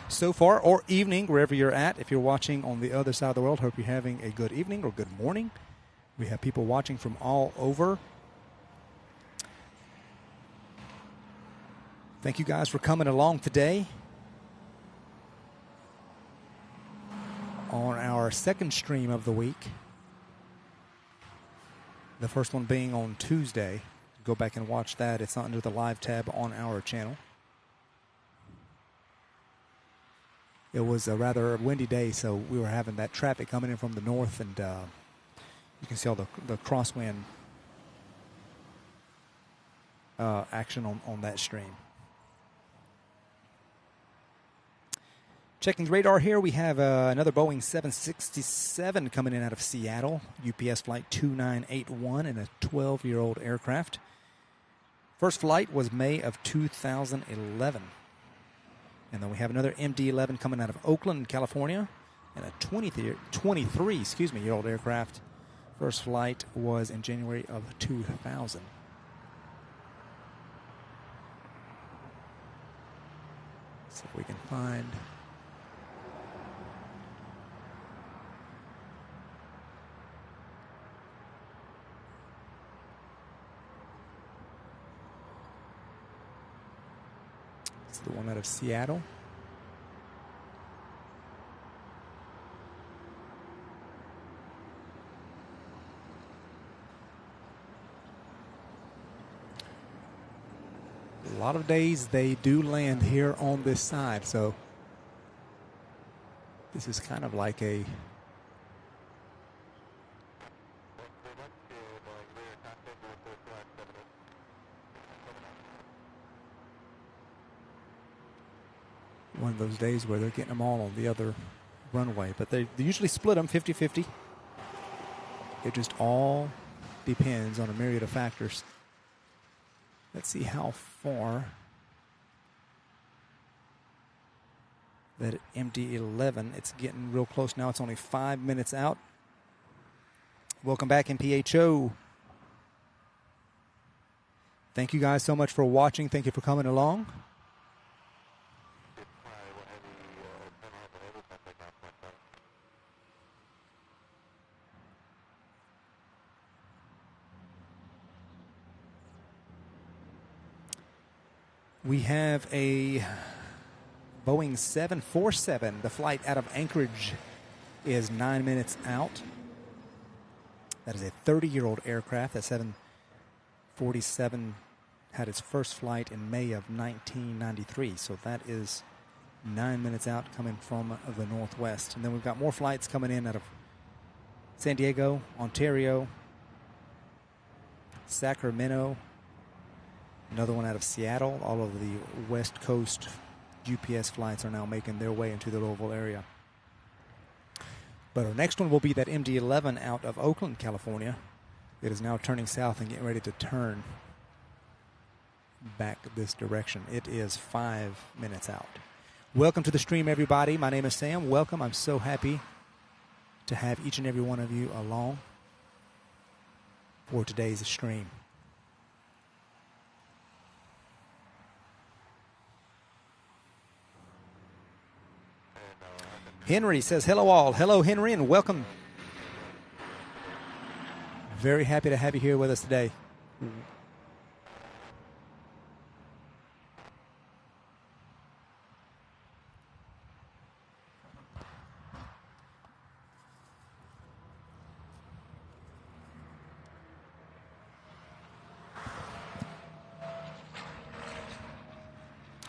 so far, or evening, wherever you're at. If you're watching on the other side of the world, hope you're having a good evening or good morning. We have people watching from all over. Thank you guys for coming along today on our second stream of the week. The first one being on Tuesday. Go back and watch that. It's under the live tab on our channel. It was a rather windy day, so we were having that traffic coming in from the north, and you can see all the crosswind action on that stream. Checking the radar here, we have another Boeing 767 coming in out of Seattle, UPS flight 2981, and a 12-year-old aircraft. First flight was May of 2011. And then we have another MD-11 coming out of Oakland, California, and a 23-year-old aircraft. First flight was in January of 2000. See if we can find... the one out of Seattle. A lot of days they do land here on this side, so this is kind of like a one of those days where they're getting them all on the other runway. But they usually split them 50-50. It just all depends on a myriad of factors. Let's see how far that MD-11, it's getting real close now. It's only 5 minutes out. Welcome back, MPHO. Thank you guys so much for watching. Thank you for coming along. We have a Boeing 747. The flight out of Anchorage is 9 minutes out. That is a 30-year-old aircraft. That 747 had its first flight in May of 1993. So that is 9 minutes out, coming from the northwest. And then we've got more flights coming in out of San Diego, Ontario, Sacramento, another one out of Seattle. All of the West Coast UPS flights are now making their way into the Louisville area. But our next one will be that MD-11 out of Oakland, California. It is now turning south and getting ready to turn back this direction. It is 5 minutes out. Welcome to the stream, everybody. My name is Sam. Welcome. I'm so happy to have each and every one of you along for today's stream. Henry says, hello all. Hello, Henry, and welcome. Very happy to have you here with us today.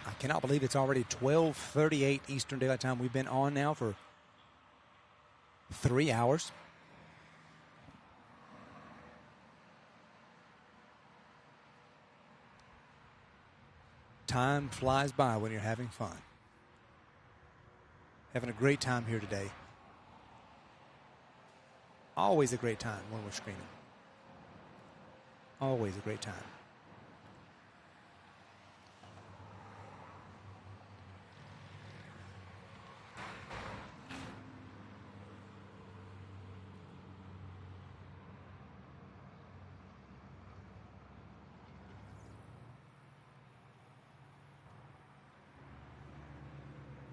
I cannot believe it's already 12:38 Eastern Daylight Time. We've been on now for 3 hours. Time flies by when you're having fun. Having a great time here today. Always a great time when we're screening. Always a great time.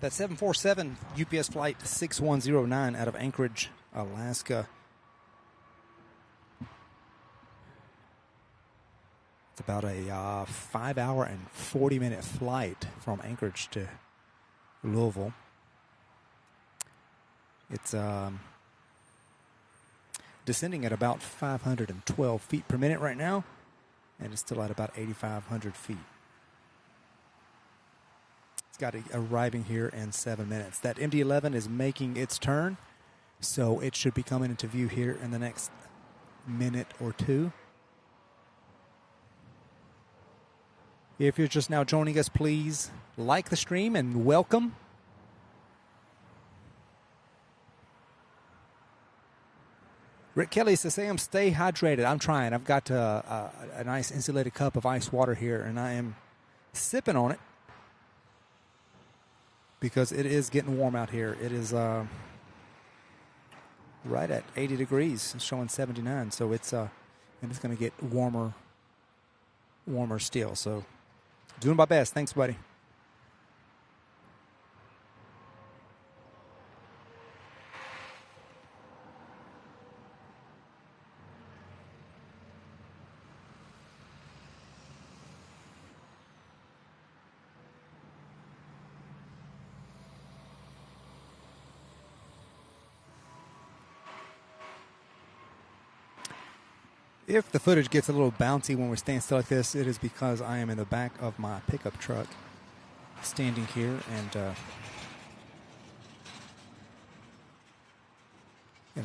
That 747 UPS flight 6109 out of Anchorage, Alaska. It's about a 5 hour and 40-minute flight from Anchorage to Louisville. It's descending at about 512 feet per minute right now, and it's still at about 8,500 feet. It's got arriving here in 7 minutes. That MD-11 is making its turn, so it should be coming into view here in the next minute or two. If you're just now joining us, please like the stream and welcome. Rick Kelly says, Sam, stay hydrated. I'm trying. I've got a nice insulated cup of ice water here, and I am sipping on it because it is getting warm out here. It is right at 80 degrees. It's showing 79, so it's and it's going to get warmer still. So doing my best. Thanks, buddy. If the footage gets a little bouncy when we're standing still like this, it is because I am in the back of my pickup truck standing here, and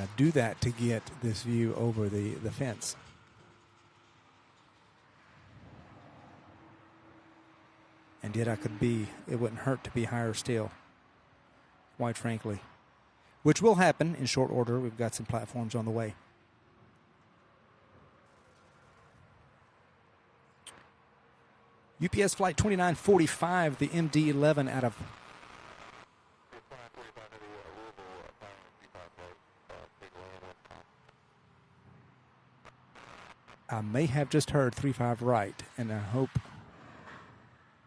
I do that to get this view over the fence. And yet it wouldn't hurt to be higher still, quite frankly, which will happen in short order. We've got some platforms on the way. UPS Flight 2945, the MD-11 out of I may have just heard 35 right, and I hope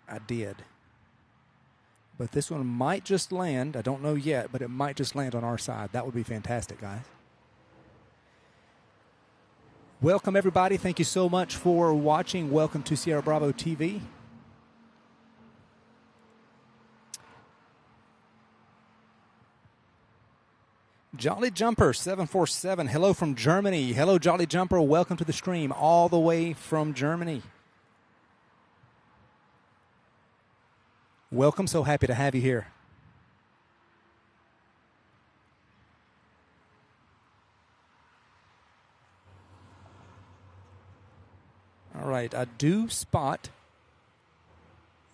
I did. But this one might just land. I don't know yet, but it might just land on our side. That would be fantastic, guys. Welcome, everybody. Thank you so much for watching. Welcome to Sierra Bravo TV. Jolly Jumper 747, hello from Germany. Hello, Jolly Jumper. Welcome to the stream all the way from Germany. Welcome. So happy to have you here. All right. I do spot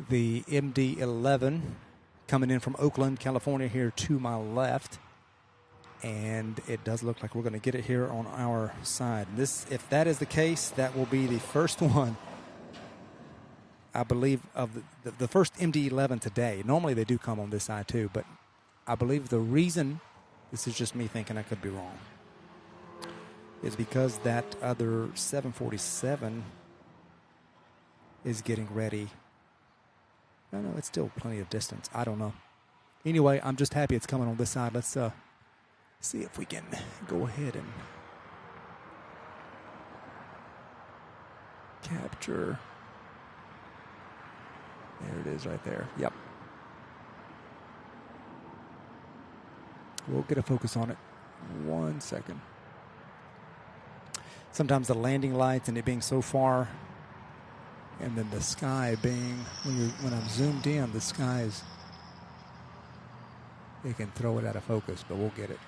the MD-11 coming in from Oakland, California here to my left. And it does look like we're going to get it here on our side. If that is the case, that will be the first one, I believe, of the first MD-11 today. Normally they do come on this side too, but I believe the reason, this is just me thinking, I could be wrong, is because that other 747 is getting ready. No, it's still plenty of distance. I don't know. Anyway, I'm just happy it's coming on this side. Let's see if we can go ahead and capture. There it is right there. Yep. We'll get a focus on it. 1 second. Sometimes the landing lights and it being so far, and then the sky being, when I'm zoomed in, the sky is, they can throw it out of focus, but we'll get it.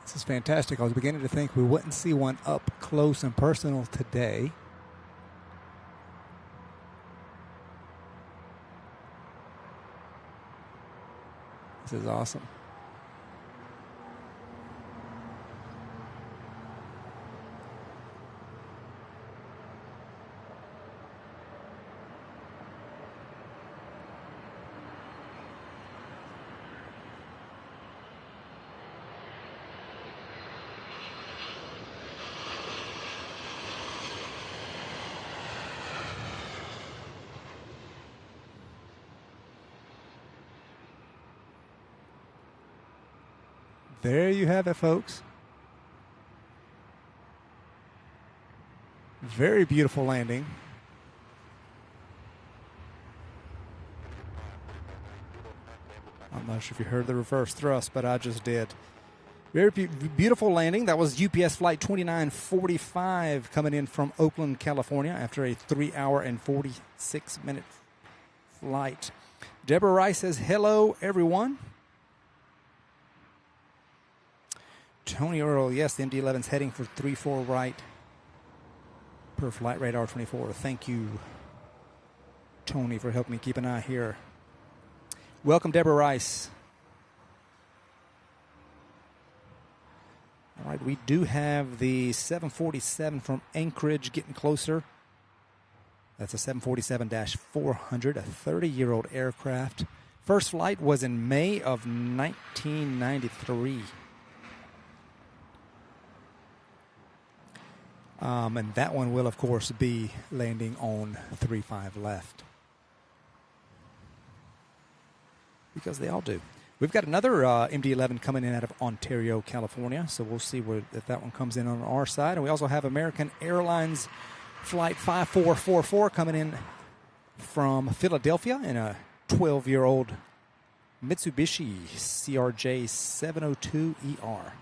This is fantastic. I was beginning to think we wouldn't see one up close and personal today. This is awesome. There you have it, folks. Very beautiful landing. I'm not sure if you heard the reverse thrust, but I just did. Very beautiful landing. That was UPS flight 2945 coming in from Oakland, California after a 3-hour and 46-minute flight. Deborah Rice says, hello, everyone. Tony Earl, yes, the MD-11's heading for 3-4 right per flight radar 24. Thank you, Tony, for helping me keep an eye here. Welcome, Deborah Rice. All right, we do have the 747 from Anchorage getting closer. That's a 747-400, a 30-year-old aircraft. First flight was in May of 1993. And that one will, of course, be landing on 35 left. Because they all do. We've got another MD-11 coming in out of Ontario, California. So we'll see if that one comes in on our side. And we also have American Airlines Flight 5444 coming in from Philadelphia in a 12-year-old Mitsubishi CRJ 702ER.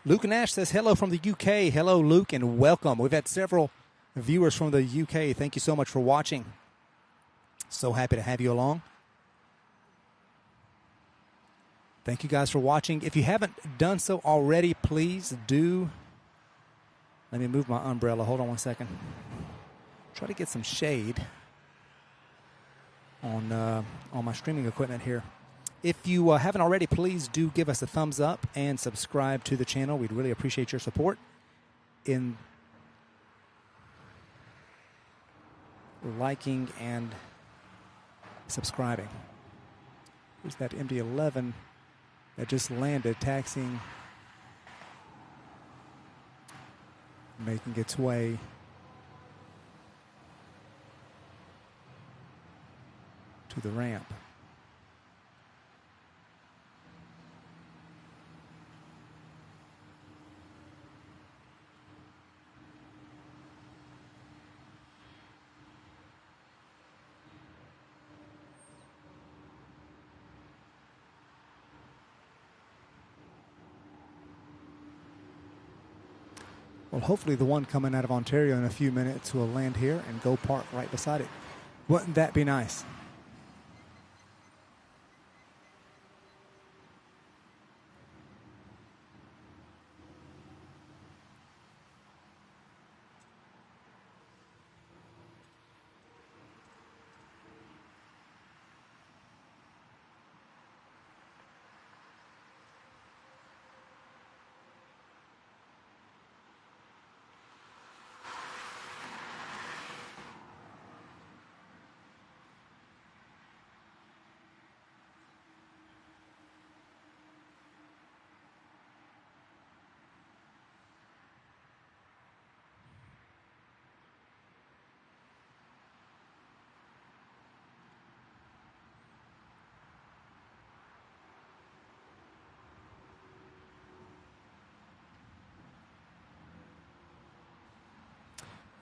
Luke Nash says, hello from the UK. Hello, Luke, and welcome. We've had several viewers from the UK. Thank you so much for watching. So happy to have you along. Thank you guys for watching. If you haven't done so already, please do. Let me move my umbrella. Hold on 1 second. Try to get some shade on my streaming equipment here. If you haven't already, please do give us a thumbs up and subscribe to the channel. We'd really appreciate your support in liking and subscribing. There's that MD-11 that just landed, taxiing, making its way to the ramp. Well, hopefully the one coming out of Ontario in a few minutes will land here and go park right beside it. Wouldn't that be nice?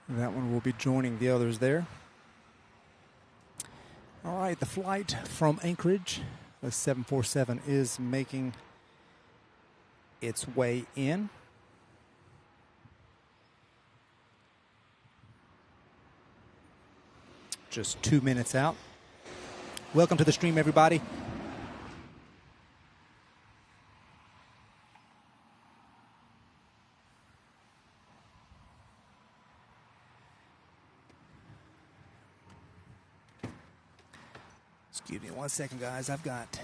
That one will be joining the others there. All right, the flight from Anchorage, the 747, is making its way in. Just 2 minutes out. Welcome to the stream, everybody. Excuse me 1 second, guys. I've got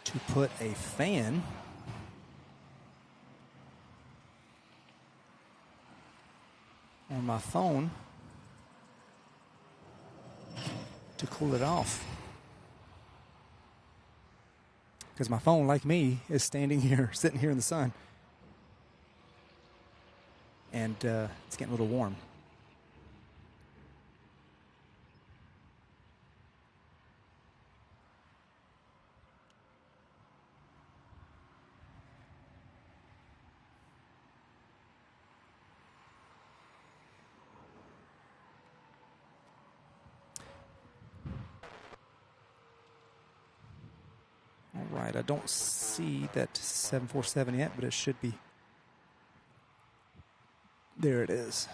to put a fan on my phone to cool it off. Because my phone, like me, is standing here, sitting here in the sun. And it's getting a little warm. All right, I don't see that 747 yet, but it should be. There it is.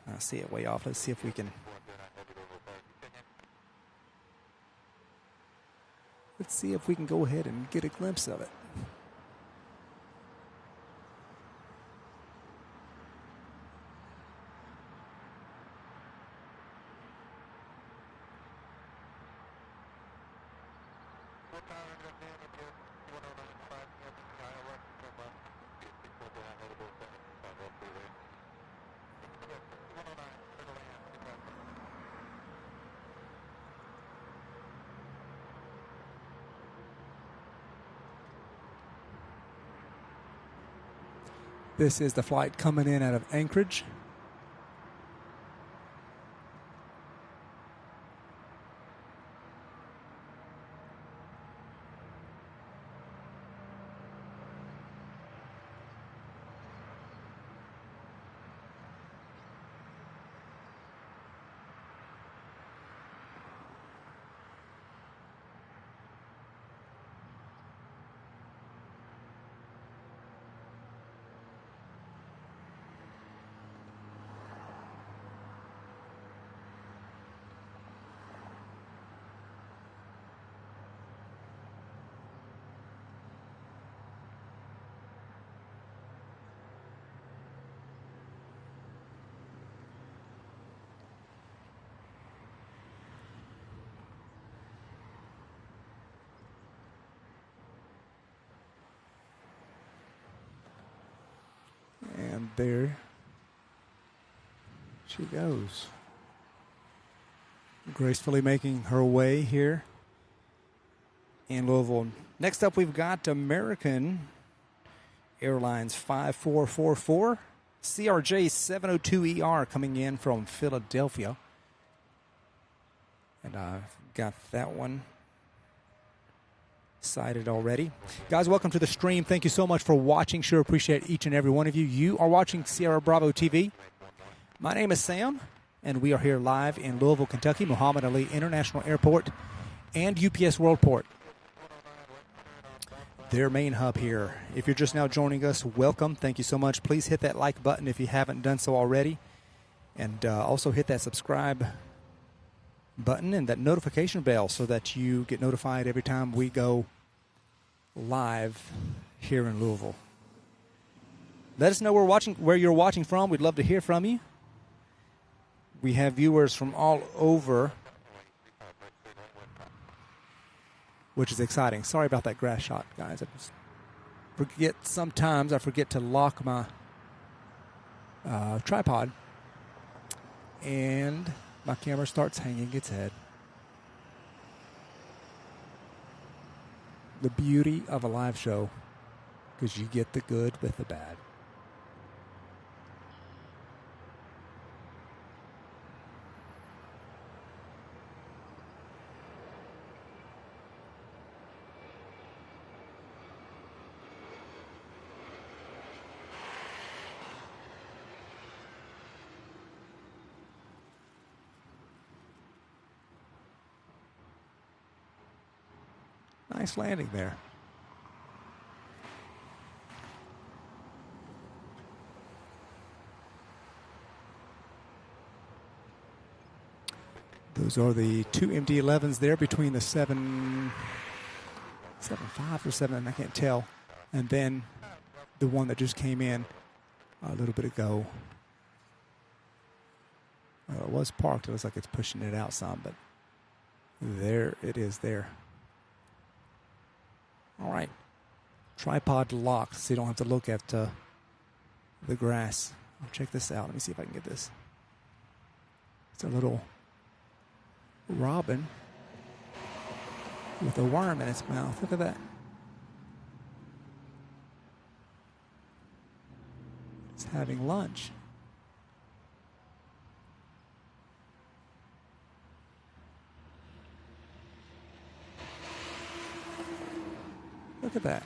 I see it way off. Let's see if we can. Let's see if we can go ahead and get a glimpse of it. This is the flight coming in out of Anchorage. there she goes. Gracefully making her way here in Louisville. Next up, we've got American Airlines 5444, CRJ 702ER coming in from Philadelphia. And I've got that one sighted already. Guys, welcome to the stream. Thank you so much for watching. Sure appreciate each and every one of you. You are watching Sierra Bravo TV. My name is Sam, and we are here live in Louisville, Kentucky, Muhammad Ali International Airport and UPS Worldport, their main hub here. If you're just now joining us, welcome. Thank you so much. Please hit that like button if you haven't done so already. And also hit that subscribe button and that notification bell so that you get notified every time we go live here in Louisville. Let us know where you're watching from. We'd love to hear from you. We have viewers from all over, which is exciting. Sorry about that grass shot, guys. Sometimes I forget to lock my tripod, and my camera starts hanging its head. The beauty of a live show, because you get the good with the bad. Nice landing there. Those are the two MD-11s there between the 7.5 or 7, I can't tell. And then the one that just came in a little bit ago. It was parked. It looks like it's pushing it out some, but there it is there. All right. Tripod locked so you don't have to look at the grass. Check this out. Let me see if I can get this. It's a little robin with a worm in its mouth. Look at that. It's having lunch. Look at that.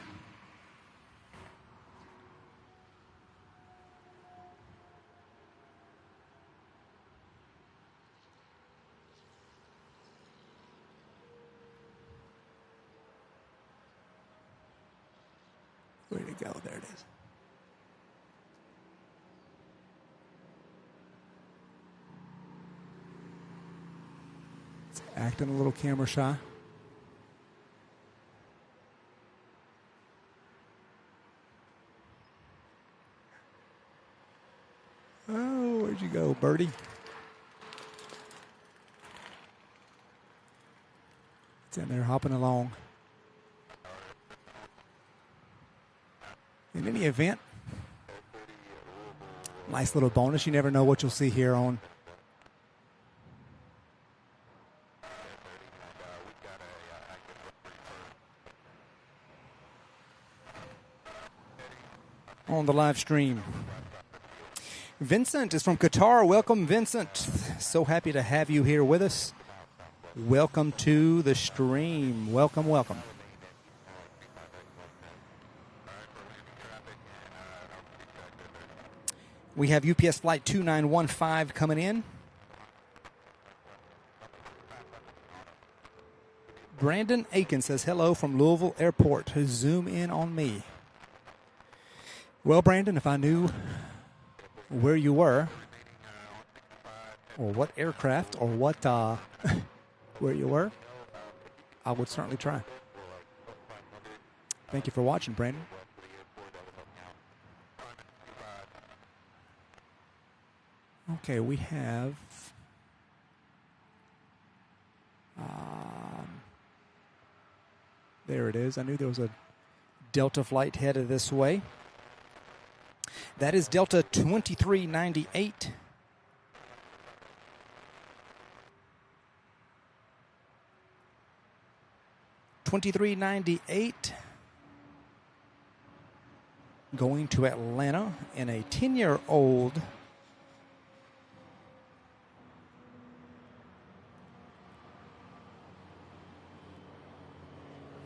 Way to go. There it is. It's acting a little camera shy. Oh, where'd you go, birdie? It's in there hopping along. In any event, nice little bonus. You never know what you'll see here on the live stream. Vincent is from Qatar. Welcome, Vincent. So happy to have you here with us. Welcome to the stream. Welcome, welcome. We have UPS Flight 2915 coming in. Brandon Aiken says, hello from Louisville Airport. Zoom in on me. Well, Brandon, if I knew where you were, or what aircraft, or what where you were, I would certainly try. Thank you for watching, Brandon. Okay, we have there it is. I knew there was a Delta flight headed this way. That is Delta 2398. Going to Atlanta in a 10-year-old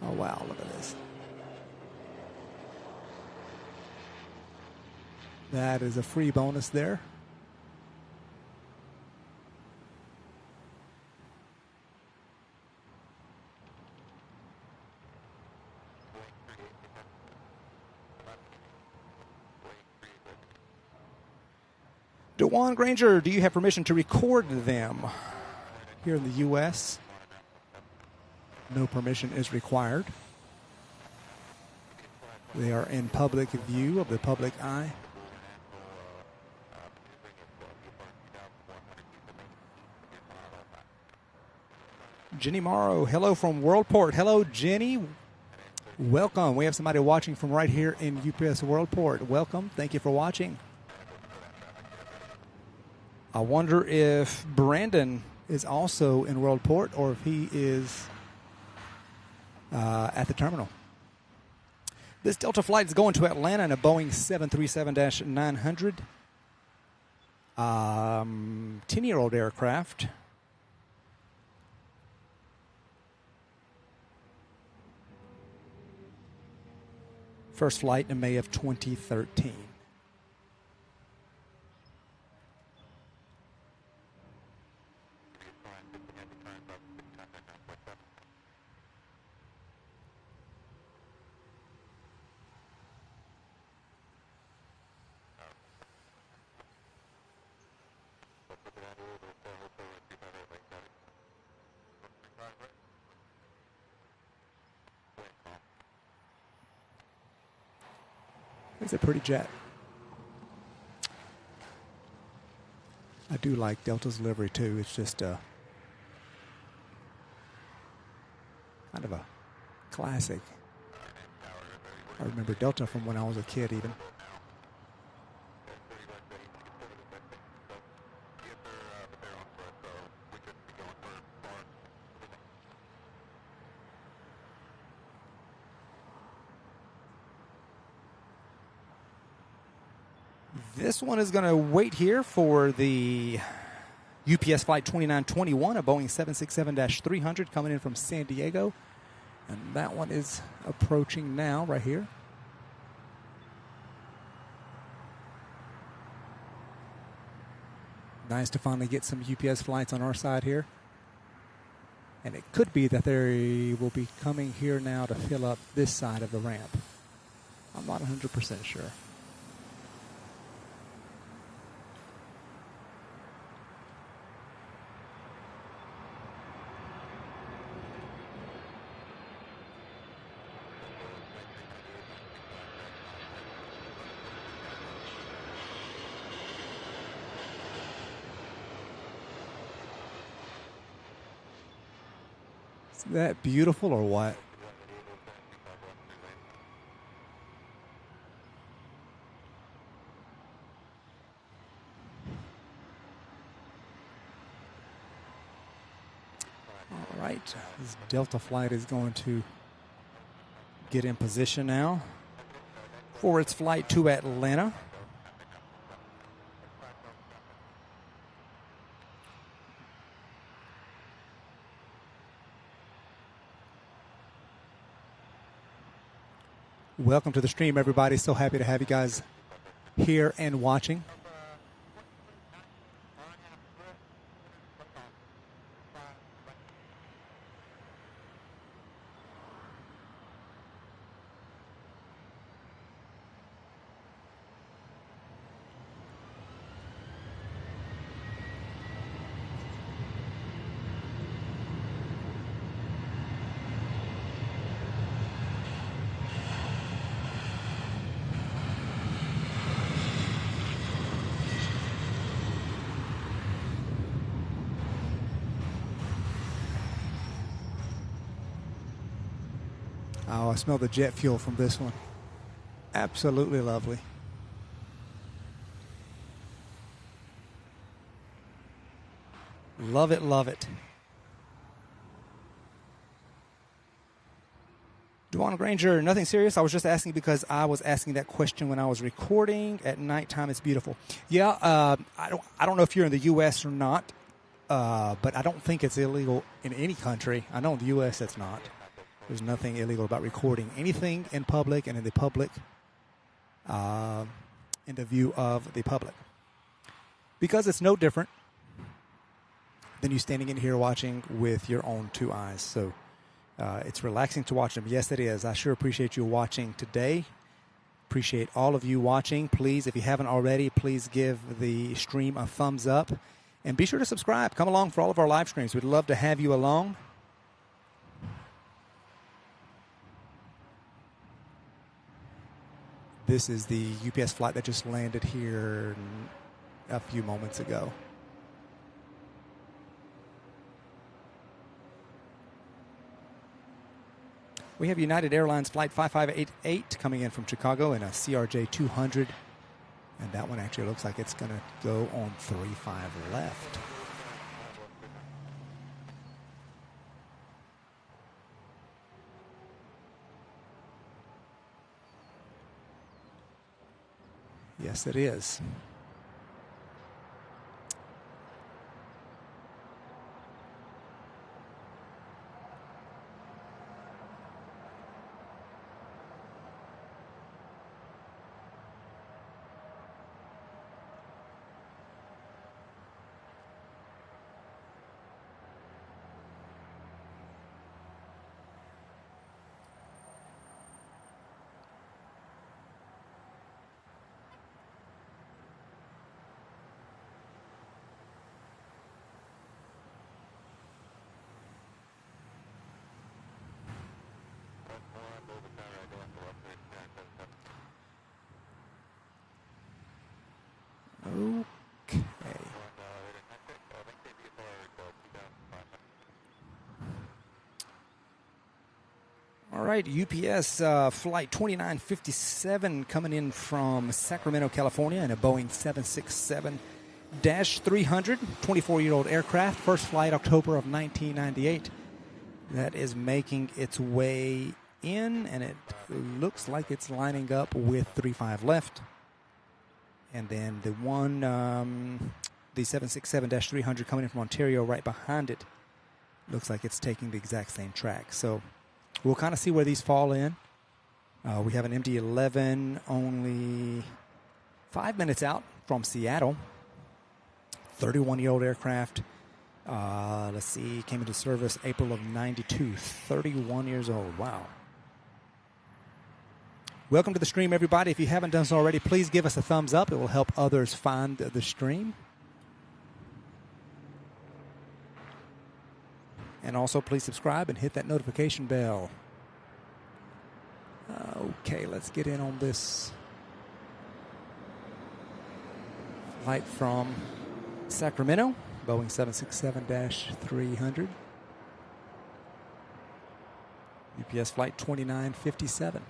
oh wow, look at this. That is a free bonus there. DeJuan Granger, do you have permission to record them here in the U.S.? No permission is required. They are in public view of the public eye. Jenny Morrow, hello from Worldport. Hello, Jenny. Welcome. We have somebody watching from right here in UPS Worldport. Welcome. Thank you for watching. I wonder if Brandon is also in Worldport or if he is at the terminal. This Delta flight is going to Atlanta in a Boeing 737-900. 10-year-old aircraft. First flight in May of 2013. It's a pretty jet. I do like Delta's livery too. It's just kind of a classic. I remember Delta from when I was a kid even. This one is going to wait here for the UPS Flight 2921, a Boeing 767-300 coming in from San Diego. And that one is approaching now right here. Nice to finally get some UPS flights on our side here. And it could be that they will be coming here now to fill up this side of the ramp. I'm not 100% sure. Isn't that beautiful or what? All right, this Delta flight is going to get in position now for its flight to Atlanta. Welcome to the stream, everybody. So happy to have you guys here and watching. Oh, I smell the jet fuel from this one. Absolutely lovely. Love it, love it. Dewan Granger, nothing serious. I was just asking because I was asking that question when I was recording. At nighttime, it's beautiful. Yeah, I don't know if you're in the U.S. or not, but I don't think it's illegal in any country. I know in the U.S. it's not. There's nothing illegal about recording anything in public and in the public, in the view of the public. Because it's no different than you standing in here watching with your own two eyes. So it's relaxing to watch them. Yes, it is. I sure appreciate you watching today. Appreciate all of you watching. Please, if you haven't already, please give the stream a thumbs up. And be sure to subscribe. Come along for all of our live streams. We'd love to have you along. This is the UPS flight that just landed here a few moments ago. We have United Airlines Flight 5588 coming in from Chicago in a CRJ 200. And that one actually looks like it's going to go on 35 left. Yes, it is. Okay. All right, UPS Flight 2957 coming in from Sacramento, California in a Boeing 767-300, 24-year-old aircraft, first flight October of 1998. That is making its way in, and it looks like it's lining up with 35 left. And then the one, the 767-300 coming in from Ontario right behind it, looks like it's taking the exact same track. So we'll kind of see where these fall in. We have an MD-11 only 5 minutes out from Seattle. 31-year-old aircraft. Let's see, came into service April of 92. 31 years old. Wow. Welcome to the stream, everybody. If you haven't done so already, please give us a thumbs up. It will help others find the stream. And also, please subscribe and hit that notification bell. Okay, let's get in on this flight from Sacramento, Boeing 767-300. UPS Flight 2957.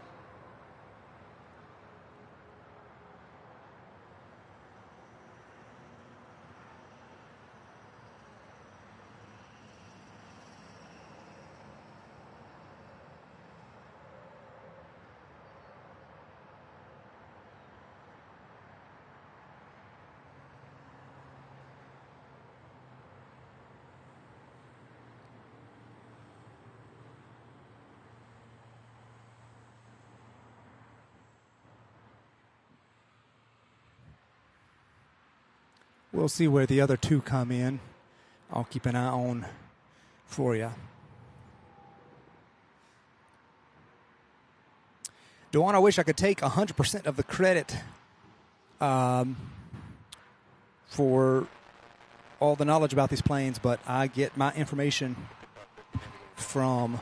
We'll see where the other two come in. I'll keep an eye on for you. Dewan, I wish I could take 100% of the credit for all the knowledge about these planes, but I get my information from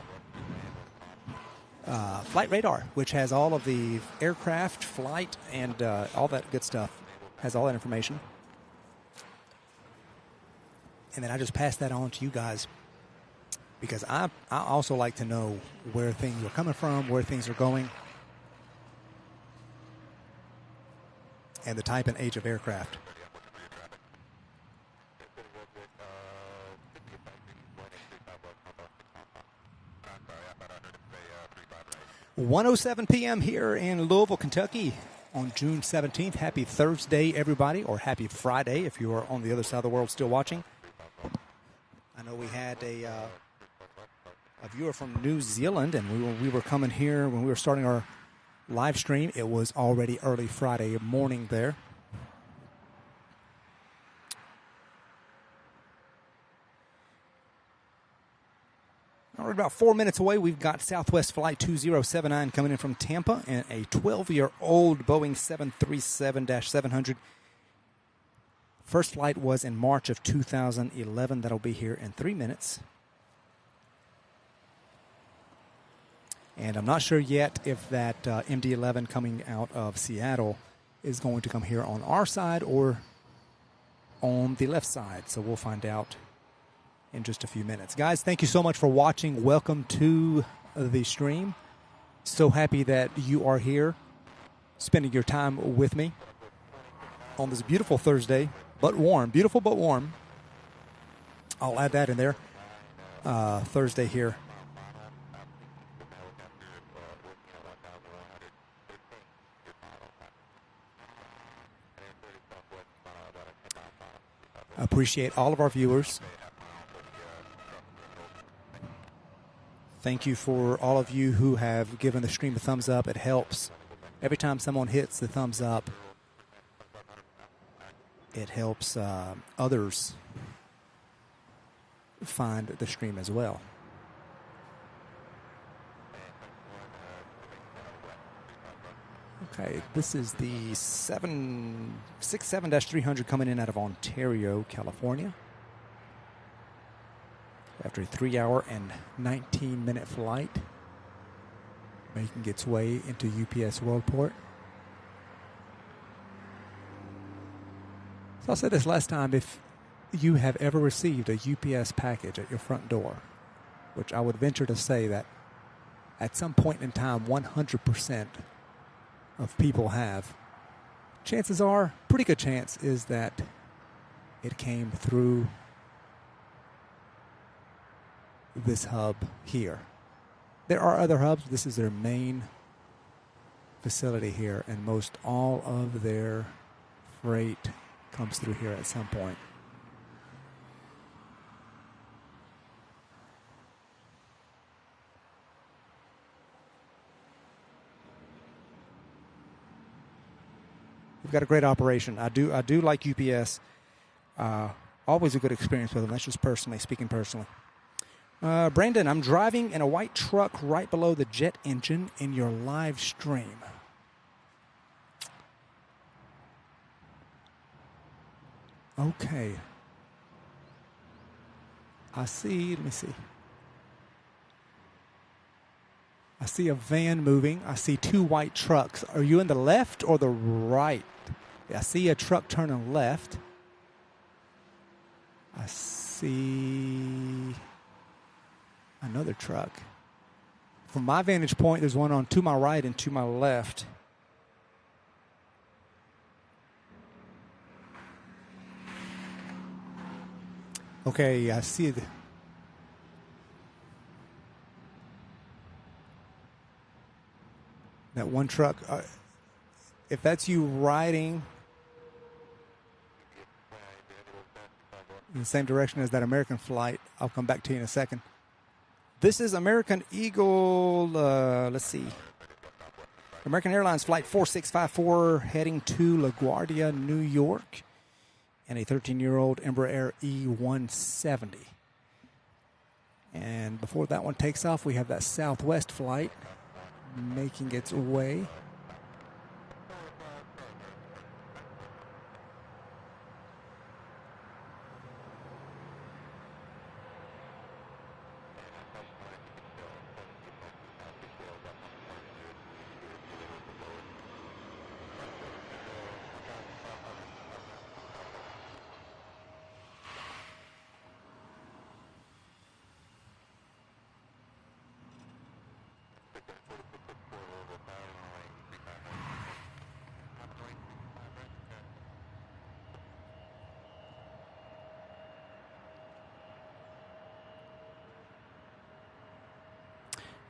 Flight Radar, which has all of the aircraft, flight, and all that good stuff. Has all that information. And then I just pass that on to you guys because I also like to know where things are coming from, where things are going, and the type and age of aircraft. 1:07 p.m. here in Louisville, Kentucky on June 17th. Happy Thursday, everybody, or happy Friday if you are on the other side of the world still watching. I know we had a viewer from New Zealand, and we were coming here when we were starting our live stream. It was already early Friday morning there. We're about 4 minutes away. We've got Southwest Flight 2079 coming in from Tampa and a 12-year-old Boeing 737-700. First flight was in March of 2011. That'll be here in 3 minutes. And I'm not sure yet if that MD-11 coming out of Seattle is going to come here on our side or on the left side. So we'll find out in just a few minutes. Guys, thank you so much for watching. Welcome to the stream. So happy that you are here spending your time with me on this beautiful Thursday, but warm. Beautiful but warm. I'll add that in there. Thursday here. Appreciate all of our viewers. Thank you for all of you who have given the stream a thumbs up. It helps. Every time someone hits the thumbs up, it helps others find the stream as well. Okay, this is the 67-300 coming in out of Ontario, California. After a 3-hour and 19-minute flight, making its way into UPS Worldport. So I said this last time, if you have ever received a UPS package at your front door, which I would venture to say that at some point in time 100% of people have, chances are, pretty good chance is that it came through this hub here. There are other hubs. This is their main facility here, and most all of their freight comes through here at some point. We've got a great operation. I do like UPS. Always a good experience with them. That's just speaking personally. Brandon, I'm driving in a white truck right below the jet engine in your live stream. Okay. Let me see. I see a van moving. I see 2 white trucks. Are you in the left or the right? I see a truck turning left. I see another truck. From my vantage point, there's one on to my right and to my left. Okay, I see that one truck. If that's you riding in the same direction as that American flight, I'll come back to you in a second. This is American Eagle, let's see. American Airlines Flight 4654 heading to LaGuardia, New York, and a 13-year-old Embraer E170. And before that one takes off, we have that Southwest flight making its way.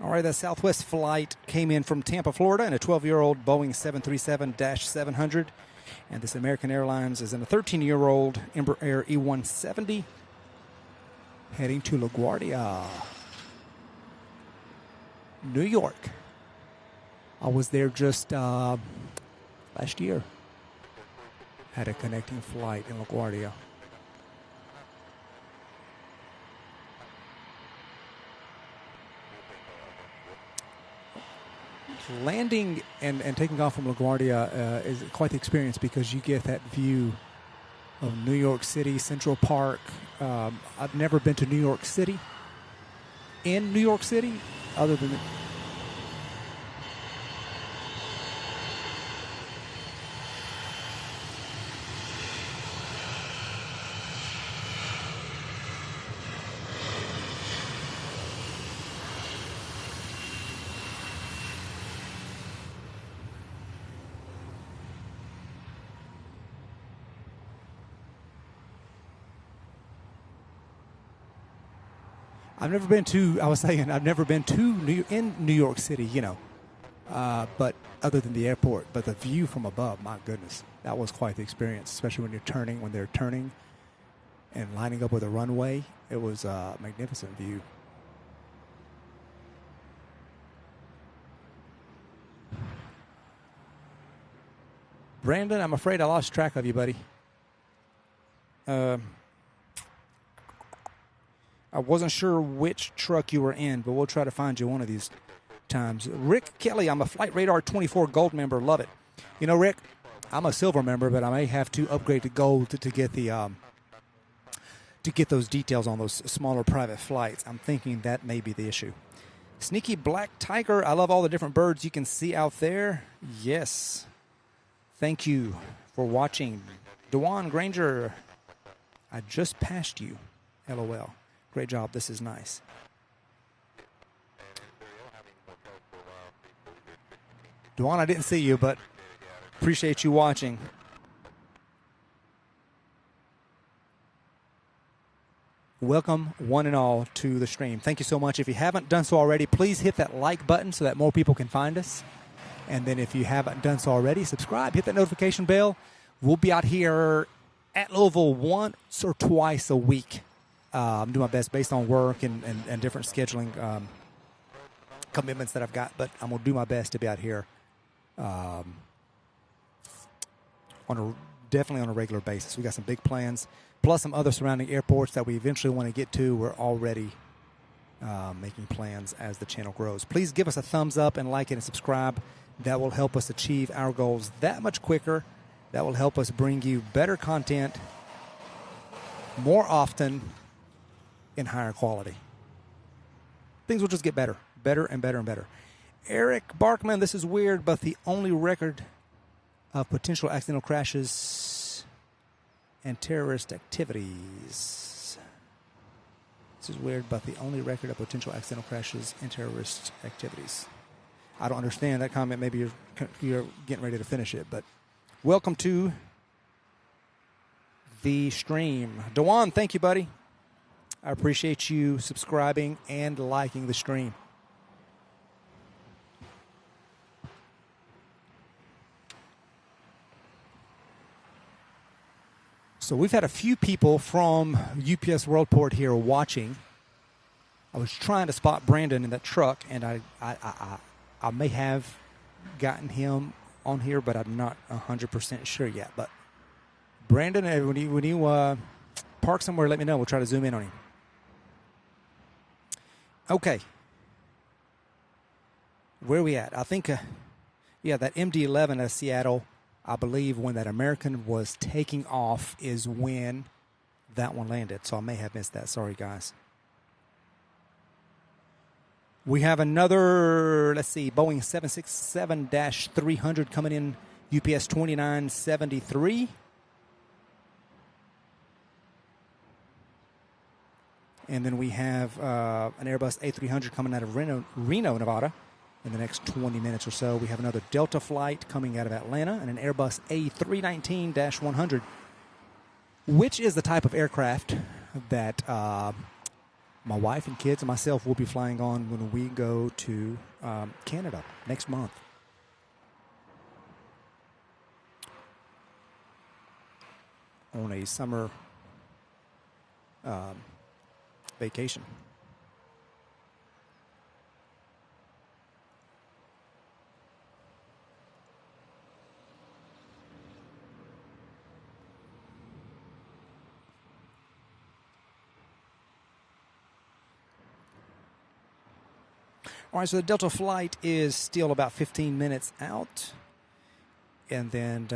All right, that Southwest flight came in from Tampa, Florida, in a 12-year-old Boeing 737-700. And this American Airlines is in a 13-year-old Embraer E170 heading to LaGuardia, New York. I was there just last year. Had a connecting flight in LaGuardia. Landing and taking off from LaGuardia is quite the experience because you get that view of New York City, Central Park. I've never been to New York City, other than I've never been to New York City, but other than the airport. But the view from above, my goodness, that was quite the experience, especially when they're turning and lining up with a runway. It was a magnificent view. Brandon, I'm afraid I lost track of you, buddy. I wasn't sure which truck you were in, but we'll try to find you one of these times. Rick Kelly, I'm a Flight Radar 24 Gold member. Love it. Rick, I'm a Silver member, but I may have to upgrade to Gold to get the to get those details on those smaller private flights. I'm thinking that may be the issue. Sneaky Black Tiger, I love all the different birds you can see out there. Yes. Thank you for watching. Dewan Granger, I just passed you. LOL. Great job. This is nice. Dewan, I didn't see you, but appreciate you watching. Welcome, one and all, to the stream. Thank you so much. If you haven't done so already, please hit that like button so that more people can find us. And then if you haven't done so already, subscribe, hit that notification bell. We'll be out here at Louisville once or twice a week. I'm doing my best based on work and different scheduling commitments that I've got, but I'm going to do my best to be out here definitely on a regular basis. We got some big plans, plus some other surrounding airports that we eventually want to get to. We're already making plans as the channel grows. Please give us a thumbs up and like it and subscribe. That will help us achieve our goals that much quicker. That will help us bring you better content more often in higher quality. Things will just get better and better and better. Eric Barkman, this is weird, but the only record of potential accidental crashes and terrorist activities. This is weird, but the only record of potential accidental crashes and terrorist activities. I don't understand that comment. Maybe you're getting ready to finish it, but welcome to the stream. Dewan, thank you, buddy. I appreciate you subscribing and liking the stream. So we've had a few people from UPS Worldport here watching. I was trying to spot Brandon in that truck, and I may have gotten him on here, but I'm not 100% sure yet. But Brandon, when you park somewhere, let me know. We'll try to zoom in on him. Okay. Where are we at? I think, that MD-11 at Seattle, I believe when that American was taking off is when that one landed. So I may have missed that. Sorry, guys. We have another, Boeing 767-300 coming in, UPS 2973. And then we have an Airbus A300 coming out of Reno, Nevada in the next 20 minutes or so. We have another Delta flight coming out of Atlanta and an Airbus A319-100, which is the type of aircraft that My wife and kids and myself will be flying on when we go to Canada next month. On a summer vacation. All right, so the Delta flight is still about 15 minutes out. And then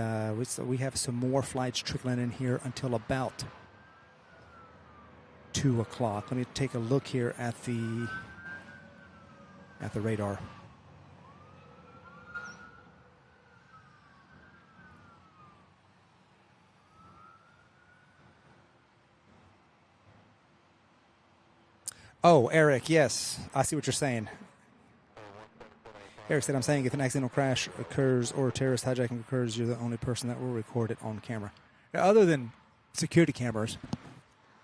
we have some more flights trickling in here until about 2 o'clock. Let me take a look here at the radar. Oh, Eric, yes, I see what you're saying. Eric said, I'm saying if an accidental crash occurs or a terrorist hijacking occurs, you're the only person that will record it on camera. Now, other than security cameras,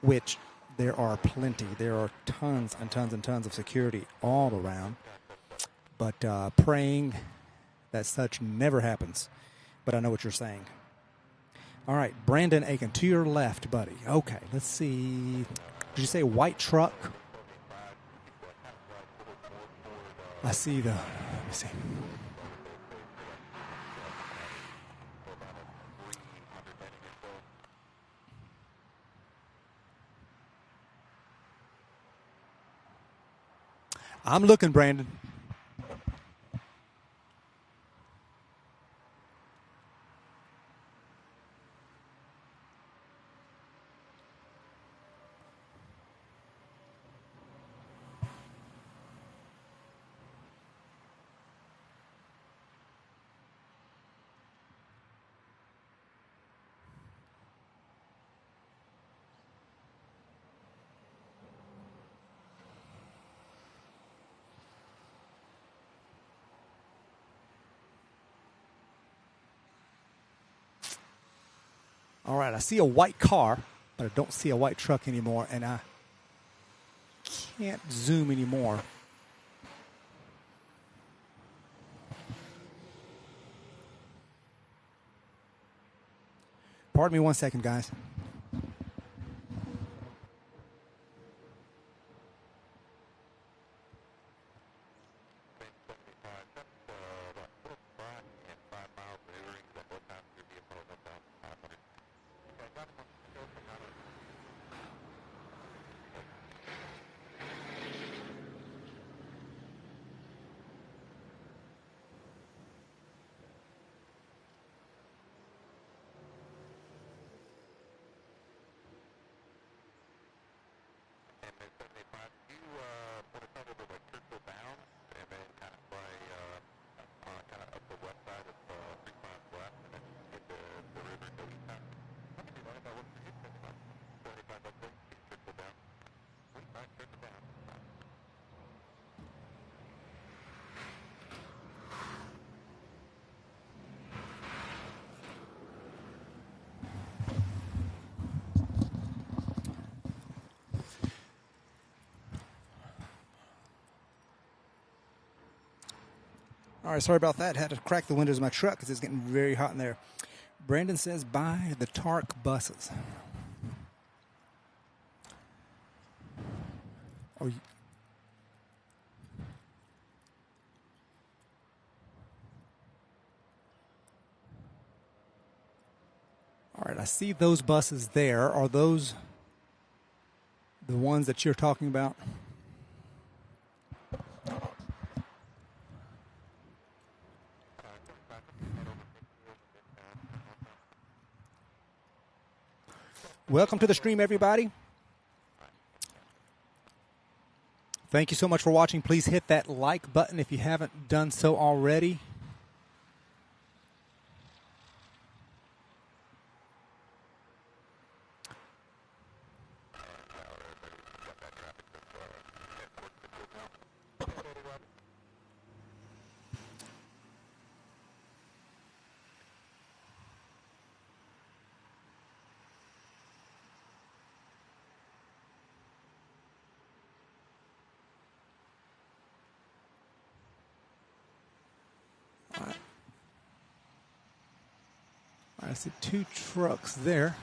which there are plenty. There are tons and tons and tons of security all around. But praying that such never happens. But I know what you're saying. All right, Brandon Aiken, to your left, buddy. Okay, let's see. Did you say white truck? I see the, let me see. I'm looking, Brandon. All right, I see a white car, but I don't see a white truck anymore, and I can't zoom anymore. Pardon me 1 second, guys. All right, sorry about that. Had to crack the windows of my truck because it's getting very hot in there. Brandon says, buy the TARC buses. Oh, all right, I see those buses there. Are those the ones that you're talking about? Welcome to the stream, everybody. Thank you so much for watching. Please hit that like button if you haven't done so already. I see 2 trucks there.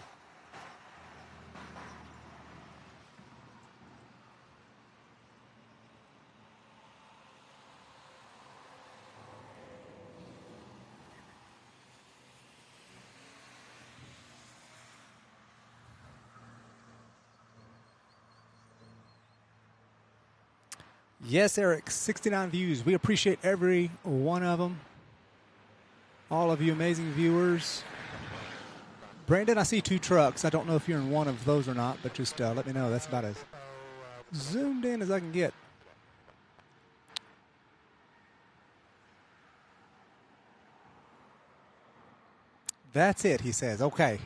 Yes, Eric, 69 views. We appreciate every one of them. All of you amazing viewers. Brandon, I see 2 trucks. I don't know if you're in one of those or not, but just let me know. That's about as zoomed in as I can get. That's it, he says. Okay.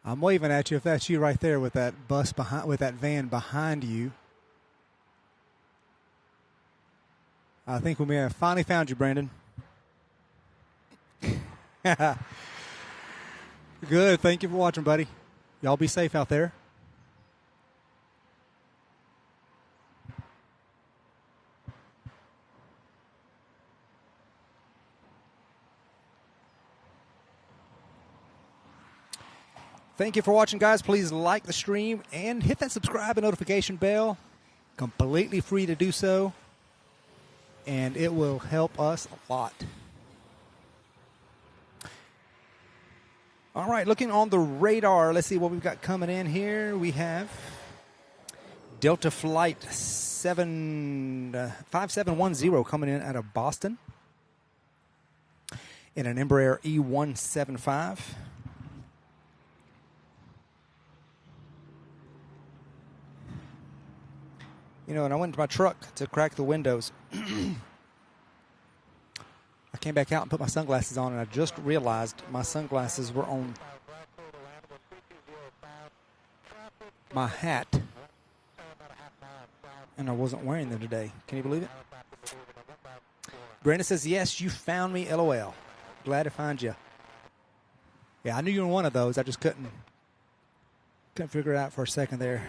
I'm waving at you if that's you right there with that bus behind, with that van behind you. I think we may have finally found you, Brandon. Good. Thank you for watching, buddy. Y'all be safe out there. Thank you for watching, guys. Please like the stream and hit that subscribe and notification bell. Completely free to do so. And it will help us a lot. All right, looking on the radar, let's see what we've got coming in here. We have Delta Flight 5710 coming in out of Boston in an Embraer E175. You know, and I went to my truck to crack the windows. I came back out and put my sunglasses on, and I just realized my sunglasses were on my hat, and I wasn't wearing them today. Can you believe it? Brandon says, yes, you found me, LOL. Glad to find you. Yeah, I knew you were one of those. I just couldn't figure it out for a second there.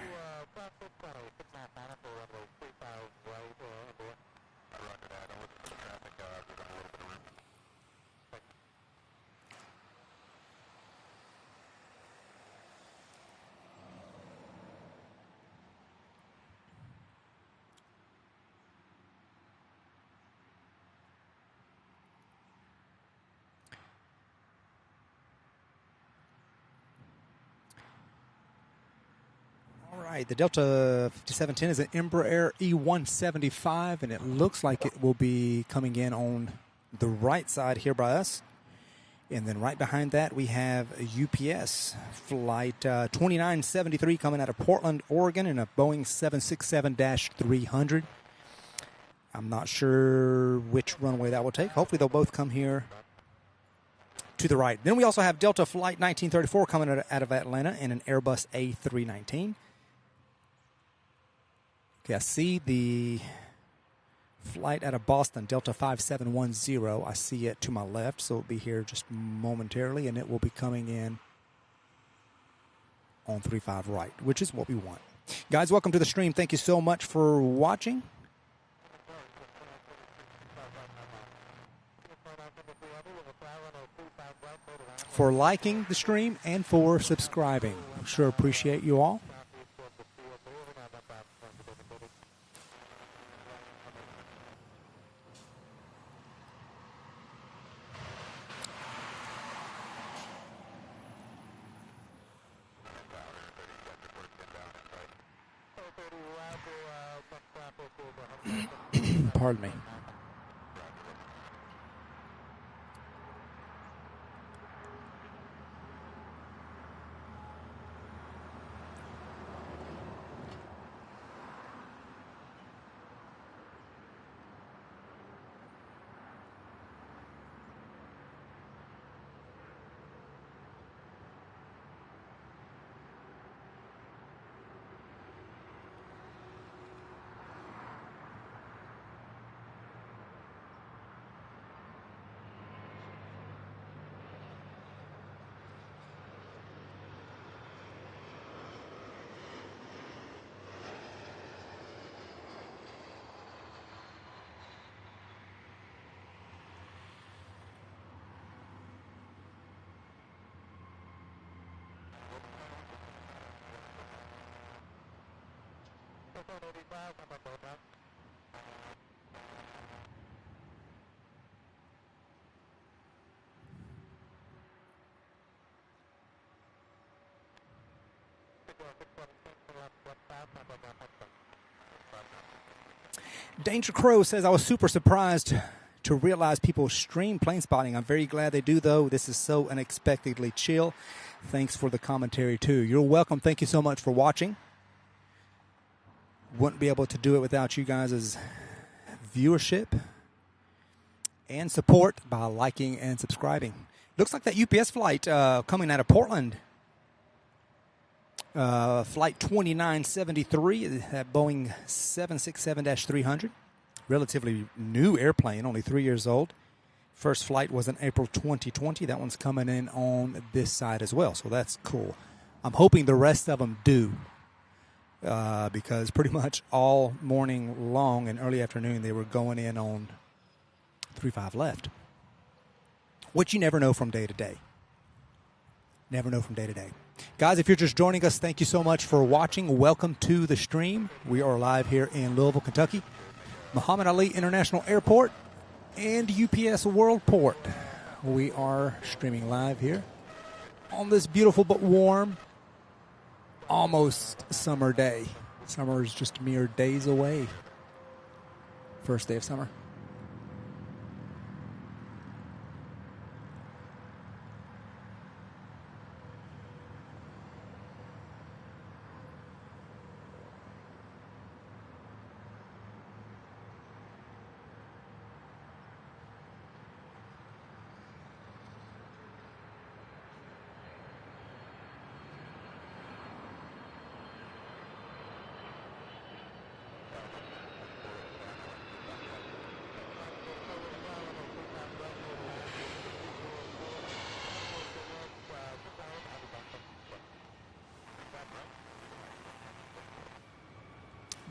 The Delta 5710 is an Embraer E175, and it looks like it will be coming in on the right side here by us. And then right behind that, we have a UPS Flight 2973 coming out of Portland, Oregon, in a Boeing 767-300. I'm not sure which runway that will take. Hopefully, they'll both come here to the right. Then we also have Delta Flight 1934 coming out of Atlanta in an Airbus A319. Okay, I see the flight out of Boston, Delta 5710. I see it to my left, so it'll be here just momentarily, and it will be coming in on 35 right, which is what we want. Guys, welcome to the stream. Thank you so much for watching. For liking the stream and for subscribing. Sure appreciate you all. Pardon me. Danger Crow says, I was super surprised to realize people stream plane spotting. I'm very glad they do, though. This is so unexpectedly chill. Thanks for the commentary, too. You're welcome. Thank you so much for watching. Wouldn't be able to do it without you guys' viewership and support by liking and subscribing. Looks like that UPS flight coming out of Portland, flight 2973, that Boeing 767-300, relatively new airplane, only 3 years old. First flight was in April 2020. That one's coming in on this side as well, so that's cool. I'm hoping the rest of them do, because pretty much all morning long and early afternoon they were going in on 35 left, which you never know from day to day. Never know from day to day. Guys, if you're just joining us, thank you so much for watching. Welcome to the stream. We are live here in Louisville, Kentucky, Muhammad Ali International Airport, and UPS Worldport. We are streaming live here on this beautiful but warm, almost summer day. Summer is just mere days away. First day of summer.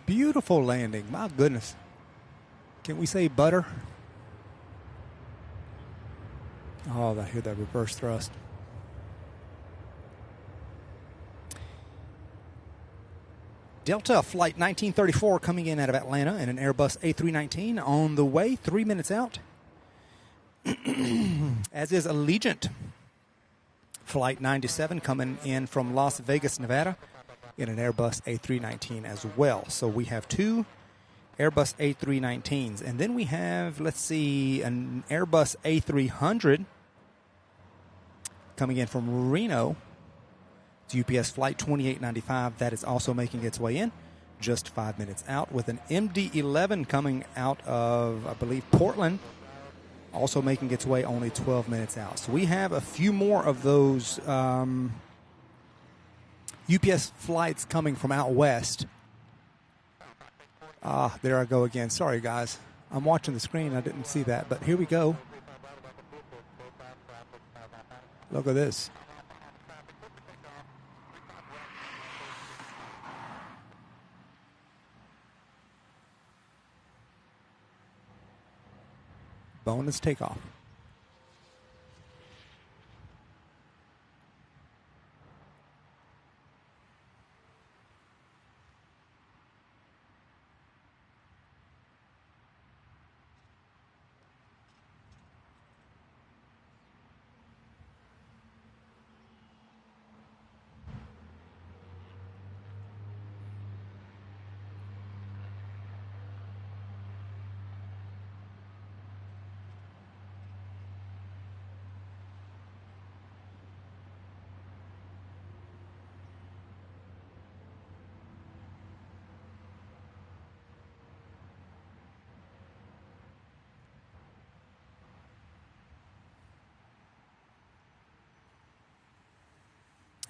Beautiful landing. My goodness. Can we say butter? Oh, I hear that reverse thrust. Delta Flight 1934 coming in out of Atlanta in an Airbus A319 on the way, 3 minutes out. As is Allegiant Flight 97 coming in from Las Vegas, Nevada, in an Airbus A319 as well. So we have two Airbus A319s. And then we have, let's see, an Airbus A300 coming in from Reno. It's UPS Flight 2895. That is also making its way in, just 5 minutes out, with an MD-11 coming out of, I believe, Portland, also making its way only 12 minutes out. So we have a few more of those UPS flights coming from out west. There I go again. Sorry, guys. I'm watching the screen. I didn't see that, but here we go. Look at this. Bonus takeoff.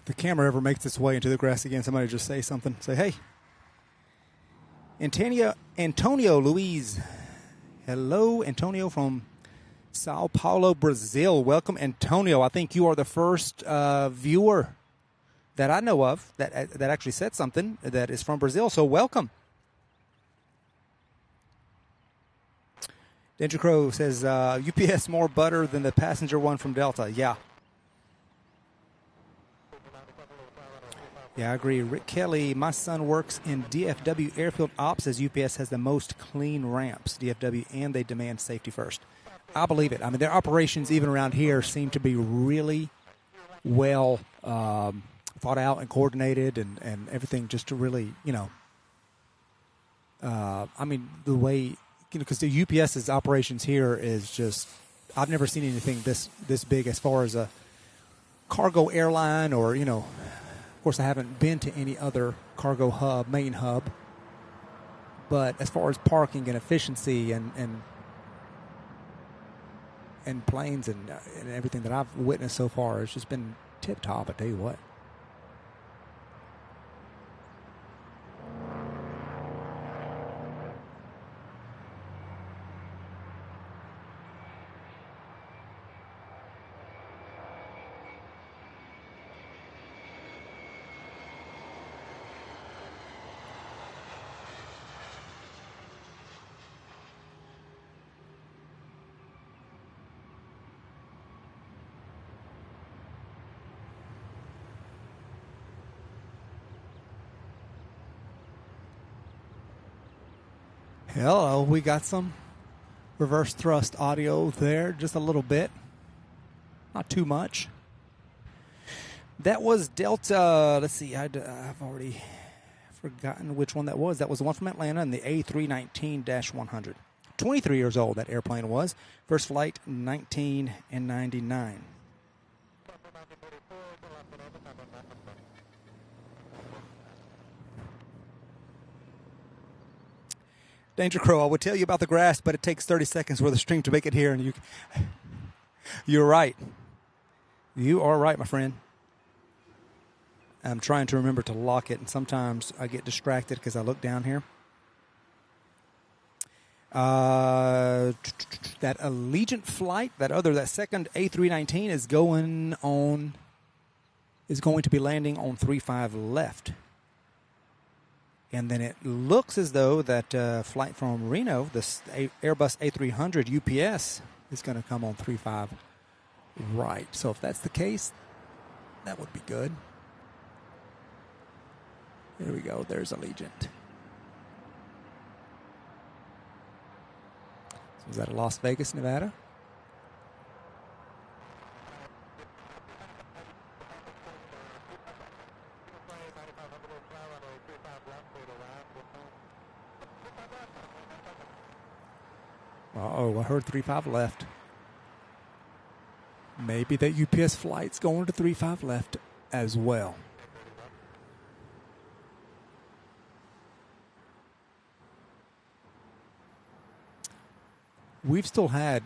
The camera ever makes its way into the grass again, somebody just say something. Say, hey. Antonio Luiz. Hello, Antonio from Sao Paulo, Brazil. Welcome, Antonio. I think you are the first viewer that I know of that actually said something that is from Brazil, so welcome. Danger Crow says, UPS more butter than the passenger one from Delta. Yeah. Yeah, I agree. Rick Kelly, my son works in DFW Airfield Ops, as UPS has the most clean ramps, DFW, and they demand safety first. I believe it. I mean, their operations, even around here, seem to be really well thought out and coordinated, and everything just to really, I mean, the way, because the UPS's operations here is just, I've never seen anything this big as far as a cargo airline, or, of course, I haven't been to any other cargo hub, main hub, but as far as parking and efficiency and planes and everything that I've witnessed so far, it's just been tip-top, I tell you what. Hello, we got some reverse thrust audio there, just a little bit, not too much. That was Delta, let's see, I've already forgotten which one that was. That was the one from Atlanta in the A319-100. 23 years old that airplane was. First flight, 1999. Danger Crow, I would tell you about the grass, but it takes 30 seconds for the stream to make it here, and you're right. You are right, my friend. I'm trying to remember to lock it, and sometimes I get distracted because I look down here. That Allegiant flight, that second A319 is going to be landing on 35 left. And then it looks as though that flight from Reno, this Airbus A300 UPS, is going to come on 35 right. So if that's the case, that would be good. There we go. There's Allegiant. So is that Las Vegas, Nevada? Uh-oh, I heard 35 left. Maybe that UPS flight's going to 35 left as well. We've still had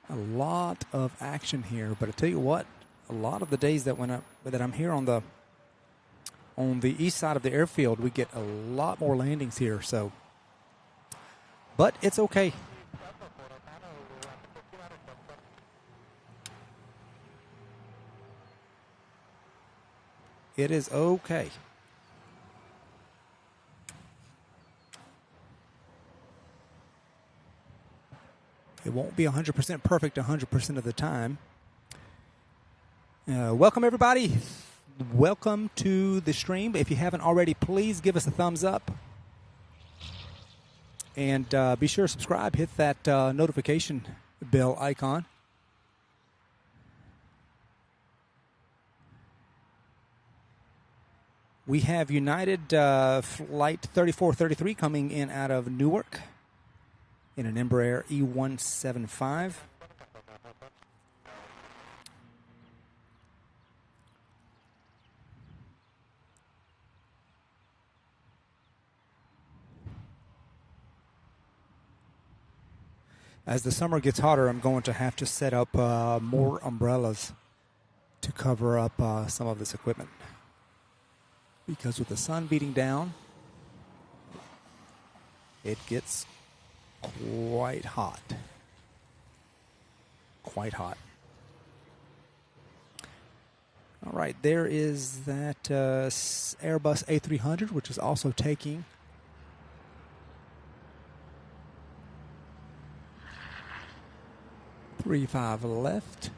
a lot of action here, but I tell you what, a lot of the days that I'm here on the east side of the airfield, we get a lot more landings here. So, but it's okay. It is okay. It won't be 100% perfect 100% of the time. Welcome, everybody. Welcome to the stream. If you haven't already, please give us a thumbs up. And be sure to subscribe. Hit that notification bell icon. We have United Flight 3433 coming in out of Newark in an Embraer E175. As the summer gets hotter, I'm going to have to set up more umbrellas to cover up some of this equipment. Because with the sun beating down, it gets quite hot. Quite hot. All right, there is that Airbus A300, which is also taking .35 left.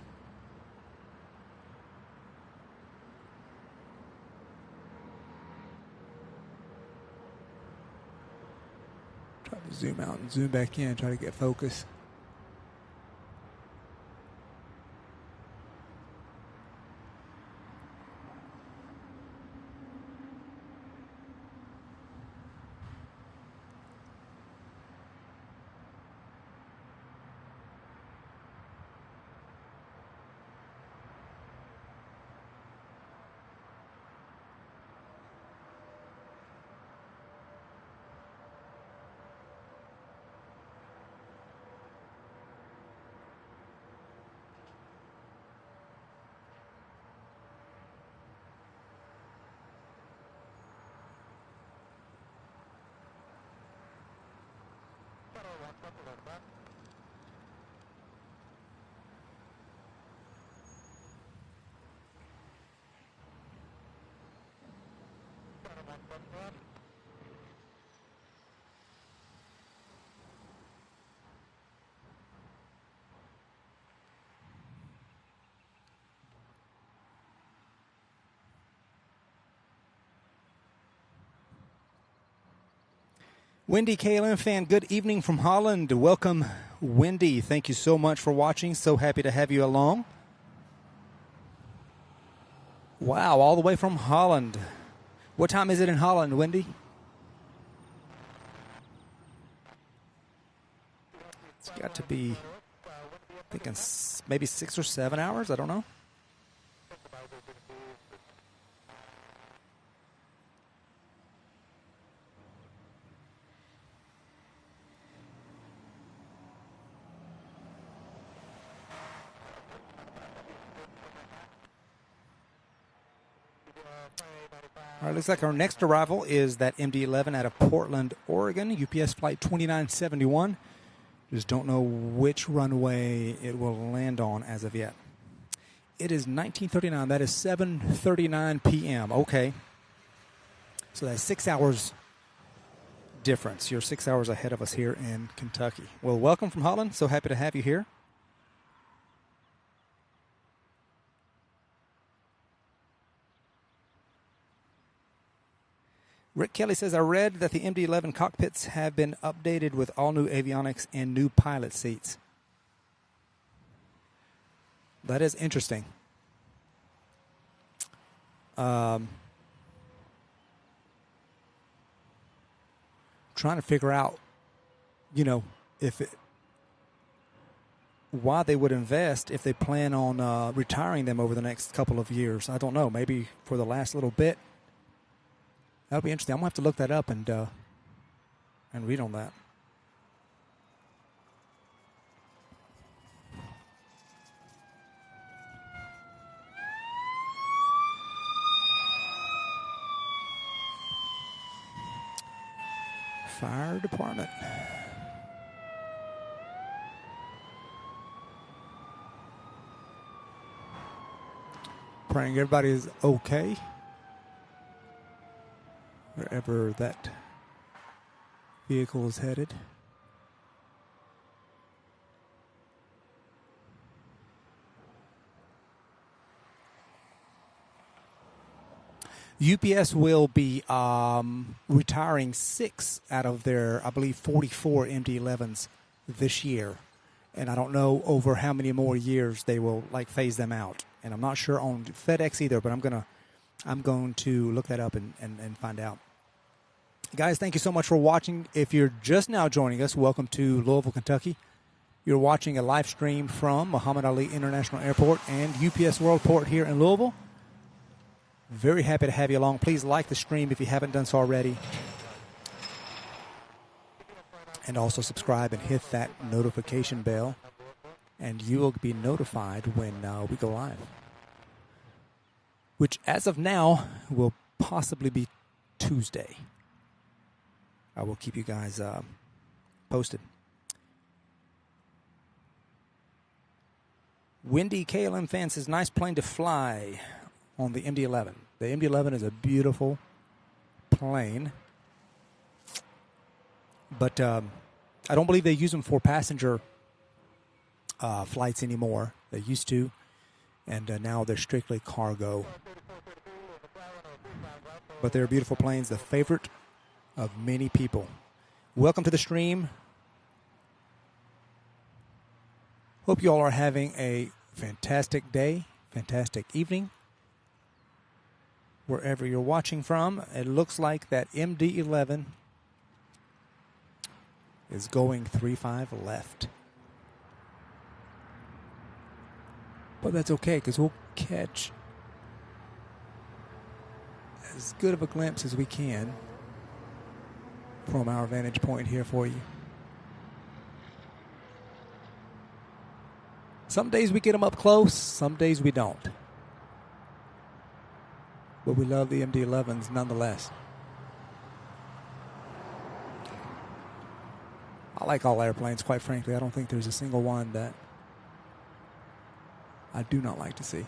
Try to zoom out and zoom back in, try to get focus. Wendy KLM fan, good evening from Holland. Welcome, Wendy. Thank you so much for watching. So happy to have you along. Wow, all the way from Holland. What time is it in Holland, Wendy? It's got to be, thinking maybe 6 or 7 hours. I don't know. All right, looks like our next arrival is that MD-11 out of Portland, Oregon, UPS flight 2971. Just don't know which runway it will land on as of yet. It is 1939. That is 7:39 p.m. Okay. So that's 6 hours difference. You're 6 hours ahead of us here in Kentucky. Well, welcome from Holland. So happy to have you here. Rick Kelly says, I read that the MD-11 cockpits have been updated with all new avionics and new pilot seats. That is interesting. Trying to figure out, why they would invest if they plan on retiring them over the next couple of years. I don't know. Maybe for the last little bit. That'll be interesting. I'm going to have to look that up and read on that. Fire department. Praying everybody is okay. Wherever that vehicle is headed. UPS will be retiring 6 out of their, I believe, 44 MD-11s this year. And I don't know over how many more years they will phase them out. And I'm not sure on FedEx either, but I'm going to look that up and find out. Guys, thank you so much for watching. If you're just now joining us, welcome to Louisville, Kentucky. You're watching a live stream from Muhammad Ali International Airport and UPS Worldport here in Louisville. Very happy to have you along. Please like the stream if you haven't done so already. And also subscribe and hit that notification bell. And you will be notified when we go live. Which, as of now, will possibly be Tuesday. I will keep you guys posted. Wendy KLM fan says, nice plane to fly on the MD-11. The MD-11 is a beautiful plane. But I don't believe they use them for passenger flights anymore. They used to. And now they're strictly cargo. But they're beautiful planes, the favorite of many people. Welcome to the stream. Hope you all are having a fantastic day, fantastic evening. Wherever you're watching from, it looks like that MD-11 is going 3-5 left. But that's okay, because we'll catch as good of a glimpse as we can from our vantage point here for you. Some days we get them up close, some days we don't. But we love the MD-11s nonetheless. I like all airplanes, quite frankly. I don't think there's a single one that I do not like to see.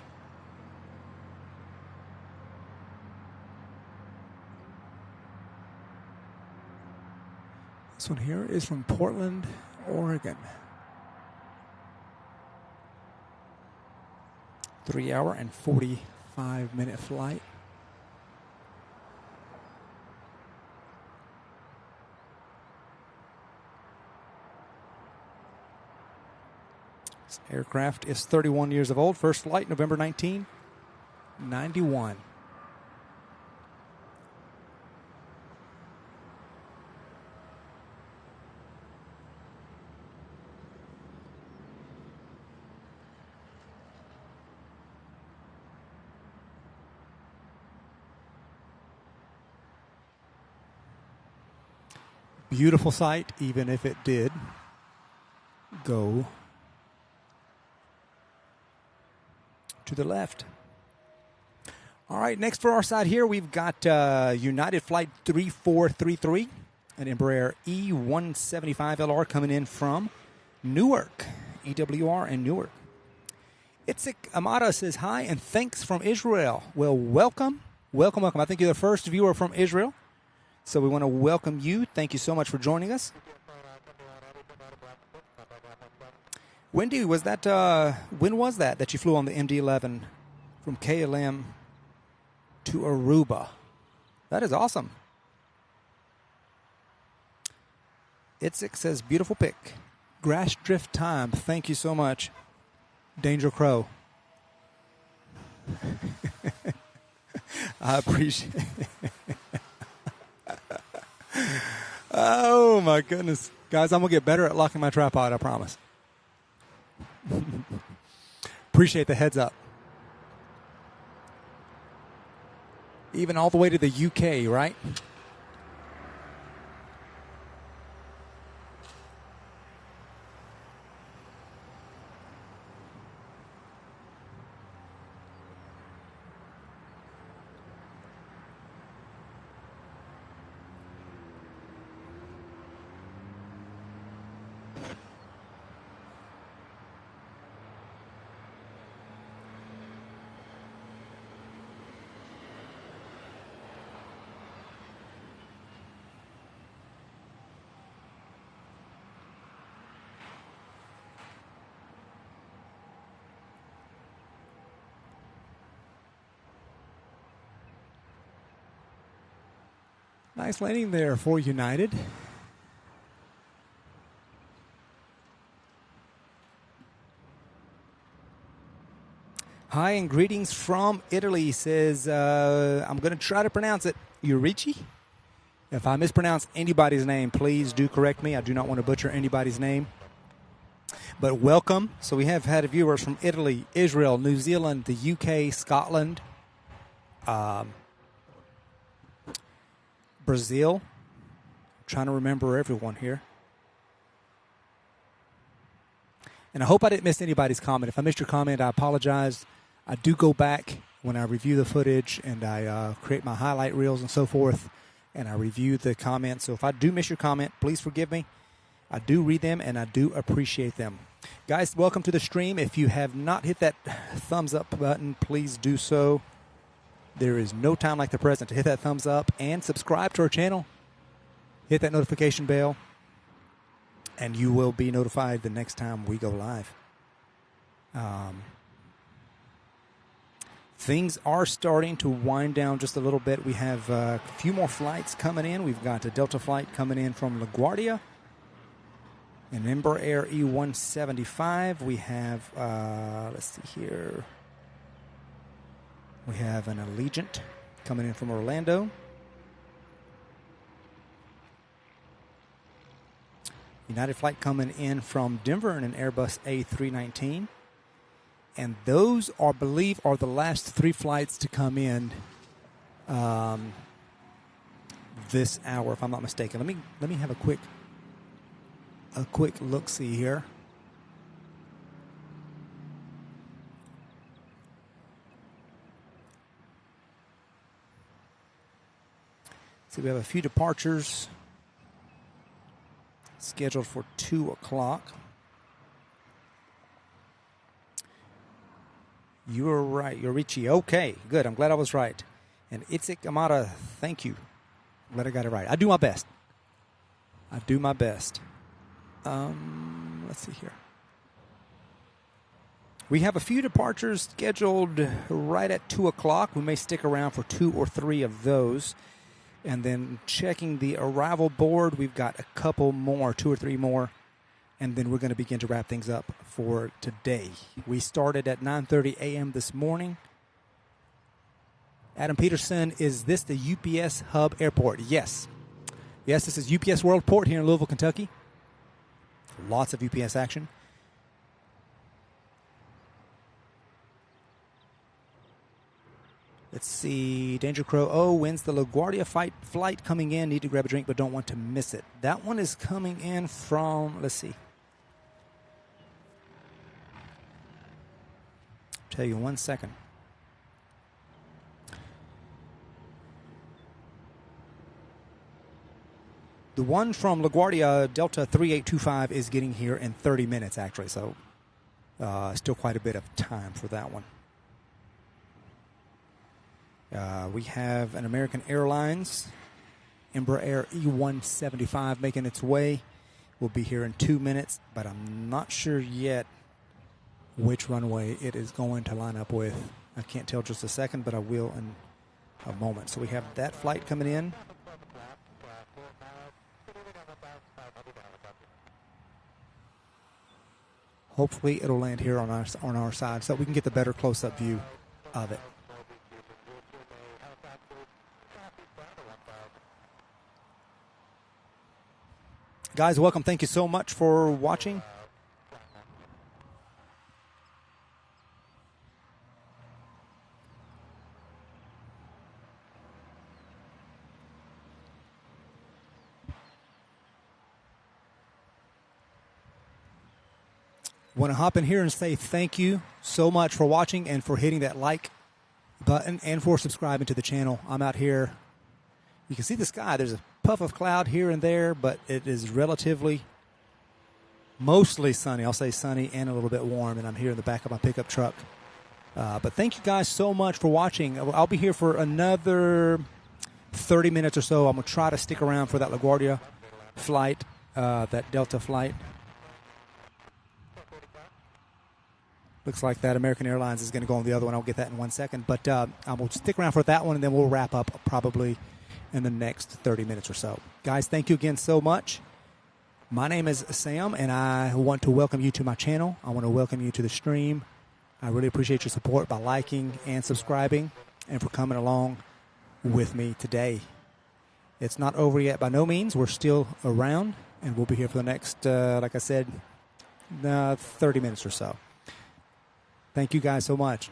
This one here is from Portland, Oregon. 3 hour and 45-minute flight. This aircraft is 31 years of old. First flight, November 1991. Beautiful sight, even if it did go to the left. All right, next for our side here, we've got United Flight 3433, an Embraer E175LR coming in from Newark, EWR in Newark. Itzik Amada says hi and thanks from Israel. Well, welcome. Welcome, welcome. I think you're the first viewer from Israel. So we want to welcome you. Thank you so much for joining us. Wendy, was that when was that you flew on the MD-11 from KLM to Aruba? That is awesome. Itzik says, beautiful pic. Grass drift time. Thank you so much, Danger Crow. I appreciate it. Oh, my goodness. Guys, I'm going to get better at locking my tripod, I promise. Appreciate the heads up. Even all the way to the UK, right? Nice landing there for United. Hi and greetings from Italy, says, I'm going to try to pronounce it, Eurici. If I mispronounce anybody's name, please do correct me. I do not want to butcher anybody's name. But welcome. So we have had viewers from Italy, Israel, New Zealand, the UK, Scotland, Brazil. I'm trying to remember everyone here. And I hope I didn't miss anybody's comment. If I missed your comment, I apologize. I do go back when I review the footage and I create my highlight reels and so forth, and I review the comments. So if I do miss your comment, please forgive me. I do read them and I do appreciate them. Guys, welcome to the stream. If you have not hit that thumbs up button, please do so. There is no time like the present to hit that thumbs up and subscribe to our channel. Hit that notification bell, and you will be notified the next time we go live. Things are starting to wind down just a little bit. We have a few more flights coming in. We've got a Delta flight coming in from LaGuardia, an Embraer E175. We have, let's see here, we have an Allegiant coming in from Orlando. United flight coming in from Denver in an Airbus A319. And those, I believe, are the last 3 flights to come in this hour, if I'm not mistaken. Let me have a quick look-see here. So we have a few departures scheduled for 2 o'clock. You were right, Yorichi. Okay, good. I'm glad I was right. And Itzik Amada, thank you. I'm glad I got it right. I do my best. Let's see here. We have a few departures scheduled right at 2 o'clock. We may stick around for 2 or 3 of those. And then checking the arrival board, we've got a couple more, 2 or 3 more. And then we're going to begin to wrap things up for today. We started at 9:30 a.m. this morning. Adam Peterson, is this the UPS Hub Airport? Yes. Yes, this is UPS Worldport here in Louisville, Kentucky. Lots of UPS action. Let's see. Danger Crow O wins the LaGuardia flight coming in. Need to grab a drink but don't want to miss it. That one is coming in from, let's see. Tell you 1 second. The one from LaGuardia, Delta 3825, is getting here in 30 minutes, actually. So still quite a bit of time for that one. We have an American Airlines Embraer E175 making its way. We'll be here in 2 minutes, but I'm not sure yet which runway it is going to line up with. I can't tell just a second, but I will in a moment. So we have that flight coming in. Hopefully it'll land here on our side so we can get the better close-up view of it. Guys, welcome. Thank you so much for watching. Want to hop in here and say thank you so much for watching and for hitting that like button and for subscribing to the channel. I'm out here. You can see the sky. There's a puff of cloud here and there, but it is relatively mostly sunny. I'll say sunny and a little bit warm, and I'm here in the back of my pickup truck. But thank you guys so much for watching. I'll be here for another 30 minutes or so. I'm going to try to stick around for that LaGuardia flight, that Delta flight. Looks like that American Airlines is going to go on the other one. I'll get that in 1 second. But I will stick around for that one, and then we'll wrap up probably in the next 30 minutes or so. Guys, thank you again so much. My name is Sam, and I want to welcome you to my channel. I want to welcome you to the stream. I really appreciate your support by liking and subscribing and for coming along with me today. It's not over yet by no means. We're still around, and we'll be here for the next, like I said, 30 minutes or so. Thank you guys so much.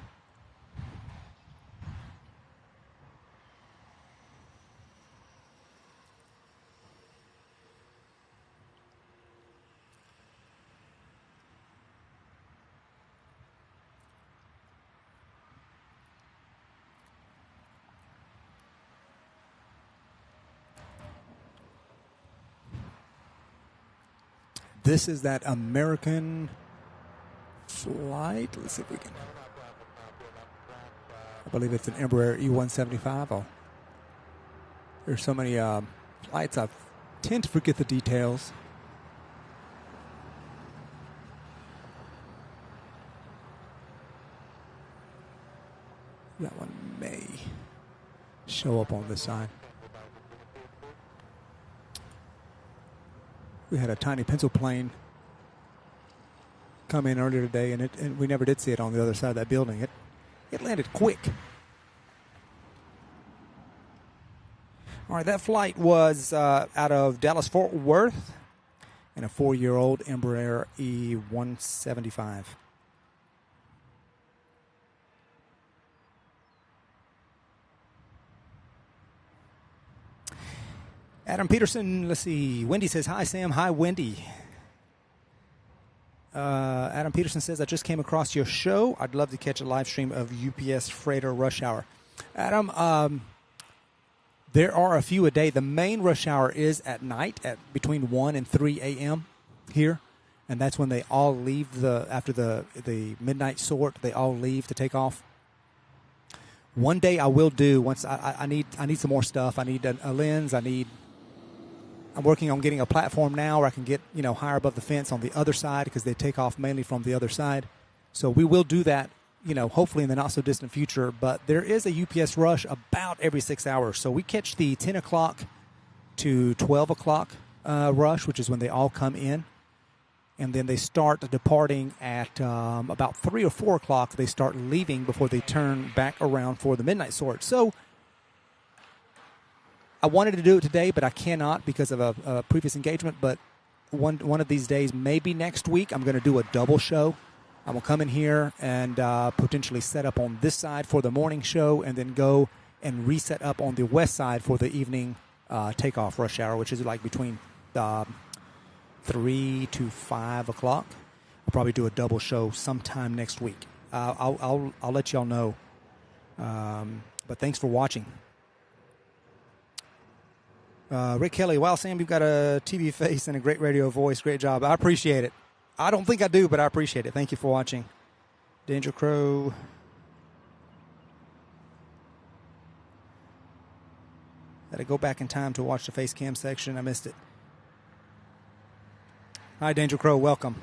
This is that American flight. Let's see if we can. I believe it's an Embraer E175. Oh, there's so many flights. I tend to forget the details. That one may show up on this side. We had a tiny pencil plane come in earlier today, and we never did see it on the other side of that building. It landed quick. All right, that flight was out of Dallas-Fort Worth and a 4-year-old Embraer E175. Adam Peterson, let's see. Wendy says, hi, Sam. Hi, Wendy. Adam Peterson says, I just came across your show. I'd love to catch a live stream of UPS Freighter Rush Hour. Adam, there are a few a day. The main rush hour is at night at between 1 and 3 a.m. here, and that's when they all leave after the midnight sort. They all leave to take off. One day I will do once I need some more stuff. I need a lens. I'm working on getting a platform now where I can get higher above the fence on the other side because they take off mainly from the other side. So we will do that, hopefully in the not so distant future. But there is a UPS rush about every 6 hours. So we catch the 10 o'clock to 12 o'clock rush, which is when they all come in. And then they start departing at about 3 or 4 o'clock. They start leaving before they turn back around for the midnight sort. So I wanted to do it today, but I cannot because of a previous engagement. But one of these days, maybe next week, I'm going to do a double show. I'm going to come in here and potentially set up on this side for the morning show and then go and reset up on the west side for the evening takeoff rush hour, which is like between 3 to 5 o'clock. I'll probably do a double show sometime next week. I'll let y'all know. But thanks for watching. Rick Kelly, wow, Sam, you've got a TV face and a great radio voice. Great job. I appreciate it. I don't think I do, but I appreciate it. Thank you for watching. Danger Crow. Had to go back in time to watch the face cam section. I missed it. Hi, Danger Crow. Welcome.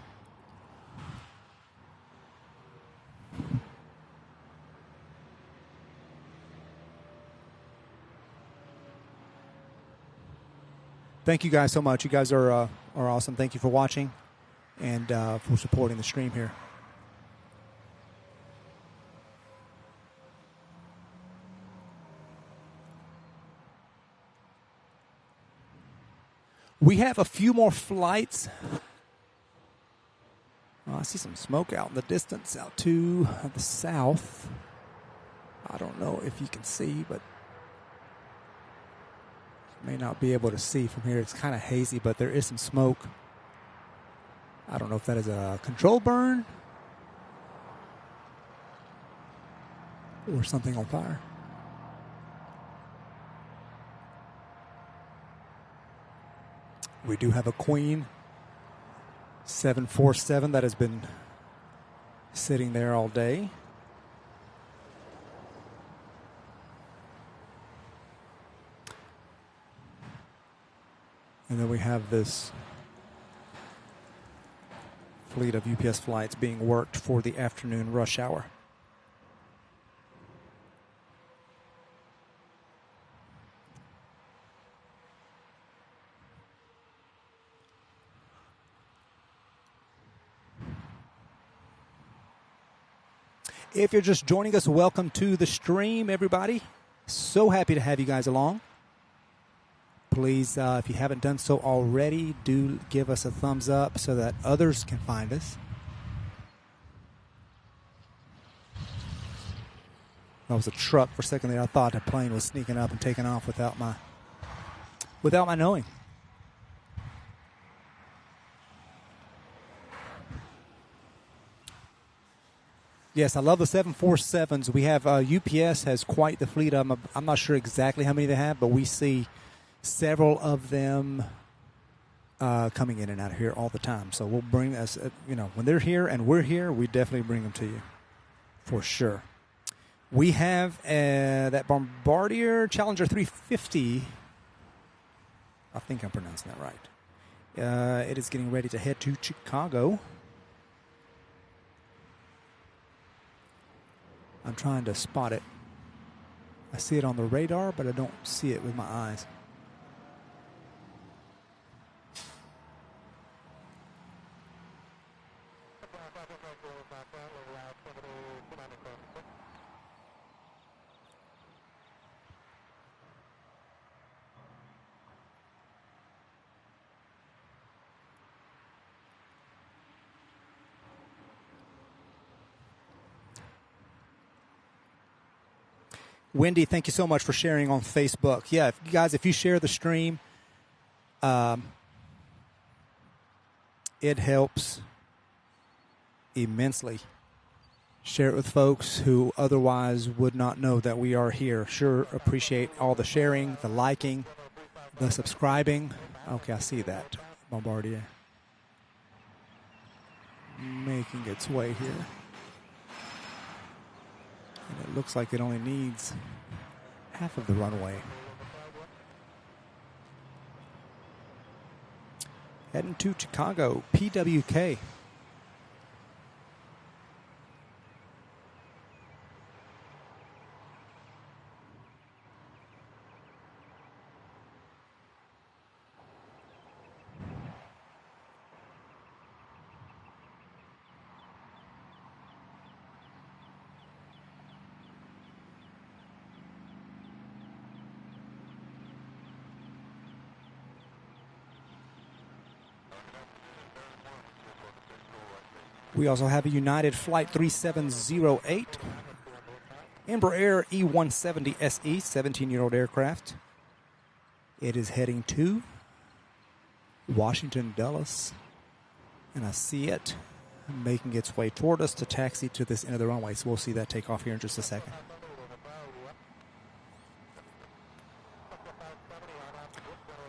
Thank you guys so much. You guys are awesome. Thank you for watching and for supporting the stream here. We have a few more flights. I see some smoke out in the distance, out to the south. I don't know if you can see, but may not be able to see from here. It's kind of hazy, but there is some smoke. I don't know if that is a control burn or something on fire. We do have a Queen 747 that has been sitting there all day. And then we have this fleet of UPS flights being worked for the afternoon rush hour. If you're just joining us, welcome to the stream, everybody. So happy to have you guys along. Please, if you haven't done so already, do give us a thumbs up so that others can find us. That was a truck. For a second there, I thought a plane was sneaking up and taking off without my knowing. Yes, I love the 747s. We have UPS has quite the fleet of them. I'm not sure exactly how many they have, but we see several of them coming in and out of here all the time. So we'll bring us, when they're here and we're here, we definitely bring them to you for sure. We have that Bombardier Challenger 350. I think I'm pronouncing that right. It is getting ready to head to Chicago. I'm trying to spot it. I see it on the radar, but I don't see it with my eyes. Wendy, thank you so much for sharing on Facebook. Yeah, if you share the stream, it helps immensely. Share it with folks who otherwise would not know that we are here. Sure, appreciate all the sharing, the liking, the subscribing. Okay, I see that. Bombardier making its way here. And it looks like it only needs half of the runway. Heading to Chicago, PWK. We also have a United Flight 3708, Embraer E170 SE, 17-year-old aircraft. It is heading to Washington Dulles, and I see it making its way toward us to taxi to this end of the runway, so we'll see that take off here in just a second.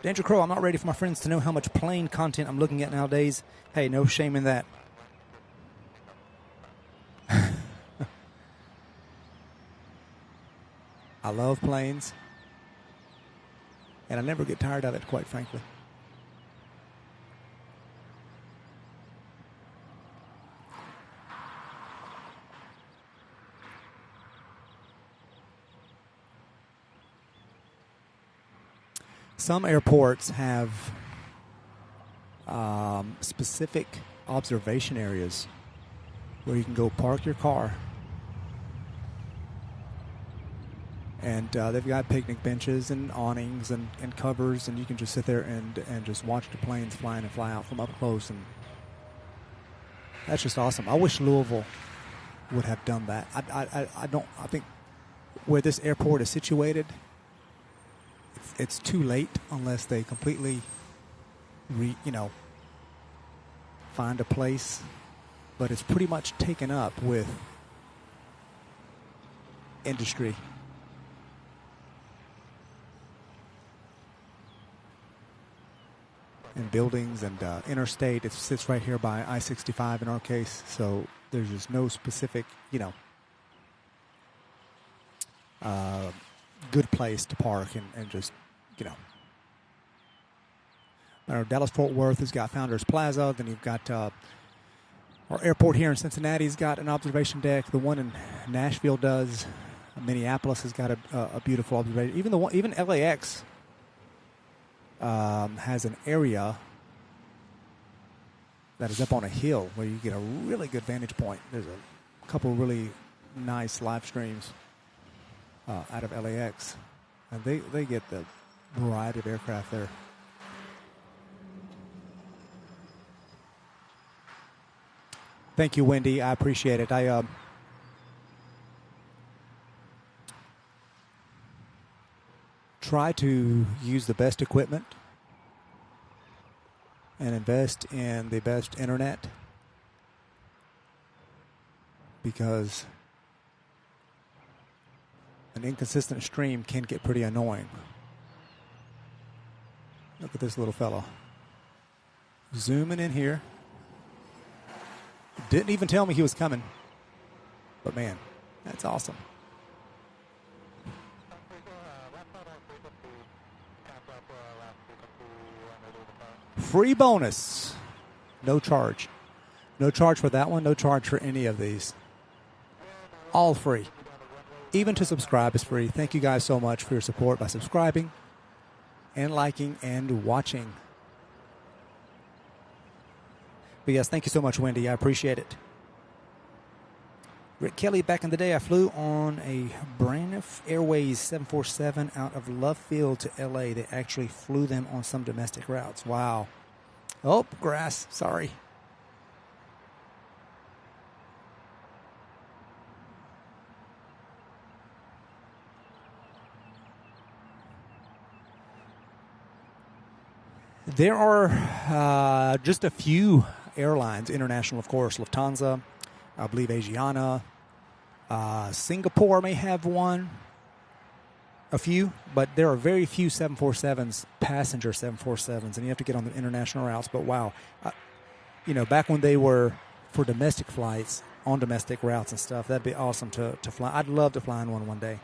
Danger Crow, I'm not ready for my friends to know how much plane content I'm looking at nowadays. Hey, no shame in that. I love planes, and I never get tired of it, quite frankly. Some airports have specific observation areas where you can go park your car. And they've got picnic benches and awnings and covers, and you can just sit there and just watch the planes fly in and fly out from up close. And that's just awesome. I wish Louisville would have done that. I think where this airport is situated, it's too late unless they completely find a place. But it's pretty much taken up with industry. And buildings and interstate. It sits right here by I-65 in our case, so there's just no specific, good place to park and just, Dallas-Fort Worth has got Founders Plaza. Then you've got our airport here in Cincinnati's got an observation deck. The one in Nashville does. Minneapolis has got a beautiful observation. Even LAX. Has an area that is up on a hill where you get a really good vantage point. There's a couple really nice live streams out of LAX, and they get the variety of aircraft there. Thank you, Wendy. I appreciate it. I try to use the best equipment and invest in the best internet, because an inconsistent stream can get pretty annoying. Look at this little fella. Zooming in here. Didn't even tell me he was coming. But man, that's awesome. Free bonus. No charge. No charge for that one. No charge for any of these. All free. Even to subscribe is free. Thank you guys so much for your support by subscribing and liking and watching. But yes, thank you so much, Wendy. I appreciate it. Rick Kelly, back in the day, I flew on a Braniff Airways 747 out of Love Field to L.A. They actually flew them on some domestic routes. Wow. Oh, grass. Sorry. There are just a few airlines, international, of course, Lufthansa, I believe Asiana, Singapore may have one, a few, but there are very few 747s, passenger 747s, and you have to get on the international routes. But wow, back when they were for domestic flights, on domestic routes and stuff, that'd be awesome to fly. I'd love to fly in one day.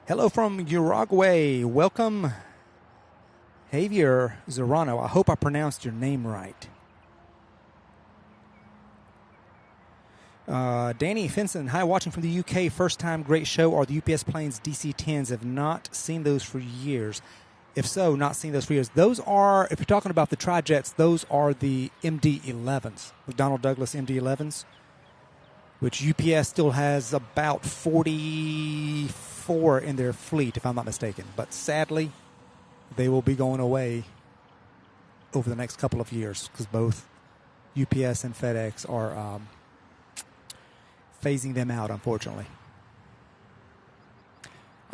Hello from Uruguay. Welcome, Javier Zorano. I hope I pronounced your name right. Danny Finson, hi, watching from the UK. First time, great show. Are the UPS planes DC-10s? Have not seen those for years. If so, not seen those for years. Those are, if you're talking about the tri-jets, those are the MD-11s, McDonnell Douglas MD-11s, which UPS still has about 44 in their fleet, if I'm not mistaken. But sadly, they will be going away over the next couple of years because both UPS and FedEx are phasing them out, unfortunately.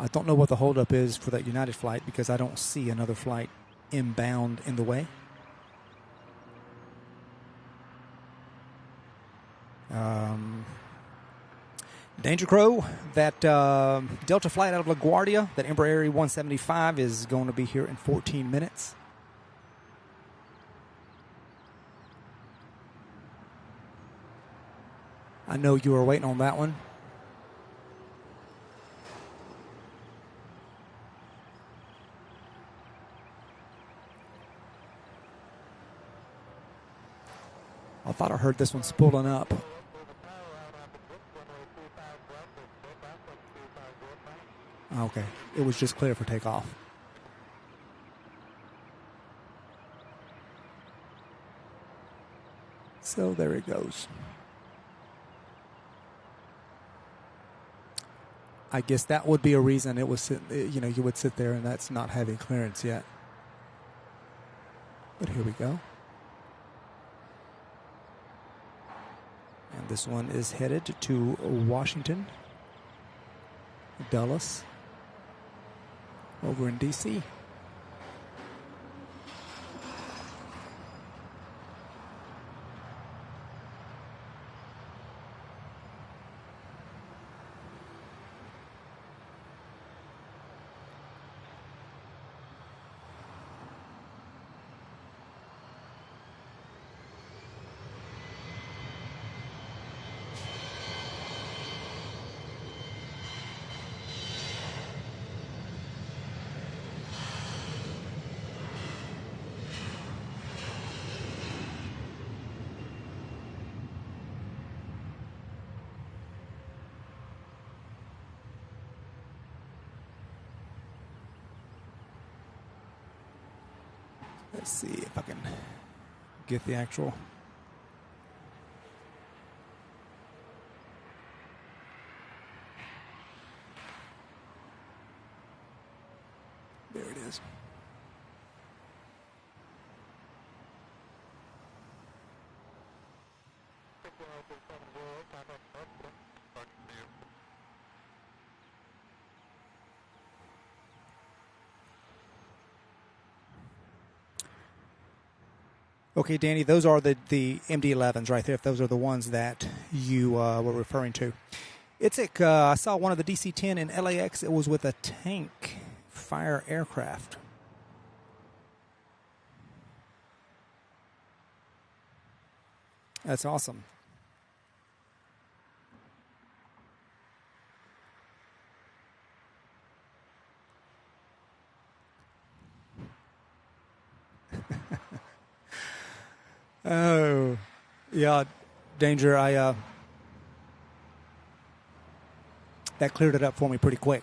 I don't know what the holdup is for that United flight because I don't see another flight inbound in the way. Danger Crow, that Delta flight out of LaGuardia, that Embraer 175 is going to be here in 14 minutes. I know you were waiting on that one. I thought I heard this one spooling up. Okay, it was just clear for takeoff. So there it goes. I guess that would be a reason it was, you would sit there and that's not having clearance yet. But here we go. And this one is headed to Washington, Dulles, over in D.C. Let's see if I can get the actual. There it is. Okay, Danny, those are the MD-11s right there, if those are the ones that you were referring to. I saw one of the DC-10 in LAX. It was with a tank fire aircraft. That's awesome. Oh, yeah, Danger. that cleared it up for me pretty quick.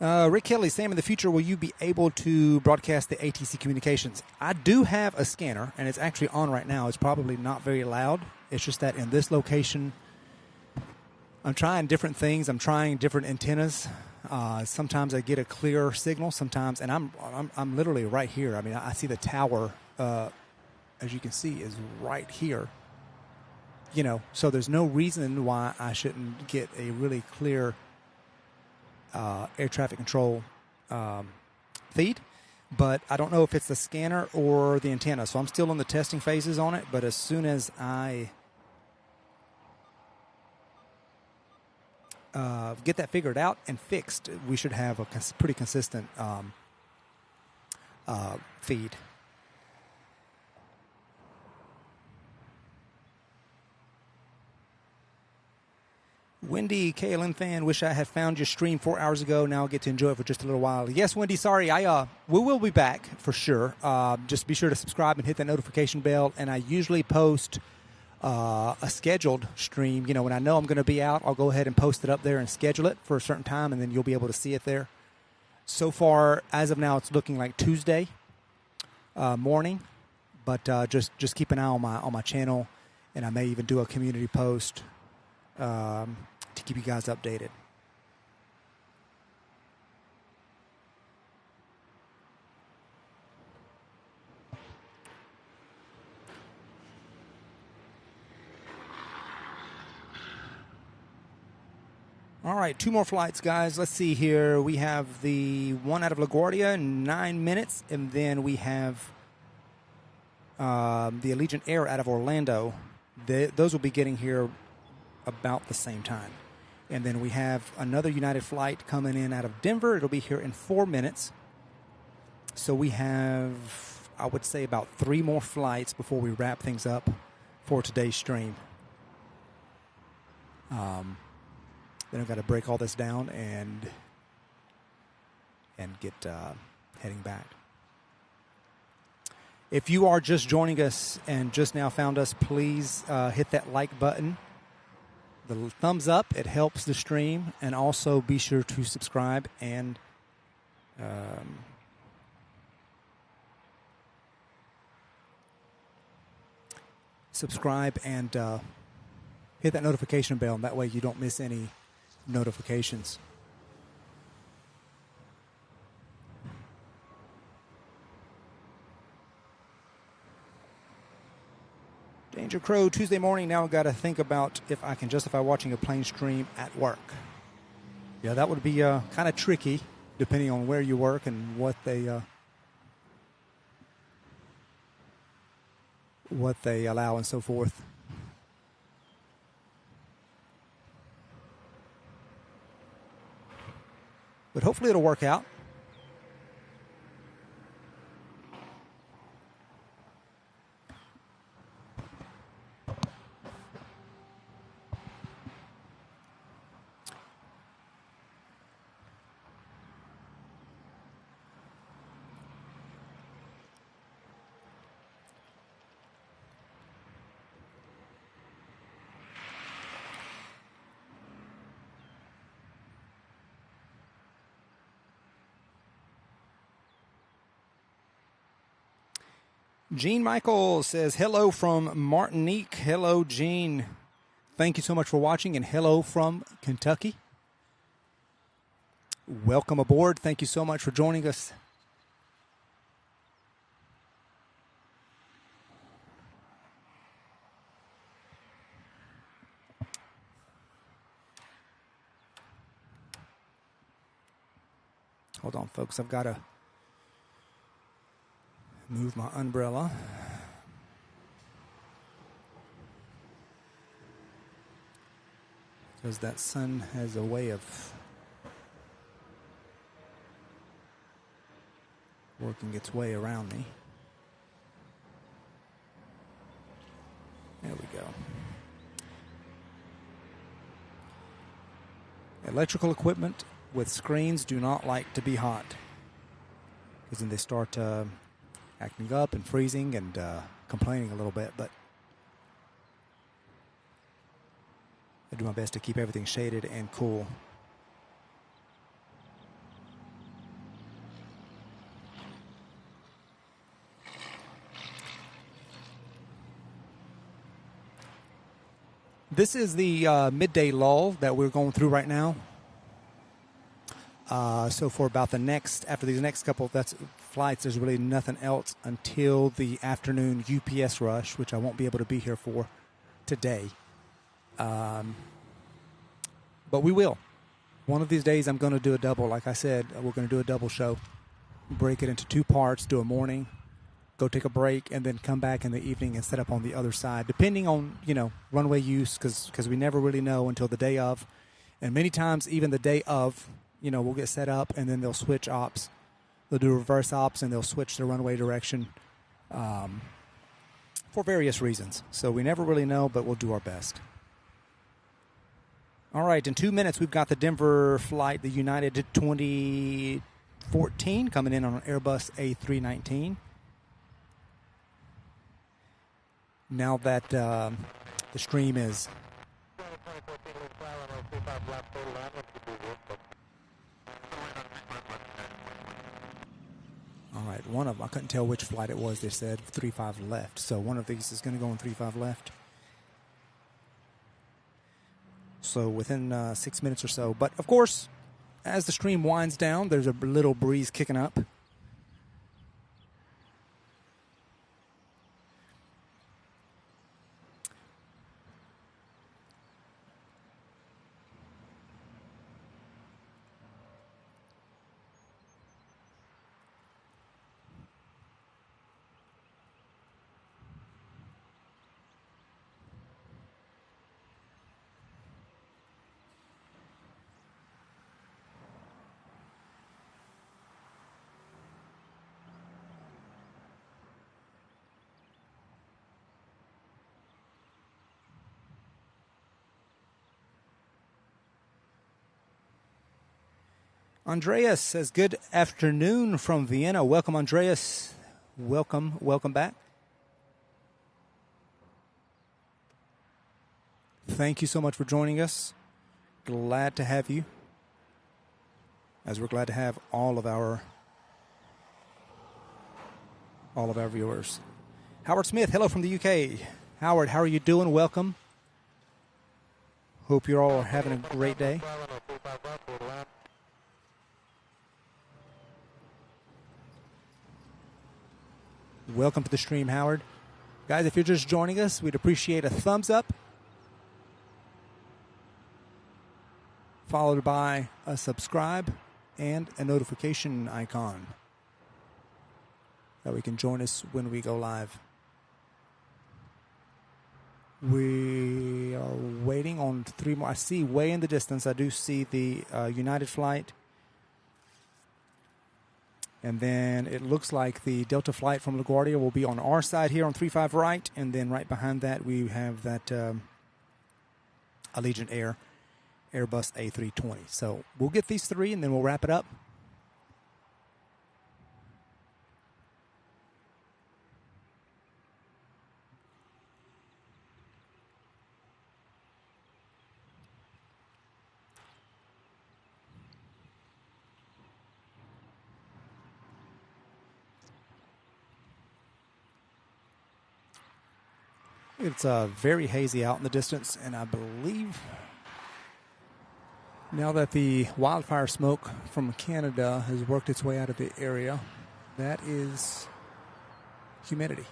Rick Kelly, Sam, in the future, will you be able to broadcast the ATC communications? I do have a scanner, and it's actually on right now. It's probably not very loud. It's just that in this location, I'm trying different things. I'm trying different antennas. Sometimes I get a clear signal. Sometimes, and I'm literally right here. I mean, I see the tower, as you can see, is right here. You know, so there's no reason why I shouldn't get a really clear air traffic control feed, but I don't know if it's the scanner or the antenna, so I'm still in the testing phases on it. But as soon as I get that figured out and fixed, we should have a pretty consistent feed. Wendy, KLM fan, wish I had found your stream 4 hours ago. Now I'll get to enjoy it for just a little while. Yes, Wendy, sorry. We will be back for sure. Just be sure to subscribe and hit that notification bell. And I usually post a scheduled stream. You know, when I know I'm going to be out, I'll go ahead and post it up there and schedule it for a certain time, and then you'll be able to see it there. So far, as of now, it's looking like Tuesday morning. But just keep an eye on my channel, and I may even do a community post to keep you guys updated. All right, 2 more flights, guys. Let's see here. We have the one out of LaGuardia, 9 minutes, and then we have the Allegiant Air out of Orlando. Those will be getting here about the same time. And then we have another United flight coming in out of Denver. It'll be here in 4 minutes. So we have, I would say, about 3 more flights before we wrap things up for today's stream. Then I've got to break all this down and get heading back. If you are just joining us and just now found us, please hit that like button. The thumbs up, it helps the stream, and also be sure to subscribe and hit that notification bell, and that way you don't miss any notifications. Danger Crow, Tuesday morning. Now I've got to think about if I can justify watching a plane stream at work. Yeah, that would be kind of tricky, depending on where you work and what they allow and so forth. But hopefully it'll work out. Gene Michael says, hello from Martinique. Hello, Gene. Thank you so much for watching, and hello from Kentucky. Welcome aboard. Thank you so much for joining us. Hold on, folks. I've got to move my umbrella. Because that sun has a way of working its way around me. There we go. Electrical equipment with screens do not like to be hot, because then they start acting up and freezing and complaining a little bit. But I do my best to keep everything shaded and cool. This is the midday lull that we're going through right now. So for about after these next couple flights, there's really nothing else until the afternoon UPS rush, which I won't be able to be here for today. But we will. One of these days, I'm going to do a double. Like I said, we're going to do a double show. Break it into 2 parts, do a morning, go take a break, and then come back in the evening and set up on the other side, depending on, runway use, because we never really know until the day of. And many times, even the day of, we'll get set up, and then they'll switch ops. They'll do reverse ops, and they'll switch the runway direction for various reasons. So we never really know, but we'll do our best. All right, in 2 minutes, we've got the Denver flight, the United 2014, coming in on an Airbus A319. Now that the stream is all right, one of them, I couldn't tell which flight it was. They said 35 left, so one of these is going to go on 35 left. So within 6 minutes or so. But, of course, as the stream winds down, there's a little breeze kicking up. Andreas says, good afternoon from Vienna. Welcome, Andreas. Welcome back. Thank you so much for joining us. Glad to have you, as we're glad to have all of our viewers. Howard Smith, hello from the UK. Howard, how are you doing? Welcome. Hope you're all having a great day. Welcome to the stream, Howard. Guys, if you're just joining us, we'd appreciate a thumbs up, followed by a subscribe and a notification icon, that we can join us when we go live. We are waiting on 3 more. I see way in the distance, I do see the United flight. And then it looks like the Delta flight from LaGuardia will be on our side here on 35 right. And then right behind that, we have that Allegiant Air Airbus A320. So we'll get these 3 and then we'll wrap it up. It's very hazy out in the distance, and I believe now that the wildfire smoke from Canada has worked its way out of the area, that is humidity.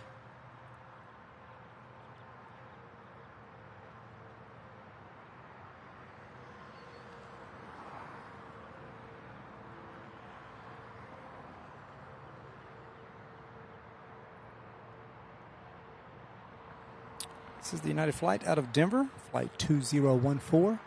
This is the United flight out of Denver, flight 2014.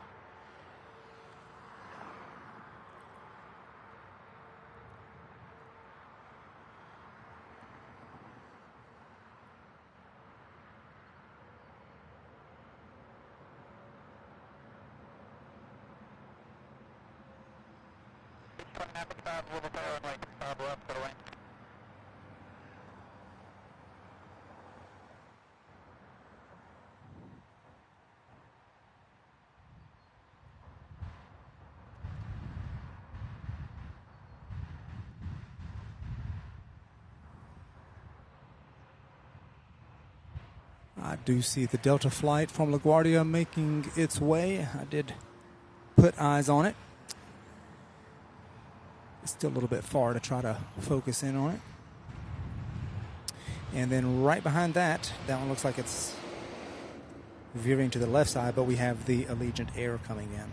do see the Delta flight from LaGuardia making its way. I did put eyes on it. It's still a little bit far to try to focus in on it. And then right behind that, that one looks like it's veering to the left side, but we have the Allegiant Air coming in.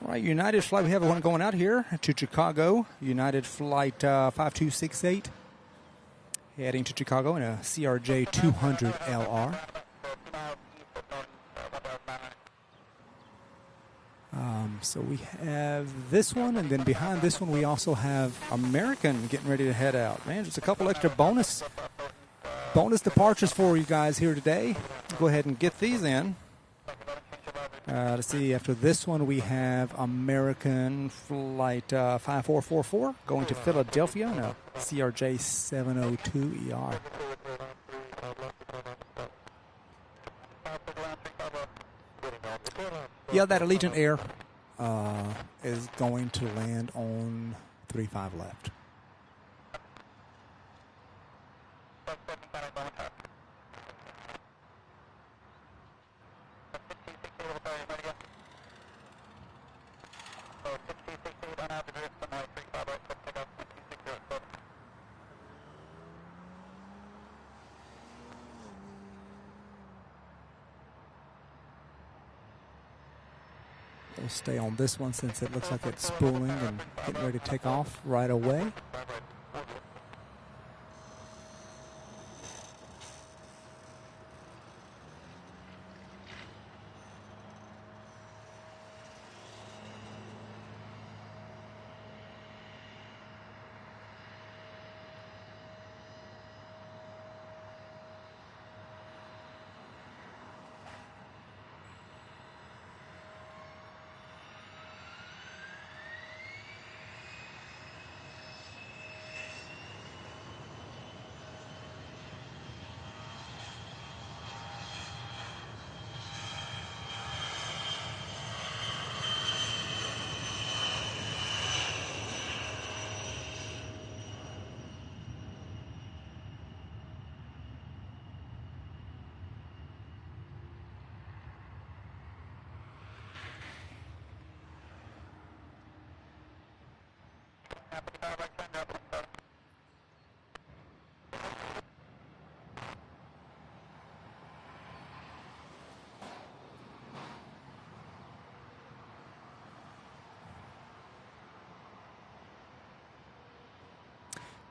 All right, United flight, we have one going out here to Chicago. United flight 5268 heading to Chicago in a CRJ 200 LR. So we have this one, and then behind this one we also have American getting ready to head out. Man, just a couple extra bonus departures for you guys here today. Go ahead and get these in. Let's see, after this one we have American flight 5444 going to Philadelphia in a CRJ 702 ER. Yeah, that Allegiant Air is going to land on 35 left. We'll stay on this one since it looks like it's spooling and getting ready to take off right away.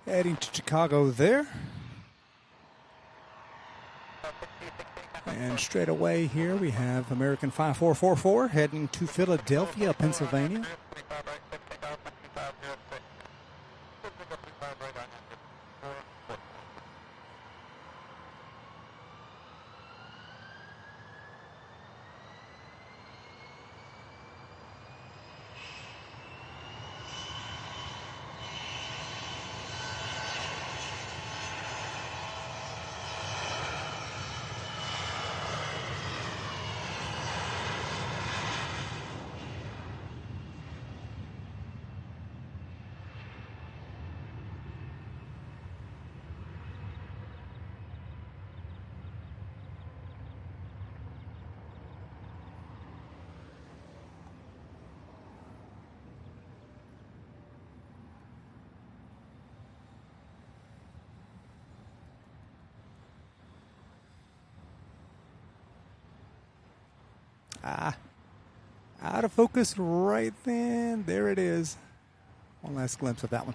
Heading to Chicago there. And straight away here we have American 5444 heading to Philadelphia, Pennsylvania. Out of focus right then. There it is. One last glimpse of that one.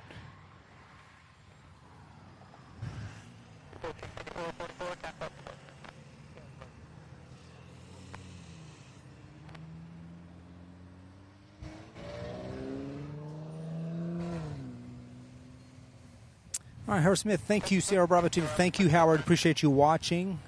All right, Howard Smith, thank you. Sierra Bravo TV, thank you, Howard. Appreciate you watching.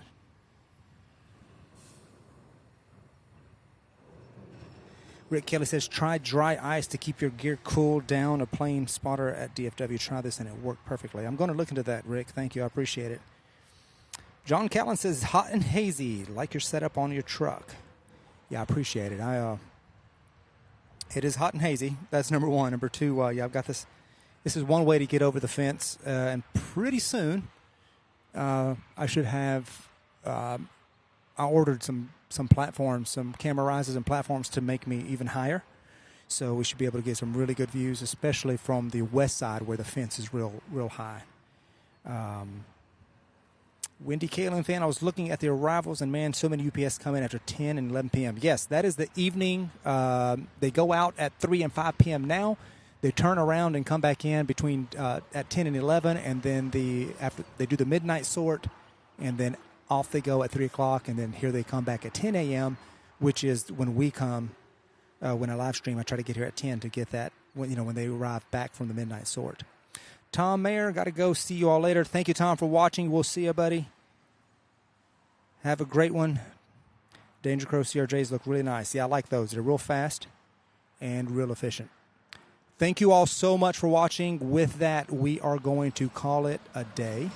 Rick Kelly says, try dry ice to keep your gear cool down. A plane spotter at DFW. Try this and it worked perfectly. I'm going to look into that, Rick. Thank you. I appreciate it. John Callan says, hot and hazy, like your setup on your truck. Yeah, I appreciate it. It is hot and hazy. That's number one. Number two, yeah, I've got this. This is one way to get over the fence, and pretty soon I should have. I ordered some platforms, some camera rises and platforms to make me even higher. So we should be able to get some really good views, especially from the west side where the fence is real high. Wendy Kalen fan, I was looking at the arrivals, and man, so many UPS come in after 10 and 11 p.m. Yes, that is the evening. They go out at 3 and 5 p.m. now. They turn around and come back in between at 10 and 11, and then after they do the midnight sort, and then off they go at 3 o'clock, and then here they come back at 10 a.m., which is when we come. When I live stream, I try to get here at 10 to get that when they arrive back from the midnight sort. Tom Mayer, got to go. See you all later. Thank you, Tom, for watching. We'll see you, buddy. Have a great one. Danger Crow CRJs look really nice. Yeah, I like those. They're real fast and real efficient. Thank you all so much for watching. With that, we are going to call it a day.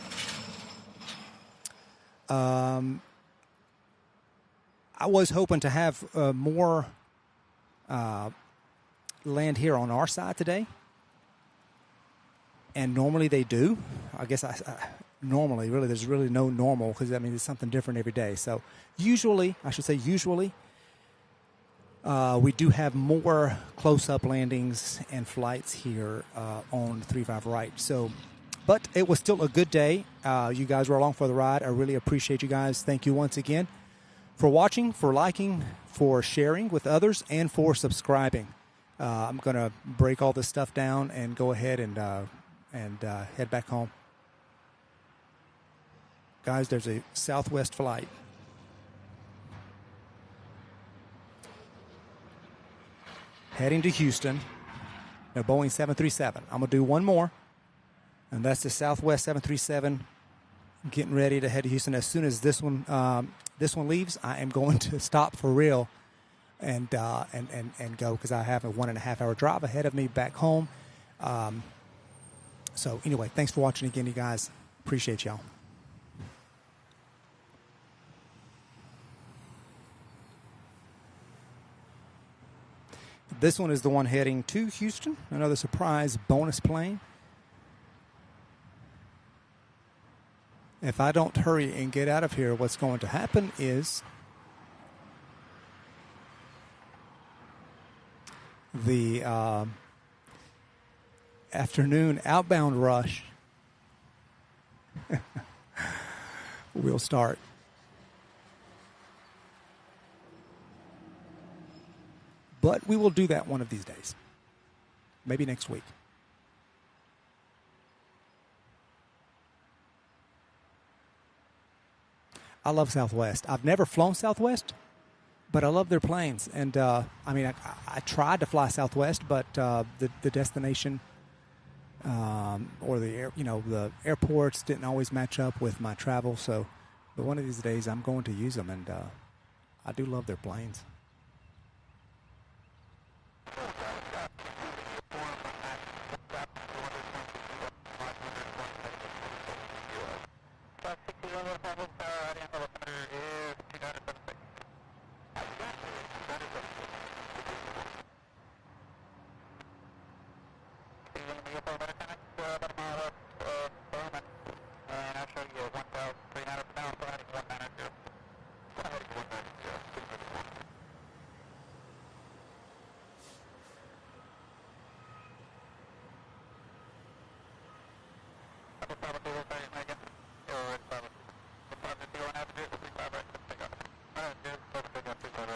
I was hoping to have more land here on our side today. And normally they do. I guess normally, really, there's really no normal because, I mean, it's something different every day. So usually, we do have more close-up landings and flights here on 3-5 right. So, but it was still a good day. You guys were along for the ride. I really appreciate you guys. Thank you once again for watching, for liking, for sharing with others, and for subscribing. I'm going to break all this stuff down and go ahead and head back home. Guys, there's a Southwest flight. Heading to Houston, a Boeing 737. I'm going to do one more, and that's the Southwest 737 getting ready to head to Houston. As soon as this one leaves, I am going to stop for real and go because I have a 1.5 hour drive ahead of me back home. So anyway, thanks for watching again, you guys. Appreciate y'all. This one is the one heading to Houston. Another surprise bonus plane. If I don't hurry and get out of here, what's going to happen is the afternoon outbound rush will start. But we will do that one of these days. Maybe next week. I love Southwest. I've never flown Southwest, but I love their planes. And, I tried to fly Southwest, but the destination or the airports didn't always match up with my travel. So, but one of these days I'm going to use them, and I do love their planes.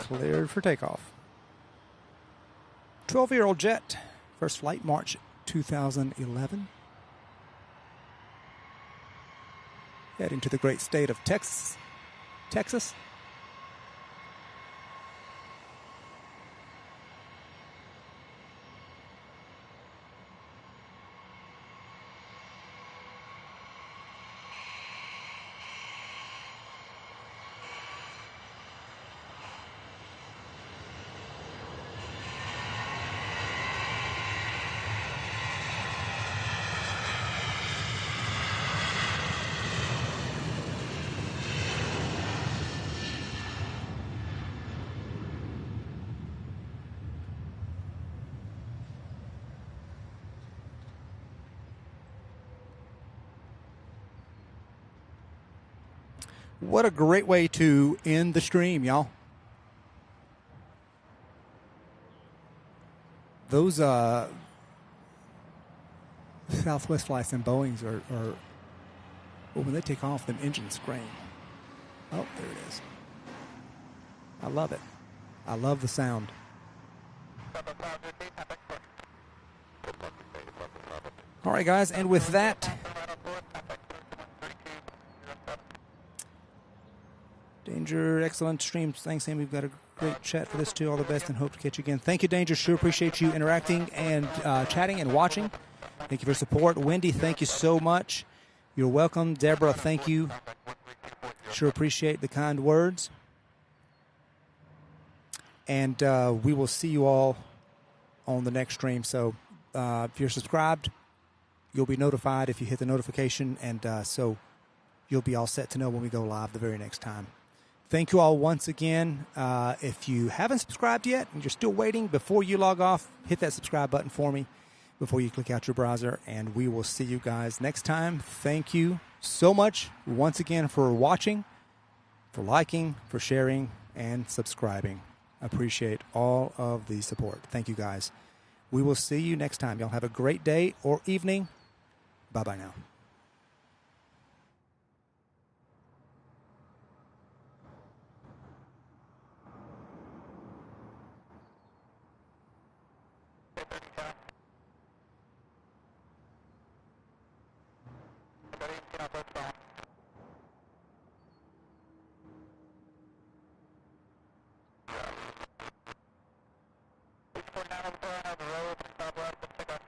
Cleared for takeoff. 12-year-old jet. First flight, March 2011. Heading to the great state of Texas. What a great way to end the stream, y'all. Those Southwest flights and Boeings are well, when they take off, them engines scream. Oh, there it is. I love it. I love the sound. All right, guys, and with that, Danger, excellent stream. Thanks, Sam. We've got a great chat for this too. All the best and hope to catch you again. Thank you, Danger. Sure appreciate you interacting and chatting and watching. Thank you for your support. Wendy, thank you so much. You're welcome. Deborah, thank you. Sure appreciate the kind words. And we will see you all on the next stream. So if you're subscribed, you'll be notified if you hit the notification. And so you'll be all set to know when we go live the very next time. Thank you all once again. If you haven't subscribed yet and you're still waiting, before you log off, hit that subscribe button for me before you click out your browser, and we will see you guys next time. Thank you so much once again for watching, for liking, for sharing, and subscribing. Appreciate all of the support. Thank you, guys. We will see you next time. Y'all have a great day or evening. Bye-bye now. Now the road, stop left, and pick up.